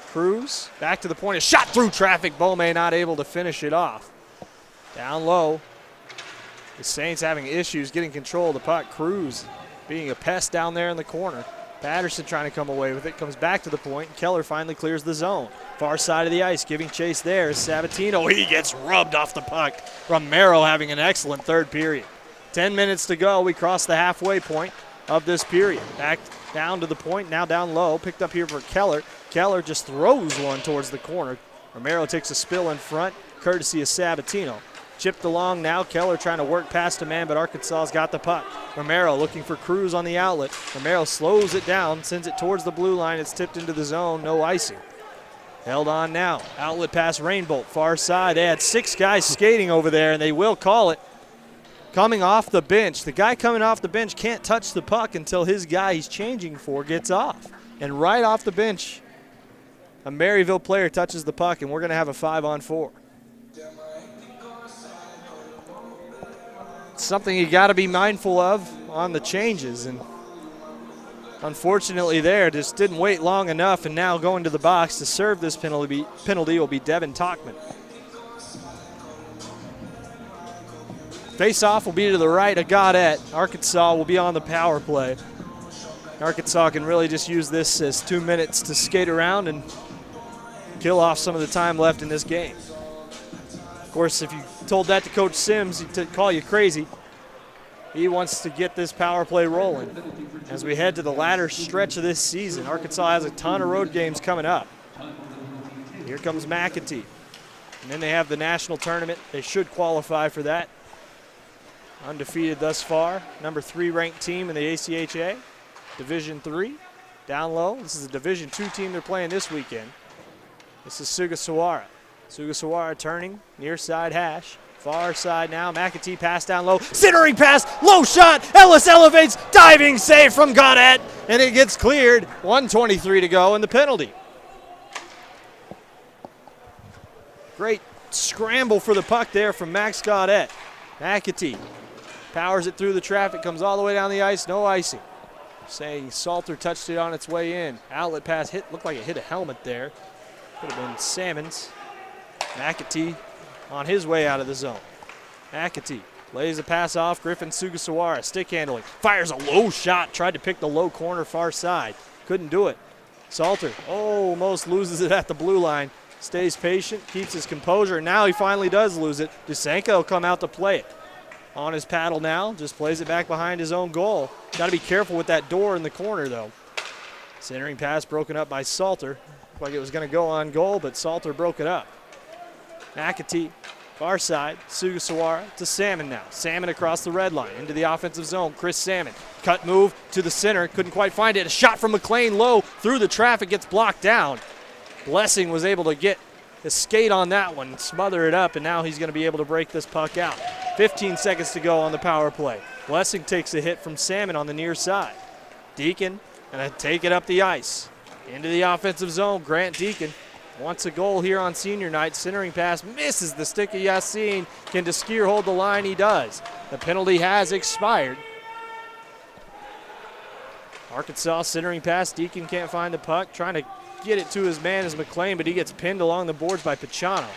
Cruz back to the point. A shot through traffic. Beaumay not able to finish it off. Down low. The Saints having issues getting control of the puck. Cruz being a pest down there in the corner. Patterson trying to come away with it. Comes back to the point. Keller finally clears the zone. Far side of the ice, giving chase there is Sabatino. He gets rubbed off the puck. Romero having an excellent third period. 10 minutes to go. We cross the halfway point of this period. Back down to the point, now down low. Picked up here for Keller. Keller just throws one towards the corner. Romero takes a spill in front, courtesy of Sabatino. Chipped along now. Keller trying to work past a man, but Arkansas's got the puck. Romero looking for Cruz on the outlet. Romero slows it down, sends it towards the blue line. It's tipped into the zone, no icing. Held on now. Outlet pass Rainbolt, far side. They had 6 guys skating over there, and they will call it. Coming off the bench. The guy coming off the bench can't touch the puck until his guy he's changing for gets off. And right off the bench, a Maryville player touches the puck, and we're going to have a 5-on-4. Something you got to be mindful of on the changes, and unfortunately there just didn't wait long enough, and now going to the box to serve this penalty will be Devin Talkman. Face-off will be to the right of Gaudette. Arkansas will be on the power play. Arkansas can really just use this as 2 minutes to skate around and kill off some of the time left in this game. Of course, if you told that to Coach Sims, he'd call you crazy. He wants to get this power play rolling. As we head to the latter stretch of this season, Arkansas has a ton of road games coming up. Here comes McAtee. And then they have the national tournament. They should qualify for that. Undefeated thus far. Number 3 ranked team in the ACHA. Division 3. Down low. This is a Division 2 team they're playing this weekend. This is Sugasawara. Sugasawara turning, near side hash. Far side now, McAtee pass down low. Centering pass, low shot. Ellis elevates, diving save from Gaudette. And it gets cleared. 1:23 to go and the penalty. Great scramble for the puck there from Max Gaudette. McAtee powers it through the traffic, comes all the way down the ice, no icing. Saying Salter touched it on its way in. Outlet pass looked like it hit a helmet there. Could have been Salmon's. McAtee on his way out of the zone. McAtee lays a pass off. Griffin Sugasawara, stick handling. Fires a low shot, tried to pick the low corner far side. Couldn't do it. Salter almost loses it at the blue line. Stays patient, keeps his composure, and now he finally does lose it. Dusenko will come out to play it. On his paddle now, just plays it back behind his own goal. Got to be careful with that door in the corner, though. Centering pass broken up by Salter. Looked like it was going to go on goal, but Salter broke it up. McAtee, far side, Sugasawara to Salmon now. Salmon across the red line, into the offensive zone. Chris Salmon, cut move to the center, couldn't quite find it. A shot from McLean low, through the traffic, gets blocked down. Blessing was able to get a skate on that one, smother it up, and now he's going to be able to break this puck out. 15 seconds to go on the power play. Blessing takes a hit from Salmon on the near side. Deacon going to take it up the ice. Into the offensive zone, Grant Deacon wants a goal here on senior night. Centering pass misses the stick of Yassin. Can Deskier hold the line? He does. The penalty has expired. Arkansas centering pass. Deacon can't find the puck. Trying to get it to his man is McLean, but he gets pinned along the boards by Pachano.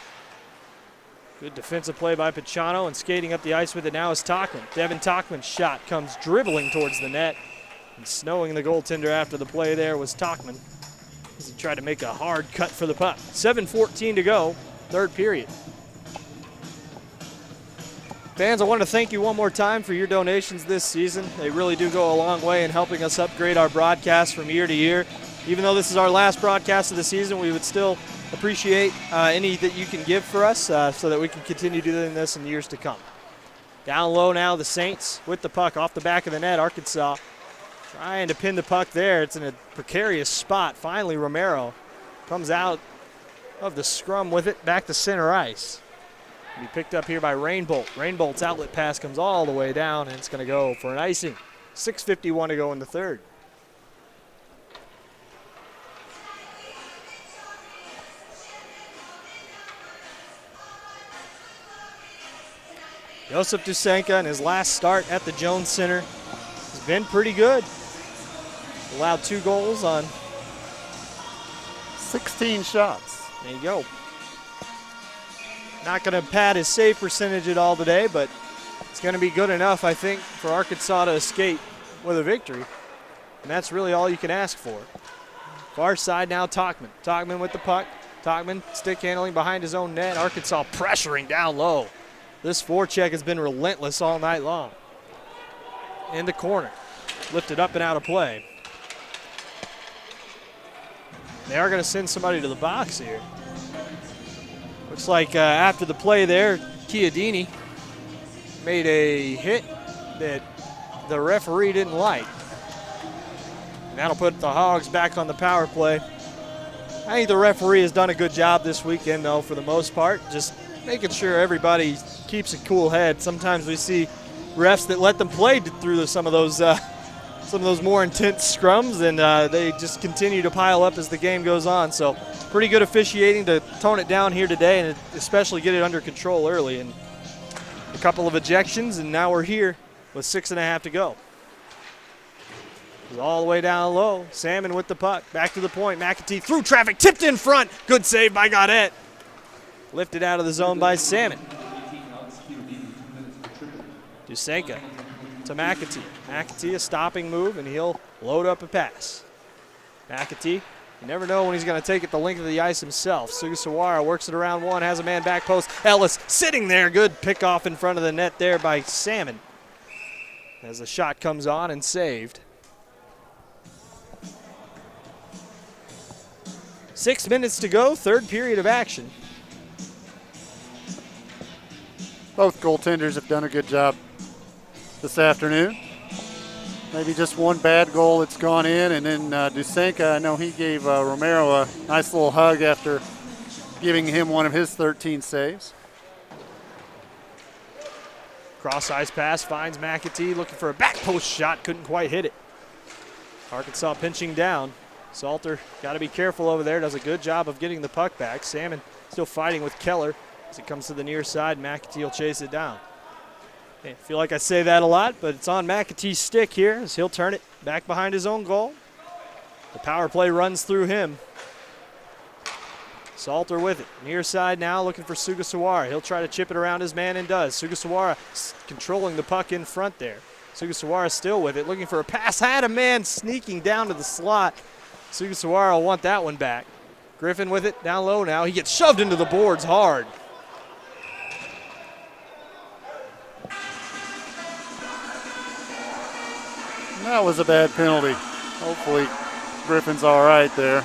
Good defensive play by Pachano, and skating up the ice with it now is Talkman. Devin Talkman's shot comes dribbling towards the net. And snowing the goaltender after the play there was Talkman, as he tried to make a hard cut for the puck. 7:14 to go, third period. Fans, I want to thank you one more time for your donations this season. They really do go a long way in helping us upgrade our broadcast from year to year. Even though this is our last broadcast of the season, we would still appreciate any that you can give for us so that we can continue doing this in years to come. Down low now, the Saints with the puck off the back of the net. Arkansas trying to pin the puck there. It's in a precarious spot. Finally, Romero comes out of the scrum with it back to center ice. Be picked up here by Rainbolt. Rainbolt's outlet pass comes all the way down, and it's going to go for an icing. 6:51 to go in the third. Joseph Dusenka in his last start at the Jones Center has been pretty good. Allowed 2 goals on 16 shots. There you go. Not going to pad his save percentage at all today, but it's going to be good enough, I think, for Arkansas to escape with a victory. And that's really all you can ask for. Far side now, Talkman. Talkman with the puck. Talkman stick handling behind his own net. Arkansas pressuring down low. This forecheck has been relentless all night long. In the corner. Lifted up and out of play. They are going to send somebody to the box here. Looks like after the play there, Chiodini made a hit that the referee didn't like. And that'll put the Hogs back on the power play. I think the referee has done a good job this weekend, though, for the most part, just making sure everybody keeps a cool head. Sometimes we see refs that let them play through some of those more intense scrums, and they just continue to pile up as the game goes on. So pretty good officiating to tone it down here today, and especially get it under control early. And a couple of ejections, and now we're here with 6.5 to go. All the way down low. Salmon with the puck. Back to the point. McAtee through traffic. Tipped in front. Good save by Gaudette. Lifted out of the zone by Salmon. Dusenka to McAtee. McAtee a stopping move, and he'll load up a pass. McAtee, you never know when he's going to take it the length of the ice himself. Sugasawara works it around one, has a man back post. Ellis sitting there. Good pick off in front of the net there by Salmon. As the shot comes on and saved. 6 minutes to go, third period of action. Both goaltenders have done a good job this afternoon. Maybe just one bad goal that's gone in, and then Dusenka, I know he gave Romero a nice little hug after giving him one of his 13 saves. Cross ice pass finds McAtee looking for a back post shot, couldn't quite hit it. Arkansas pinching down. Salter got to be careful over there, does a good job of getting the puck back. Salmon still fighting with Keller as it comes to the near side. McAtee will chase it down. I feel like I say that a lot, but it's on McAtee's stick here as he'll turn it back behind his own goal. The power play runs through him. Salter with it. Near side now looking for Sugasawara. He'll try to chip it around his man and does. Sugasawara controlling the puck in front there. Sugasawara still with it, looking for a pass. Had a man sneaking down to the slot. Sugasawara will want that one back. Griffin with it down low now. He gets shoved into the boards hard. That was a bad penalty. Hopefully Griffin's all right there.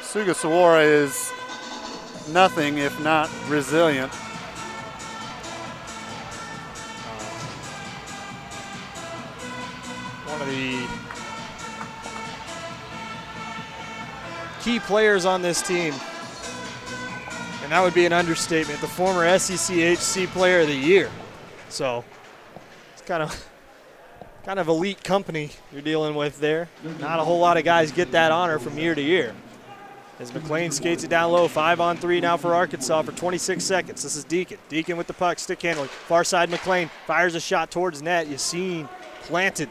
Sugasawara is nothing if not resilient. One of the key players on this team, and that would be an understatement, the former SECHC Player of the Year. So it's kind of elite company you're dealing with there. Not a whole lot of guys get that honor from year to year. As McLean skates it down low, 5-on-3 now for Arkansas for 26 seconds. This is Deacon. Deacon with the puck, stick handling. Far side McLean fires a shot towards net. Yassine planted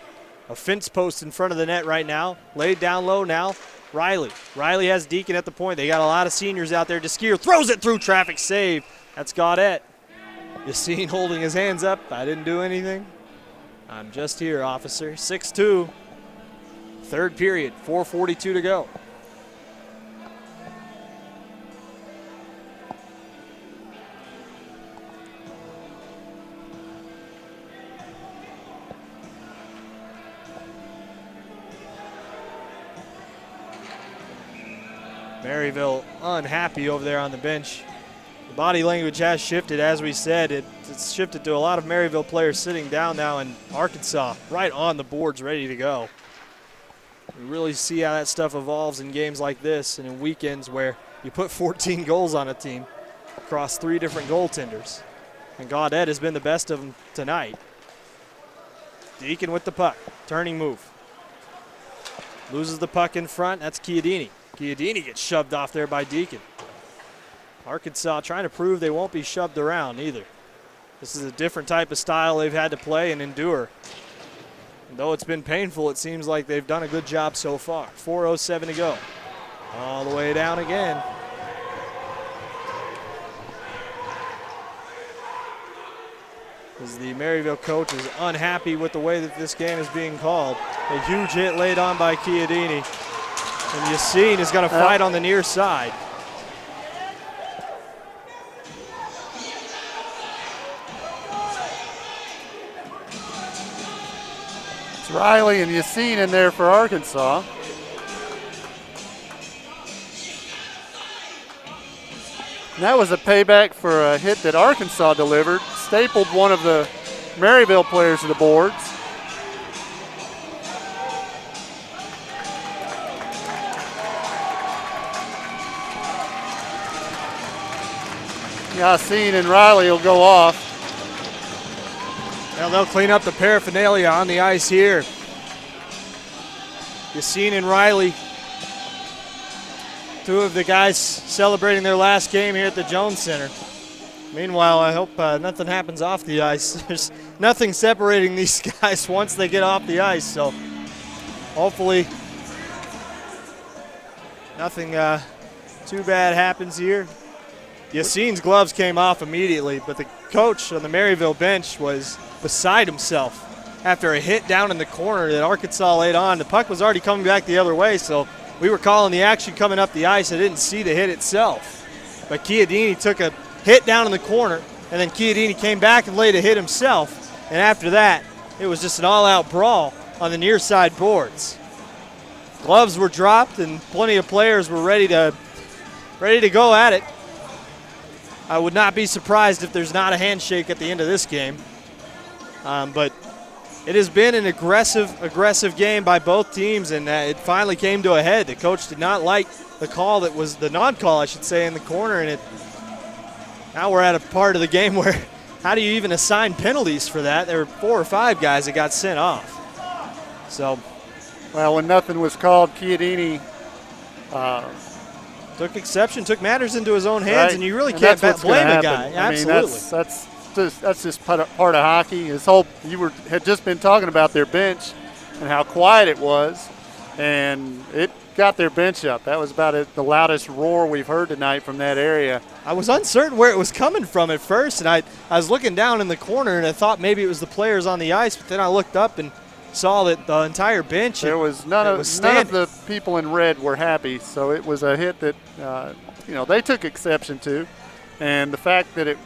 a fence post in front of the net right now. Laid down low now. Riley. Riley has Deacon at the point. They got a lot of seniors out there. Deskier throws it through traffic. Save. That's Gaudette. Yassine holding his hands up. I didn't do anything. I'm just here, officer. 6-2. Third period. 4:42 to go. Maryville unhappy over there on the bench. The body language has shifted, as we said. It's shifted to a lot of Maryville players sitting down now, and Arkansas right on the boards ready to go. We really see how that stuff evolves in games like this and in weekends where you put 14 goals on a team across 3 different goaltenders. And Gaudette has been the best of them tonight. Deacon with the puck, turning move. Loses the puck in front, that's Chiodini. Chiodini gets shoved off there by Deacon. Arkansas trying to prove they won't be shoved around either. This is a different type of style they've had to play and endure. And though it's been painful, it seems like they've done a good job so far. 4:07 to go. All the way down again. as the Maryville coach is unhappy with the way that this game is being called. A huge hit laid on by Chiodini. And Yassine is going to fight on the near side. It's Riley and Yassine in there for Arkansas. And that was a payback for a hit that Arkansas delivered. Stapled one of the Maryville players to the boards. Yassine and Riley will go off. Well, they'll clean up the paraphernalia on the ice here. Yassine and Riley, two of the guys celebrating their last game here at the Jones Center. Meanwhile, I hope nothing happens off the ice. There's nothing separating these guys once they get off the ice, so hopefully nothing too bad happens here. Yassine's gloves came off immediately, but the coach on the Maryville bench was beside himself after a hit down in the corner that Arkansas laid on. The puck was already coming back the other way, so we were calling the action coming up the ice. I didn't see the hit itself. But Chiodini took a hit down in the corner, and then Chiodini came back and laid a hit himself. And after that, it was just an all-out brawl on the near side boards. Gloves were dropped, and plenty of players were ready to go at it. I would not be surprised if there's not a handshake at the end of this game. But it has been an aggressive game by both teams, and it finally came to a head. The coach did not like the call that was the non-call, I should say, in the corner, and now we're at a part of the game where how do you even assign penalties for that? There were 4 or 5 guys that got sent off. So, well, when nothing was called, Chiodini took exception, took matters into his own hands, right. and you really And can't that's what's blame gonna a guy. happen. I mean, Absolutely. that's just part of hockey. Had just been talking about their bench and how quiet it was, and it got their bench up. That was about the loudest roar we've heard tonight from that area. I was uncertain where it was coming from at first, and I was looking down in the corner, and I thought maybe it was the players on the ice, but then I looked up and saw that the entire bench. There was none of the people in red were happy, so it was a hit that they took exception to, and the fact that it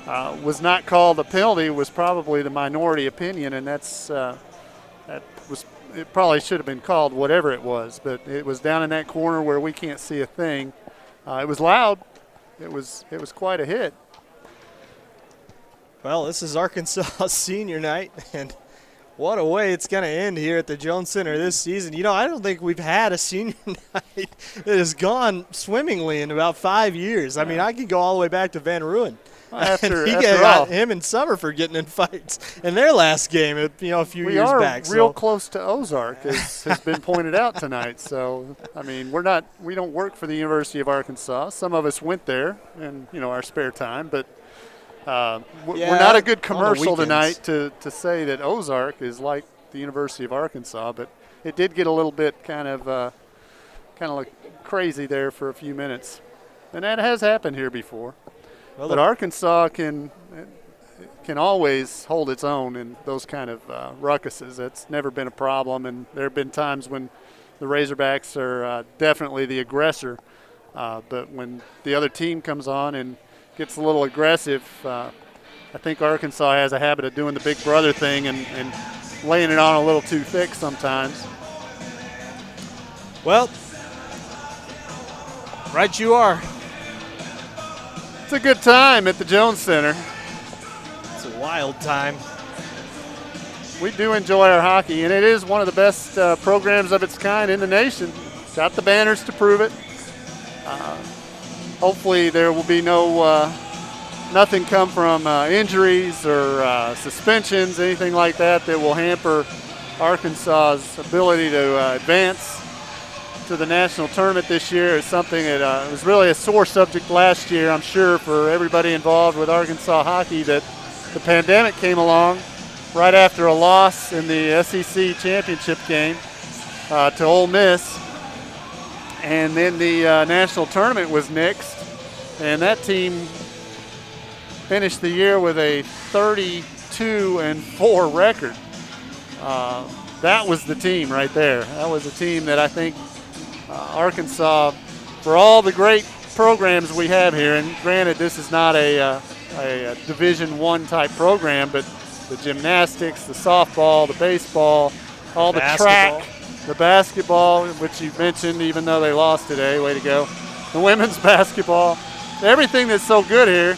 was not called a penalty was probably the minority opinion, and it probably should have been called whatever it was, but it was down in that corner where we can't see a thing. It was loud. It was quite a hit. Well, this is Arkansas senior night, and what a way it's going to end here at the Jones Center this season. I don't think we've had a senior night that has gone swimmingly in about 5 years. I mean, I could go all the way back to Van Ruin. After him and Summerford getting in fights in their last game, a few years back. We are real close to Ozark, as has been pointed out tonight. So, I mean, we don't work for the University of Arkansas. Some of us went there in our spare time, but we're not a good commercial tonight to say that Ozark is like the University of Arkansas. But it did get a little bit kind of like crazy there for a few minutes, and that has happened here before. Well, but Arkansas can always hold its own in those kind of ruckuses. That's never been a problem, and there have been times when the Razorbacks are definitely the aggressor. But when the other team comes on and gets a little aggressive, I think Arkansas has a habit of doing the big brother thing and laying it on a little too thick sometimes. Well, right you are. It's a good time at the Jones Center. It's a wild time. We do enjoy our hockey, and it is one of the best programs of its kind in the nation. Got the banners to prove it. Hopefully there will be nothing come from injuries or suspensions, anything like that will hamper Arkansas's ability to advance to the national tournament this year. Is something that was really a sore subject last year, I'm sure, for everybody involved with Arkansas hockey, that the pandemic came along right after a loss in the SEC championship game to Ole Miss, and then the national tournament was nixed, and that team finished the year with a 32 22-4 record. That was the team right there. That was a team that I think Arkansas, for all the great programs we have here, and granted this is not a Division I type program, but the gymnastics, the softball, the baseball, all the track, the basketball, which you mentioned even though they lost today, way to go, the women's basketball, everything that's so good here,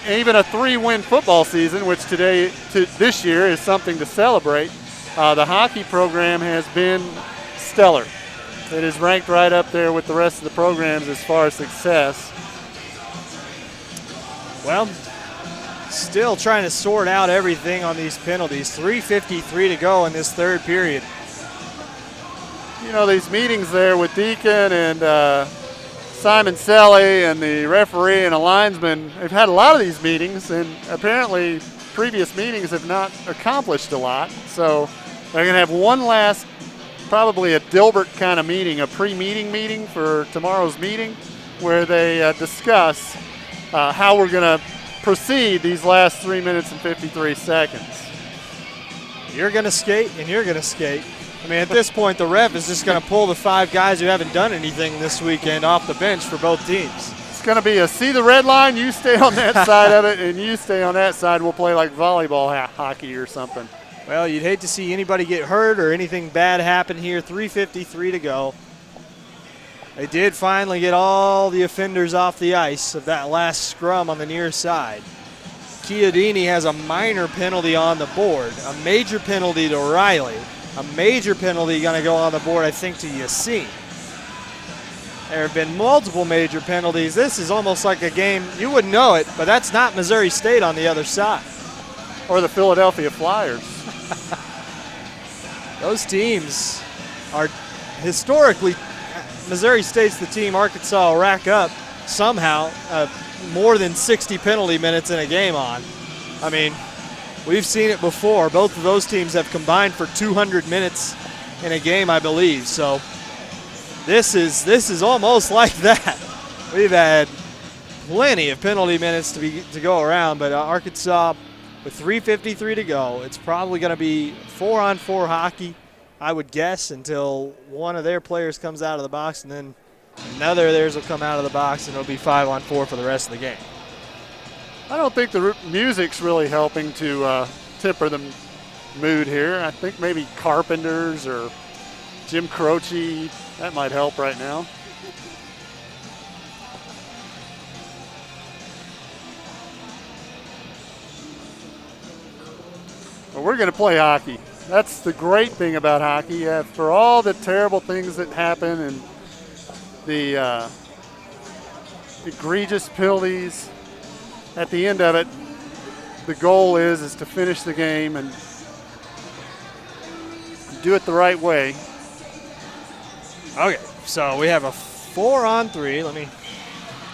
even a 3-win football season, which this year is something to celebrate. The hockey program has been stellar. It is ranked right up there with the rest of the programs as far as success. Well, still trying to sort out everything on these penalties. 3:53 to go in this third period. You know, these meetings there with Deacon and Simon Selly and the referee and a linesman, they've had a lot of these meetings, and apparently previous meetings have not accomplished a lot. So they're going to have one last, probably a Dilbert kind of meeting, a pre-meeting meeting for tomorrow's meeting, where they discuss how we're going to proceed these last 3 minutes and 53 seconds. You're going to skate and you're going to skate. I mean, at this point, the ref is just going to pull the 5 guys who haven't done anything this weekend off the bench for both teams. It's going to be a see the red line, you stay on that side of it, and you stay on that side. We'll play like volleyball hockey or something. Well, you'd hate to see anybody get hurt or anything bad happen here. 3:53 to go. They did finally get all the offenders off the ice of that last scrum on the near side. Chiodini has a minor penalty on the board, a major penalty to Riley, a major penalty going to go on the board, I think, to Yassine. There have been multiple major penalties. This is almost like a game, you wouldn't know it, but that's not Missouri State on the other side. Or the Philadelphia Flyers. Those teams are historically, Missouri State's the team Arkansas will rack up somehow more than 60 penalty minutes in a game on. I mean, we've seen it before. Both of those teams have combined for 200 minutes in a game, I believe. So this is almost like that. We've had plenty of penalty minutes to go around, but Arkansas with 3:53 to go, it's probably going to be 4-on-4 hockey, I would guess, until one of their players comes out of the box, and then another of theirs will come out of the box, and it'll be 5-on-4 for the rest of the game. I don't think the music's really helping to temper the mood here. I think maybe Carpenters or Jim Croce, that might help right now. Well, we're going to play hockey. That's the great thing about hockey. For all the terrible things that happen and the egregious penalties, at the end of it, the goal is to finish the game and do it the right way. Okay, so we have a 4-on-3. Let me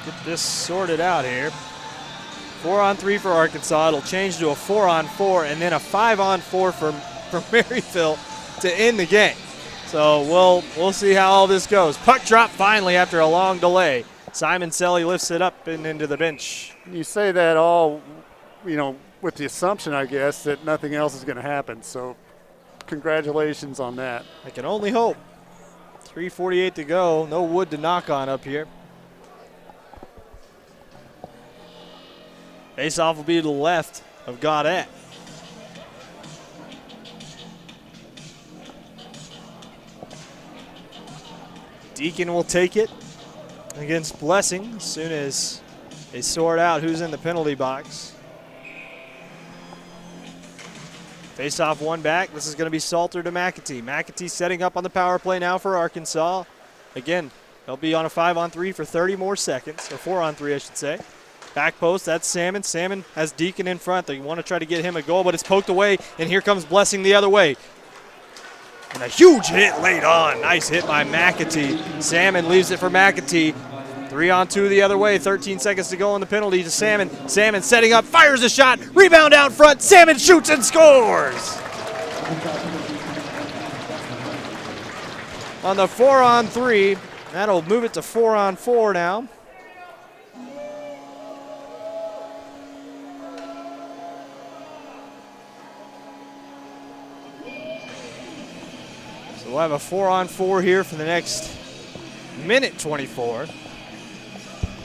get this sorted out here. 4-on-3 for Arkansas. It'll change to a 4-on-4 and then a 5-on-4 for Maryville to end the game. So we'll see how all this goes. Puck drop finally after a long delay. Simon Selly lifts it up and into the bench. You say that all, with the assumption, I guess, that nothing else is going to happen. So congratulations on that. I can only hope. 3:48 to go. No wood to knock on up here. Face-off will be to the left of Gaudette. Deacon will take it against Blessing as soon as they sort out who's in the penalty box. Face-off one back. This is going to be Salter to McAtee. McAtee setting up on the power play now for Arkansas. Again, they'll be on a 5-on-3 for 30 more seconds, or 4-on-3 I should say. Back post, that's Salmon. Salmon has Deacon in front. They want to try to get him a goal, but it's poked away, and here comes Blessing the other way. And a huge hit late on. Nice hit by McAtee. Salmon leaves it for McAtee. 3-on-2 the other way. 13 seconds to go on the penalty to Salmon. Salmon setting up, fires a shot. Rebound out front. Salmon shoots and scores. On the 4-on-3, that'll move it to 4-on-4 now. So we'll have a 4-on-4 here for the next minute 24.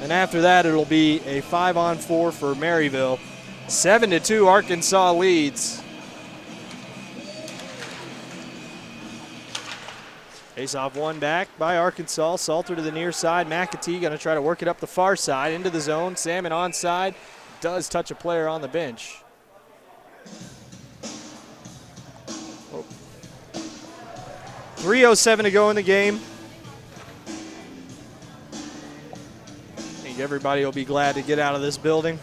And after that, it'll be a 5-on-4 for Maryville. 7-2, Arkansas leads. Face-off one back by Arkansas. Salter to the near side. McAtee going to try to work it up the far side into the zone. Salmon onside. Does touch a player on the bench. Oh. 3:07 to go in the game. I think everybody will be glad to get out of this building.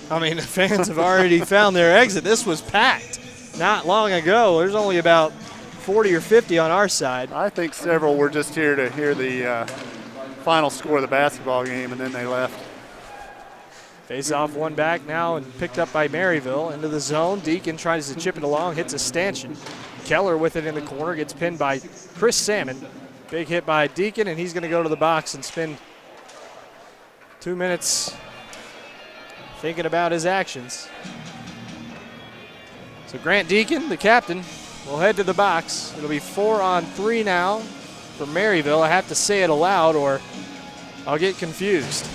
I mean, the fans have already found their exit. This was packed not long ago. There's only about 40 or 50 on our side. I think several were just here to hear the final score of the basketball game, and then they left. Face-off one back now and picked up by Maryville. Into the zone. Deacon tries to chip it along, hits a stanchion. Keller with it in the corner, gets pinned by Chris Salmon. Big hit by Deacon, and he's going to go to the box and spend 2 minutes thinking about his actions. So Grant Deacon, the captain, will head to the box. It'll be 4-on-3 now for Maryville. I have to say it aloud or I'll get confused.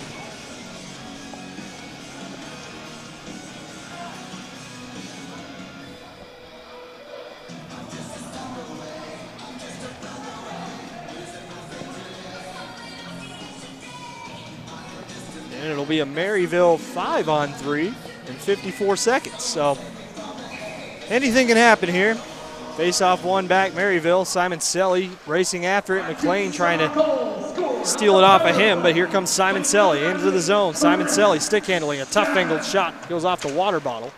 And it'll be a Maryville 5-on-3 in 54 seconds. So anything can happen here. Face-off one back, Maryville. Simon Selly racing after it. McLean trying to steal it off of him, but here comes Simon Selly into the zone. Simon Selly stick handling, a tough angled shot. Goes off the water bottle.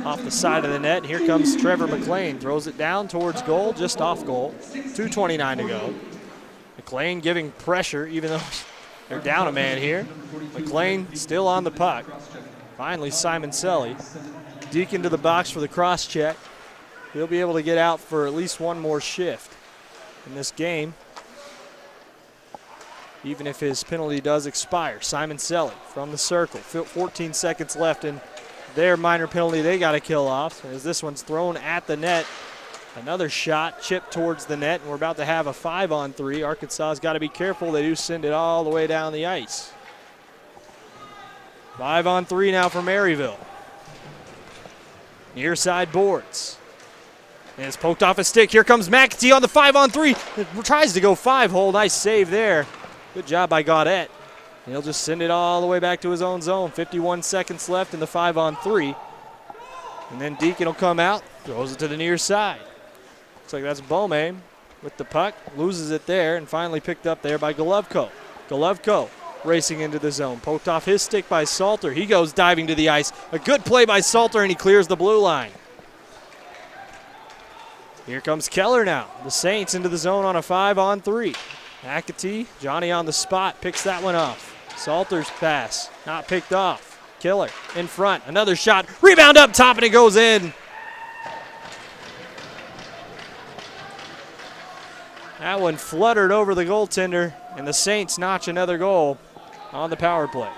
Off the side of the net. Here comes Trevor McLean. Throws it down towards goal, just off goal. 2:29 to go. McLean giving pressure, even though they're down a man here. McLean still on the puck. Finally, Simon Selly. Deacon to the box for the cross check. He'll be able to get out for at least one more shift in this game, even if his penalty does expire. Simon Selly from the circle. 14 seconds left in their minor penalty they got to kill off. As this one's thrown at the net. Another shot chipped towards the net, and we're about to have a 5-on-3. Arkansas's got to be careful. They do send it all the way down the ice. 5-on-3 now for Maryville. Near side boards. And it's poked off a stick. Here comes McAtee on the 5-on-3. It tries to go 5-hole. Nice save there. Good job by Gaudette. And he'll just send it all the way back to his own zone. 51 seconds left in the 5-on-3. And then Deacon will come out, throws it to the near side. Looks like that's Bome with the puck. Loses it there and finally picked up there by Golovko. Golovko racing into the zone. Poked off his stick by Salter. He goes diving to the ice. A good play by Salter, and he clears the blue line. Here comes Keller now. The Saints into the zone on a 5-on-3. McAtee, Johnny on the spot, picks that one off. Salter's pass, not picked off. Keller in front, another shot. Rebound up top, and it goes in. That one fluttered over the goaltender, and the Saints notch another goal on the power play.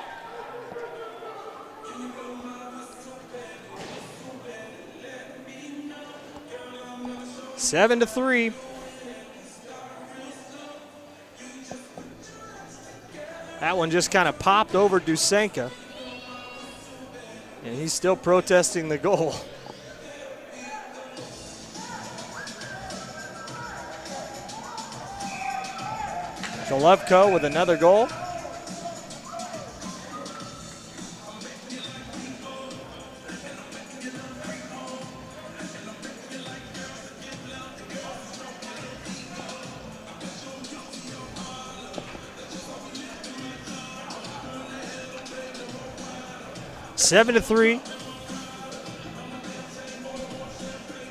Seven to 3. That one just kind of popped over Dusenka. And he's still protesting the goal. Golovko with another goal. Seven to 3.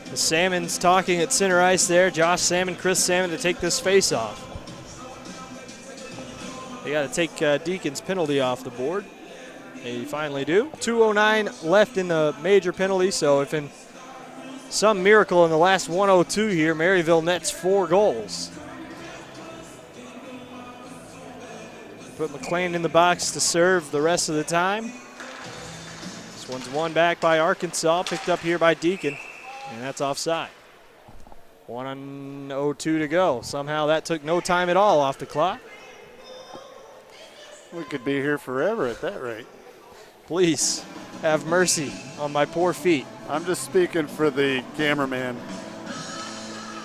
The Salmon's talking at center ice there. Josh Salmon, Chris Salmon to take this face off. They got to take Deacon's penalty off the board. They finally do. 2:09 left in the major penalty, so if in some miracle in the last 1:02 here, Maryville nets 4 goals. Put McLean in the box to serve the rest of the time. This one's won back by Arkansas, picked up here by Deacon, and that's offside. 1:02 to go. Somehow that took no time at all off the clock. We could be here forever at that rate. Please have mercy on my poor feet. I'm just speaking for the cameraman.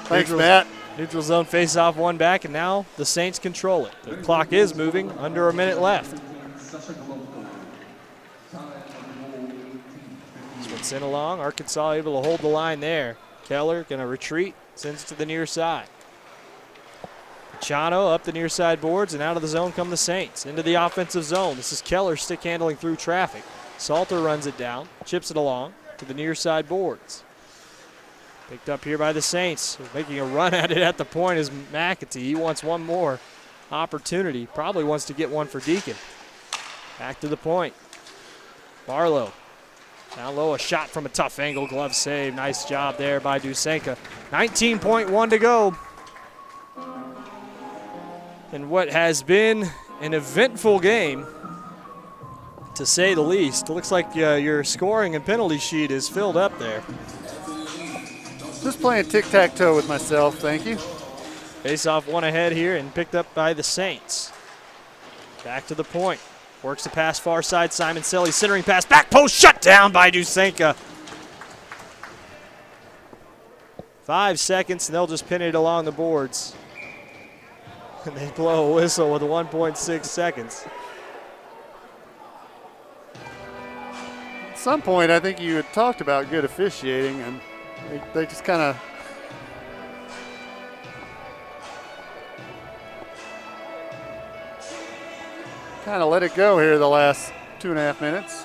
Thanks, Matt. Neutral zone face-off, one back, and now the Saints control it. The clock is moving, under a minute left. Switch in along, Arkansas able to hold the line there. Keller gonna retreat, sends to the near side. Chano up the near side boards, and out of the zone come the Saints. Into the offensive zone. This is Keller stick handling through traffic. Salter runs it down, chips it along to the near side boards. Picked up here by the Saints. Making a run at it at the point is McAtee. He wants one more opportunity. Probably wants to get one for Deacon. Back to the point. Barlow. Down low, a shot from a tough angle, glove save. Nice job there by Dusenka. 19.1 to go. And what has been an eventful game, to say the least. It looks like your scoring and penalty sheet is filled up there. Just playing tic-tac-toe with myself, thank you. Face-off one ahead here and picked up by the Saints. Back to the point. Works the pass far side. Simon Selly centering pass. Back post shut down by Dusenka. 5 seconds and they'll just pin it along the boards. And they blow a whistle with 1.6 seconds. At some point, I think you had talked about good officiating, and they just kind of let it go here the last 2.5 minutes.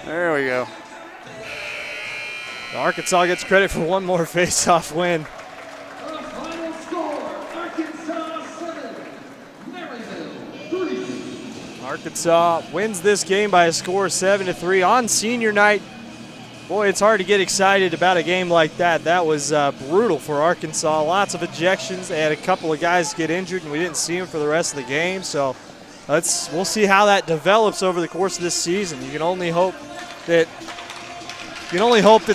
There we go. Arkansas gets credit for one more face-off win. Final score, Arkansas 7, Maryville 3. Arkansas wins this game by a score of 7-3 on senior night. Boy, it's hard to get excited about a game like that. That was brutal for Arkansas. Lots of ejections. They had a couple of guys get injured, and we didn't see them for the rest of the game. So we'll see how that develops over the course of this season. You can only hope that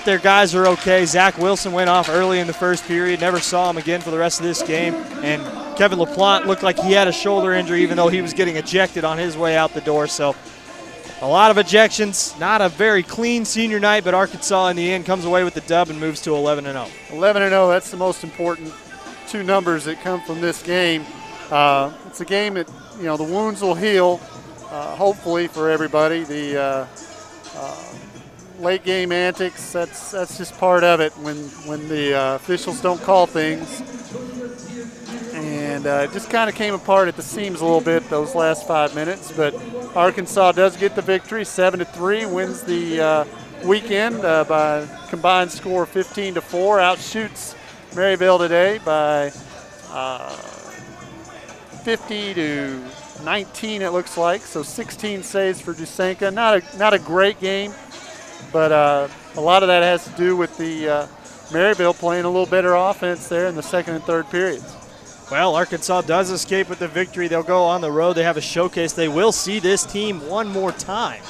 their guys are okay. Zach Wilson went off early in the first period. Never saw him again for the rest of this game. And Kevin LaPlante looked like he had a shoulder injury, even though he was getting ejected on his way out the door. So a lot of ejections. Not a very clean senior night, but Arkansas in the end comes away with the dub and moves to 11-0. 11-0, that's the most important two numbers that come from this game. It's a game that, the wounds will heal, hopefully for everybody. The late game antics, that's just part of it when the officials don't call things. And it just kind of came apart at the seams a little bit those last 5 minutes, but Arkansas does get the victory, 7-3, wins the weekend by a combined score of 15-4, outshoots Maryville today by 50-19 it looks like, so 16 saves for Dusenka. Not a great game, but a lot of that has to do with the Maryville playing a little better offense there in the second and third periods. Well, Arkansas does escape with the victory. They'll go on the road. They have a showcase. They will see this team one more time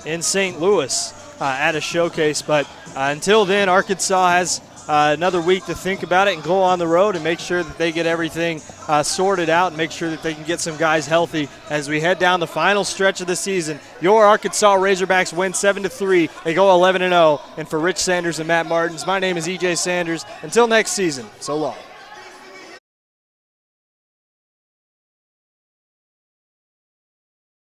in St. Louis at a showcase. But until then, Arkansas has another week to think about it and go on the road and make sure that they get everything sorted out and make sure that they can get some guys healthy as we head down the final stretch of the season. Your Arkansas Razorbacks win 7-3. They go 11-0. And for Rich Sanders and Matt Martins, my name is EJ Sanders. Until next season, so long.